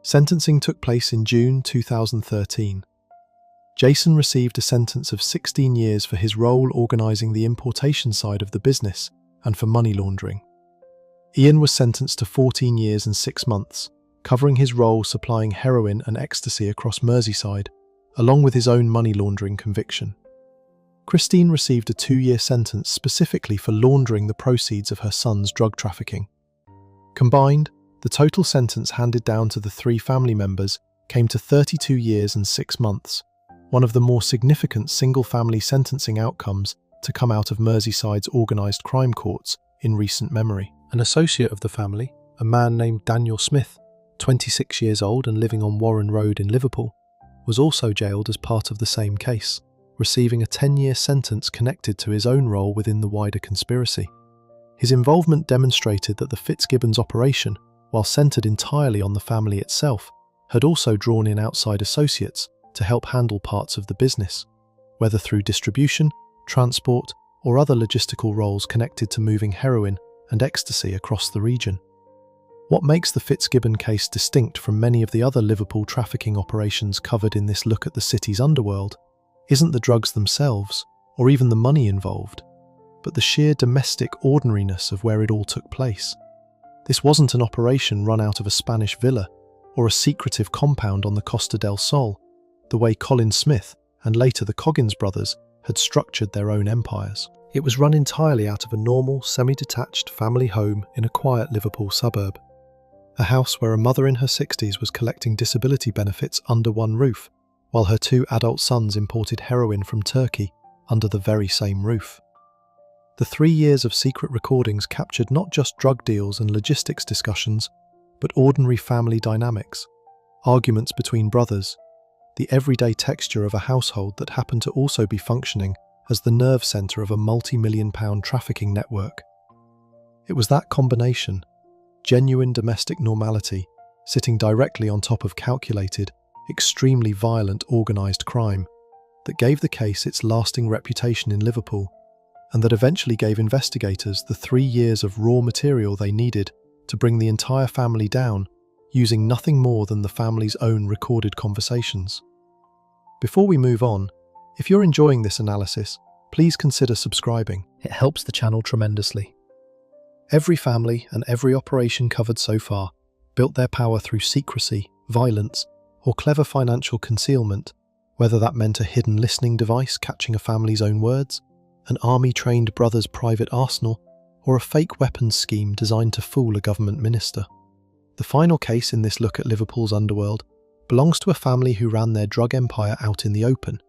Sentencing took place in June 2013. Jason received a sentence of 16 years for his role organising the importation side of the business and for money laundering. Ian was sentenced to 14 years and 6 months, covering his role supplying heroin and ecstasy across Merseyside, along with his own money laundering conviction. Christine received a 2-year sentence specifically for laundering the proceeds of her son's drug trafficking. Combined, the total sentence handed down to the 3 family members came to 32 years and 6 months, one of the more significant single-family sentencing outcomes to come out of Merseyside's organised crime courts in recent memory. An associate of the family, a man named Daniel Smith, 26 years old and living on Warren Road in Liverpool, was also jailed as part of the same case, receiving a 10-year sentence connected to his own role within the wider conspiracy. His involvement demonstrated that the Fitzgibbons' operation, while centred entirely on the family itself, had also drawn in outside associates to help handle parts of the business, whether through distribution, transport, or other logistical roles connected to moving heroin and ecstasy across the region. What makes the Fitzgibbon case distinct from many of the other Liverpool trafficking operations covered in this look at the city's underworld isn't the drugs themselves, or even the money involved, but the sheer domestic ordinariness of where it all took place. This wasn't an operation run out of a Spanish villa or a secretive compound on the Costa del Sol, the way Colin Smith and later the Coggins brothers had structured their own empires. It was run entirely out of a normal, semi-detached family home in a quiet Liverpool suburb. A house where a mother in her 60s was collecting disability benefits under one roof, while her 2 adult sons imported heroin from Turkey under the very same roof. The 3 years of secret recordings captured not just drug deals and logistics discussions, but ordinary family dynamics, arguments between brothers, the everyday texture of a household that happened to also be functioning as the nerve centre of a multi-million-pound trafficking network. It was that combination, genuine domestic normality, sitting directly on top of calculated, extremely violent organised crime, that gave the case its lasting reputation in Liverpool, and that eventually gave investigators the 3 years of raw material they needed to bring the entire family down, using nothing more than the family's own recorded conversations. Before we move on, if you're enjoying this analysis, please consider subscribing. It helps the channel tremendously. Every family and every operation covered so far built their power through secrecy, violence, or clever financial concealment, whether that meant a hidden listening device catching a family's own words, an army-trained brother's private arsenal, or a fake weapons scheme designed to fool a government minister. The final case in this look at Liverpool's underworld belongs to a family who ran their drug empire out in the open,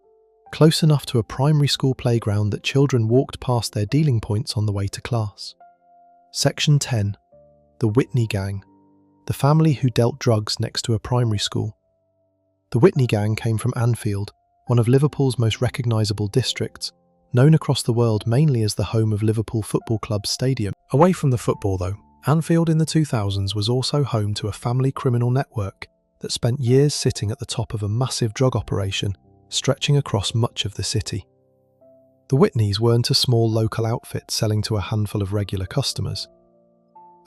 close enough to a primary school playground that children walked past their dealing points on the way to class. Section 10. The Whitney Gang, the family who dealt drugs next to a primary school. The Whitney Gang came from Anfield, one of Liverpool's most recognisable districts, known across the world mainly as the home of Liverpool Football Club's stadium. Away from the football though, Anfield in the 2000s was also home to a family criminal network that spent years sitting at the top of a massive drug operation stretching across much of the city. The Whitneys weren't a small local outfit selling to a handful of regular customers.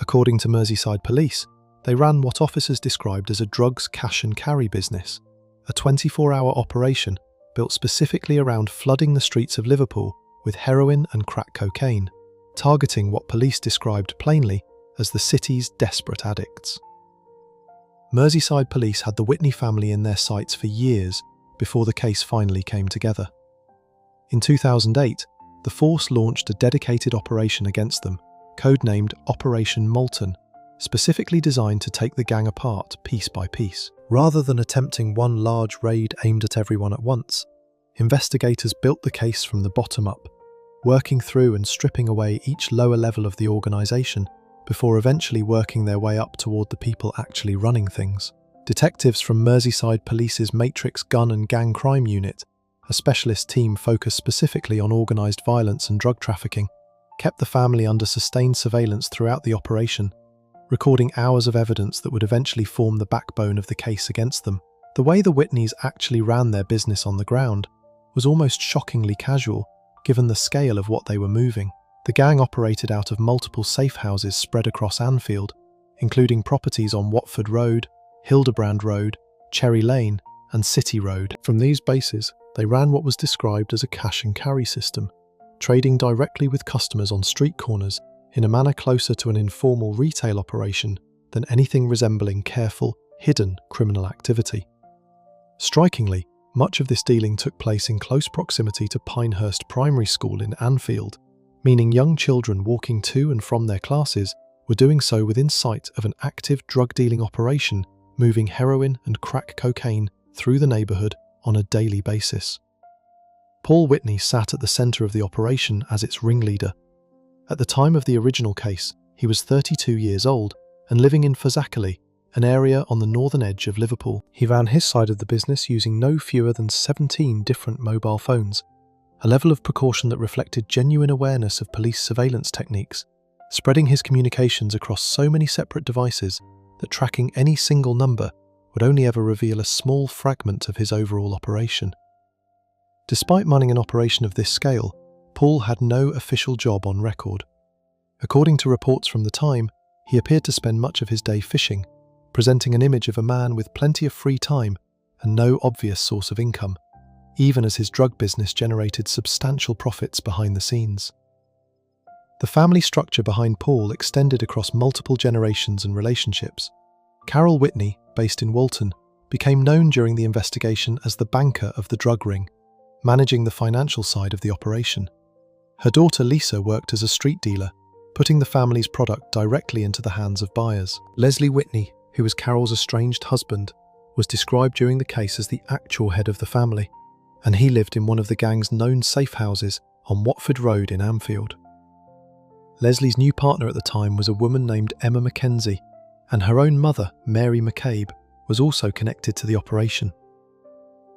According to Merseyside police, they ran what officers described as a drugs cash and carry business, a 24-hour operation built specifically around flooding the streets of Liverpool with heroin and crack cocaine, targeting what police described plainly as the city's desperate addicts. Merseyside police had the Whitney family in their sights for years before the case finally came together. In 2008, the force launched a dedicated operation against them, codenamed Operation Molten, specifically designed to take the gang apart piece by piece. Rather than attempting one large raid aimed at everyone at once, investigators built the case from the bottom up, working through and stripping away each lower level of the organisation before eventually working their way up toward the people actually running things. Detectives from Merseyside Police's Matrix Gun and Gang Crime Unit, a specialist team focused specifically on organised violence and drug trafficking, kept the family under sustained surveillance throughout the operation, recording hours of evidence that would eventually form the backbone of the case against them. The way the Whitneys actually ran their business on the ground was almost shockingly casual, given the scale of what they were moving. The gang operated out of multiple safe houses spread across Anfield, including properties on Watford Road, Hildebrand Road, Cherry Lane, and City Road. From these bases, they ran what was described as a cash and carry system, trading directly with customers on street corners in a manner closer to an informal retail operation than anything resembling careful, hidden criminal activity. Strikingly, much of this dealing took place in close proximity to Pinehurst Primary School in Anfield, meaning young children walking to and from their classes were doing so within sight of an active drug-dealing operation moving heroin and crack cocaine through the neighbourhood on a daily basis. Paul Whitney sat at the centre of the operation as its ringleader. At the time of the original case, he was 32 years old and living in Fazakerley, an area on the northern edge of Liverpool. He ran his side of the business using no fewer than 17 different mobile phones, a level of precaution that reflected genuine awareness of police surveillance techniques, spreading his communications across so many separate devices that tracking any single number would only ever reveal a small fragment of his overall operation. Despite running an operation of this scale, Paul had no official job on record. According to reports from the time, he appeared to spend much of his day fishing, presenting an image of a man with plenty of free time and no obvious source of income, even as his drug business generated substantial profits behind the scenes. The family structure behind Paul extended across multiple generations and relationships. Carol Whitney, based in Walton, became known during the investigation as the banker of the drug ring, managing the financial side of the operation. Her daughter Lisa worked as a street dealer, putting the family's product directly into the hands of buyers. Leslie Whitney, who was Carol's estranged husband, was described during the case as the actual head of the family, and he lived in one of the gang's known safe houses on Watford Road in Anfield. Leslie's new partner at the time was a woman named Emma Mackenzie, and her own mother, Mary McCabe, was also connected to the operation.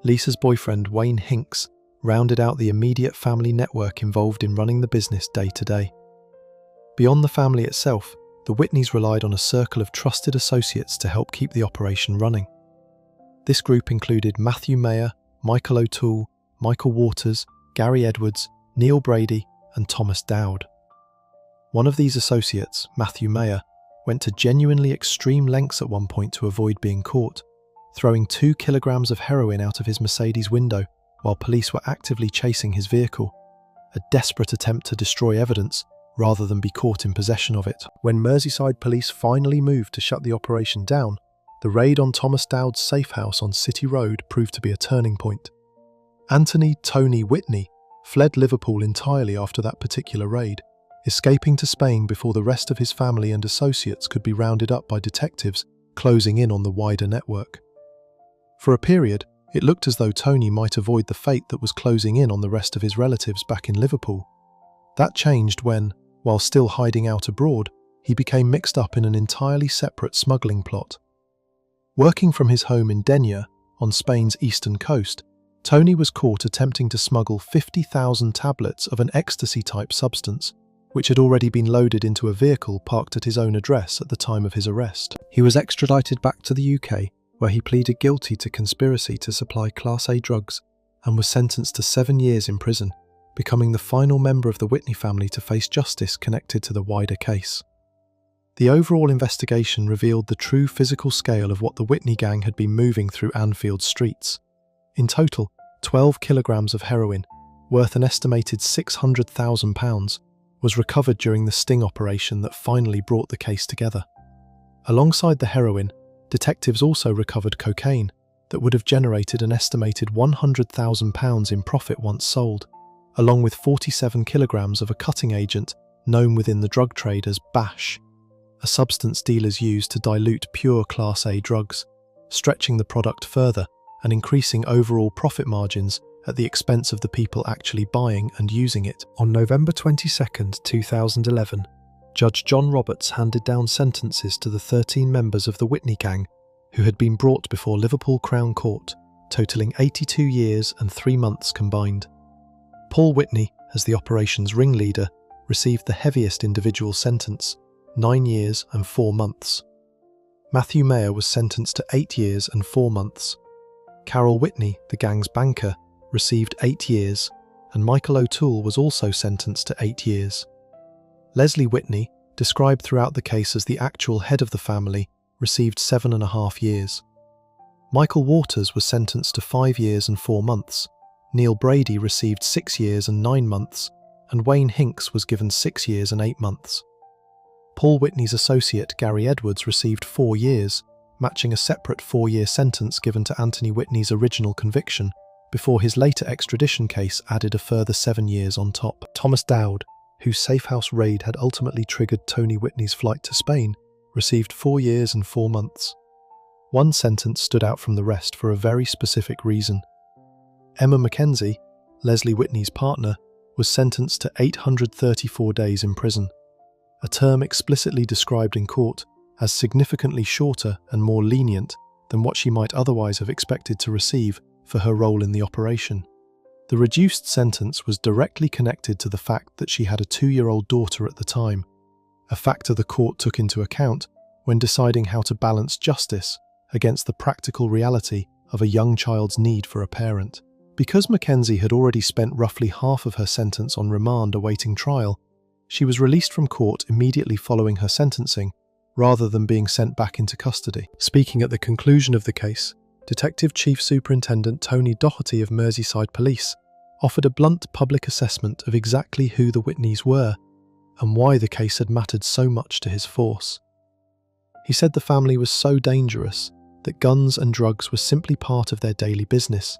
Lisa's boyfriend, Wayne Hinks, rounded out the immediate family network involved in running the business day to day. Beyond the family itself, the Whitneys relied on a circle of trusted associates to help keep the operation running. This group included Matthew Mayer, Michael O'Toole, Michael Waters, Gary Edwards, Neil Brady, and Thomas Dowd. One of these associates, Matthew Mayer, went to genuinely extreme lengths at one point to avoid being caught, throwing 2 kilograms of heroin out of his Mercedes window while police were actively chasing his vehicle, a desperate attempt to destroy evidence rather than be caught in possession of it. When Merseyside police finally moved to shut the operation down, the raid on Thomas Dowd's safe house on City Road proved to be a turning point. Anthony "Tony" Whitney fled Liverpool entirely after that particular raid, escaping to Spain before the rest of his family and associates could be rounded up by detectives closing in on the wider network. For a period, it looked as though Tony might avoid the fate that was closing in on the rest of his relatives back in Liverpool. That changed when, while still hiding out abroad, he became mixed up in an entirely separate smuggling plot. Working from his home in Denia, on Spain's eastern coast, Tony was caught attempting to smuggle 50,000 tablets of an ecstasy-type substance, which had already been loaded into a vehicle parked at his own address at the time of his arrest. He was extradited back to the UK, where he pleaded guilty to conspiracy to supply Class A drugs and was sentenced to 7 years in prison, becoming the final member of the Whitney family to face justice connected to the wider case. The overall investigation revealed the true physical scale of what the Whitney gang had been moving through Anfield's streets. In total, 12 kilograms of heroin, worth an estimated £600,000, was recovered during the sting operation that finally brought the case together. Alongside the heroin, detectives also recovered cocaine that would have generated an estimated £100,000 in profit once sold, along with 47 kilograms of a cutting agent known within the drug trade as bash, a substance dealers use to dilute pure Class A drugs, stretching the product further and increasing overall profit margins at the expense of the people actually buying and using it. On November 22, 2011, Judge John Roberts handed down sentences to the 13 members of the Whitney gang who had been brought before Liverpool Crown Court, totalling 82 years and 3 months combined. Paul Whitney, as the operation's ringleader, received the heaviest individual sentence, 9 years and 4 months. Matthew Mayer was sentenced to 8 years and 4 months. Carol Whitney, the gang's banker, received 8 years, and Michael O'Toole was also sentenced to 8 years. Leslie Whitney, described throughout the case as the actual head of the family, received 7.5 years. Michael Waters was sentenced to 5 years and 4 months. Neil Brady received 6 years and 9 months, and Wayne Hinks was given 6 years and 8 months. Paul Whitney's associate Gary Edwards received 4 years, matching a separate 4-year sentence given to Anthony Whitney's original conviction, before his later extradition case added a further 7 years on top. Thomas Dowd, whose safehouse raid had ultimately triggered Tony Whitney's flight to Spain, received 4 years and 4 months. One sentence stood out from the rest for a very specific reason. Emma Mackenzie, Leslie Whitney's partner, was sentenced to 834 days in prison, a term explicitly described in court as significantly shorter and more lenient than what she might otherwise have expected to receive for her role in the operation. The reduced sentence was directly connected to the fact that she had a 2-year-old daughter at the time, a factor the court took into account when deciding how to balance justice against the practical reality of a young child's need for a parent. Because Mackenzie had already spent roughly half of her sentence on remand awaiting trial, she was released from court immediately following her sentencing, rather than being sent back into custody. Speaking at the conclusion of the case, Detective Chief Superintendent Tony Doherty of Merseyside Police offered a blunt public assessment of exactly who the Whitneys were and why the case had mattered so much to his force. He said the family was so dangerous that guns and drugs were simply part of their daily business,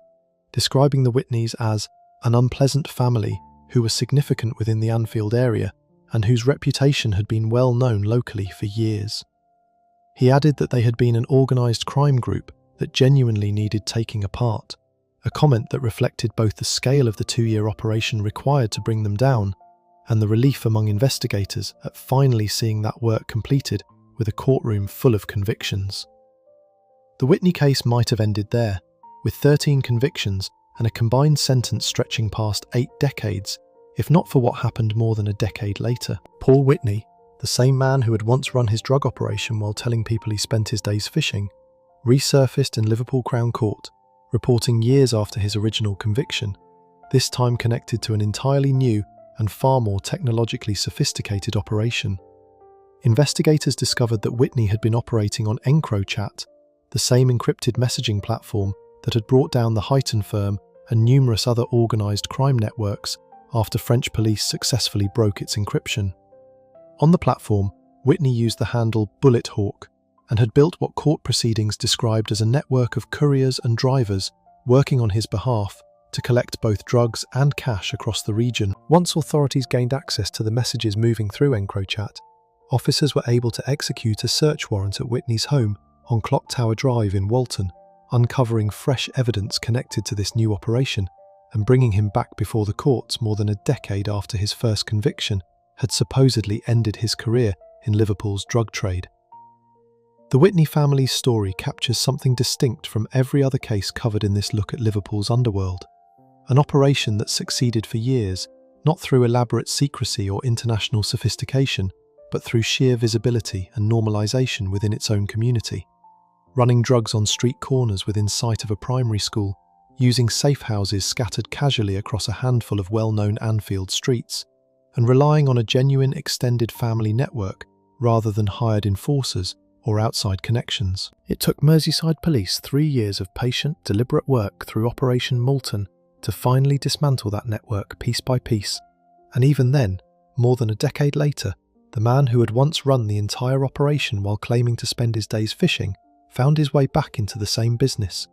describing the Whitneys as an unpleasant family who were significant within the Anfield area and whose reputation had been well known locally for years. He added that they had been an organised crime group that genuinely needed taking apart, a comment that reflected both the scale of the 2-year operation required to bring them down and the relief among investigators at finally seeing that work completed with a courtroom full of convictions. The Whitney case might have ended there, with 13 convictions and a combined sentence stretching past 8 decades, if not for what happened more than a decade later. Paul Whitney, the same man who had once run his drug operation while telling people he spent his days fishing, resurfaced in Liverpool Crown Court, reporting years after his original conviction, this time connected to an entirely new and far more technologically sophisticated operation. Investigators discovered that Whitney had been operating on EncroChat, the same encrypted messaging platform that had brought down the Highton firm and numerous other organised crime networks after French police successfully broke its encryption. On the platform, Whitney used the handle Bullet Hawk and had built what court proceedings described as a network of couriers and drivers working on his behalf to collect both drugs and cash across the region. Once authorities gained access to the messages moving through EncroChat, officers were able to execute a search warrant at Whitney's home on Clock Tower Drive in Walton, uncovering fresh evidence connected to this new operation and bringing him back before the courts more than a decade after his first conviction had supposedly ended his career in Liverpool's drug trade. The Whitney family's story captures something distinct from every other case covered in this look at Liverpool's underworld, an operation that succeeded for years, not through elaborate secrecy or international sophistication, but through sheer visibility and normalisation within its own community. Running drugs on street corners within sight of a primary school, using safe houses scattered casually across a handful of well-known Anfield streets, and relying on a genuine extended family network rather than hired enforcers or outside connections. It took Merseyside police 3 years of patient, deliberate work through Operation Moulton to finally dismantle that network piece by piece, and even then, more than a decade later, the man who had once run the entire operation while claiming to spend his days fishing found his way back into the same business,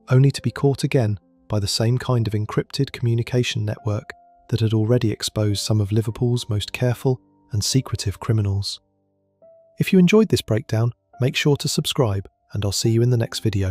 only to be caught again by the same kind of encrypted communication network that had already exposed some of Liverpool's most careful and secretive criminals. If you enjoyed this breakdown, make sure to subscribe, and I'll see you in the next video.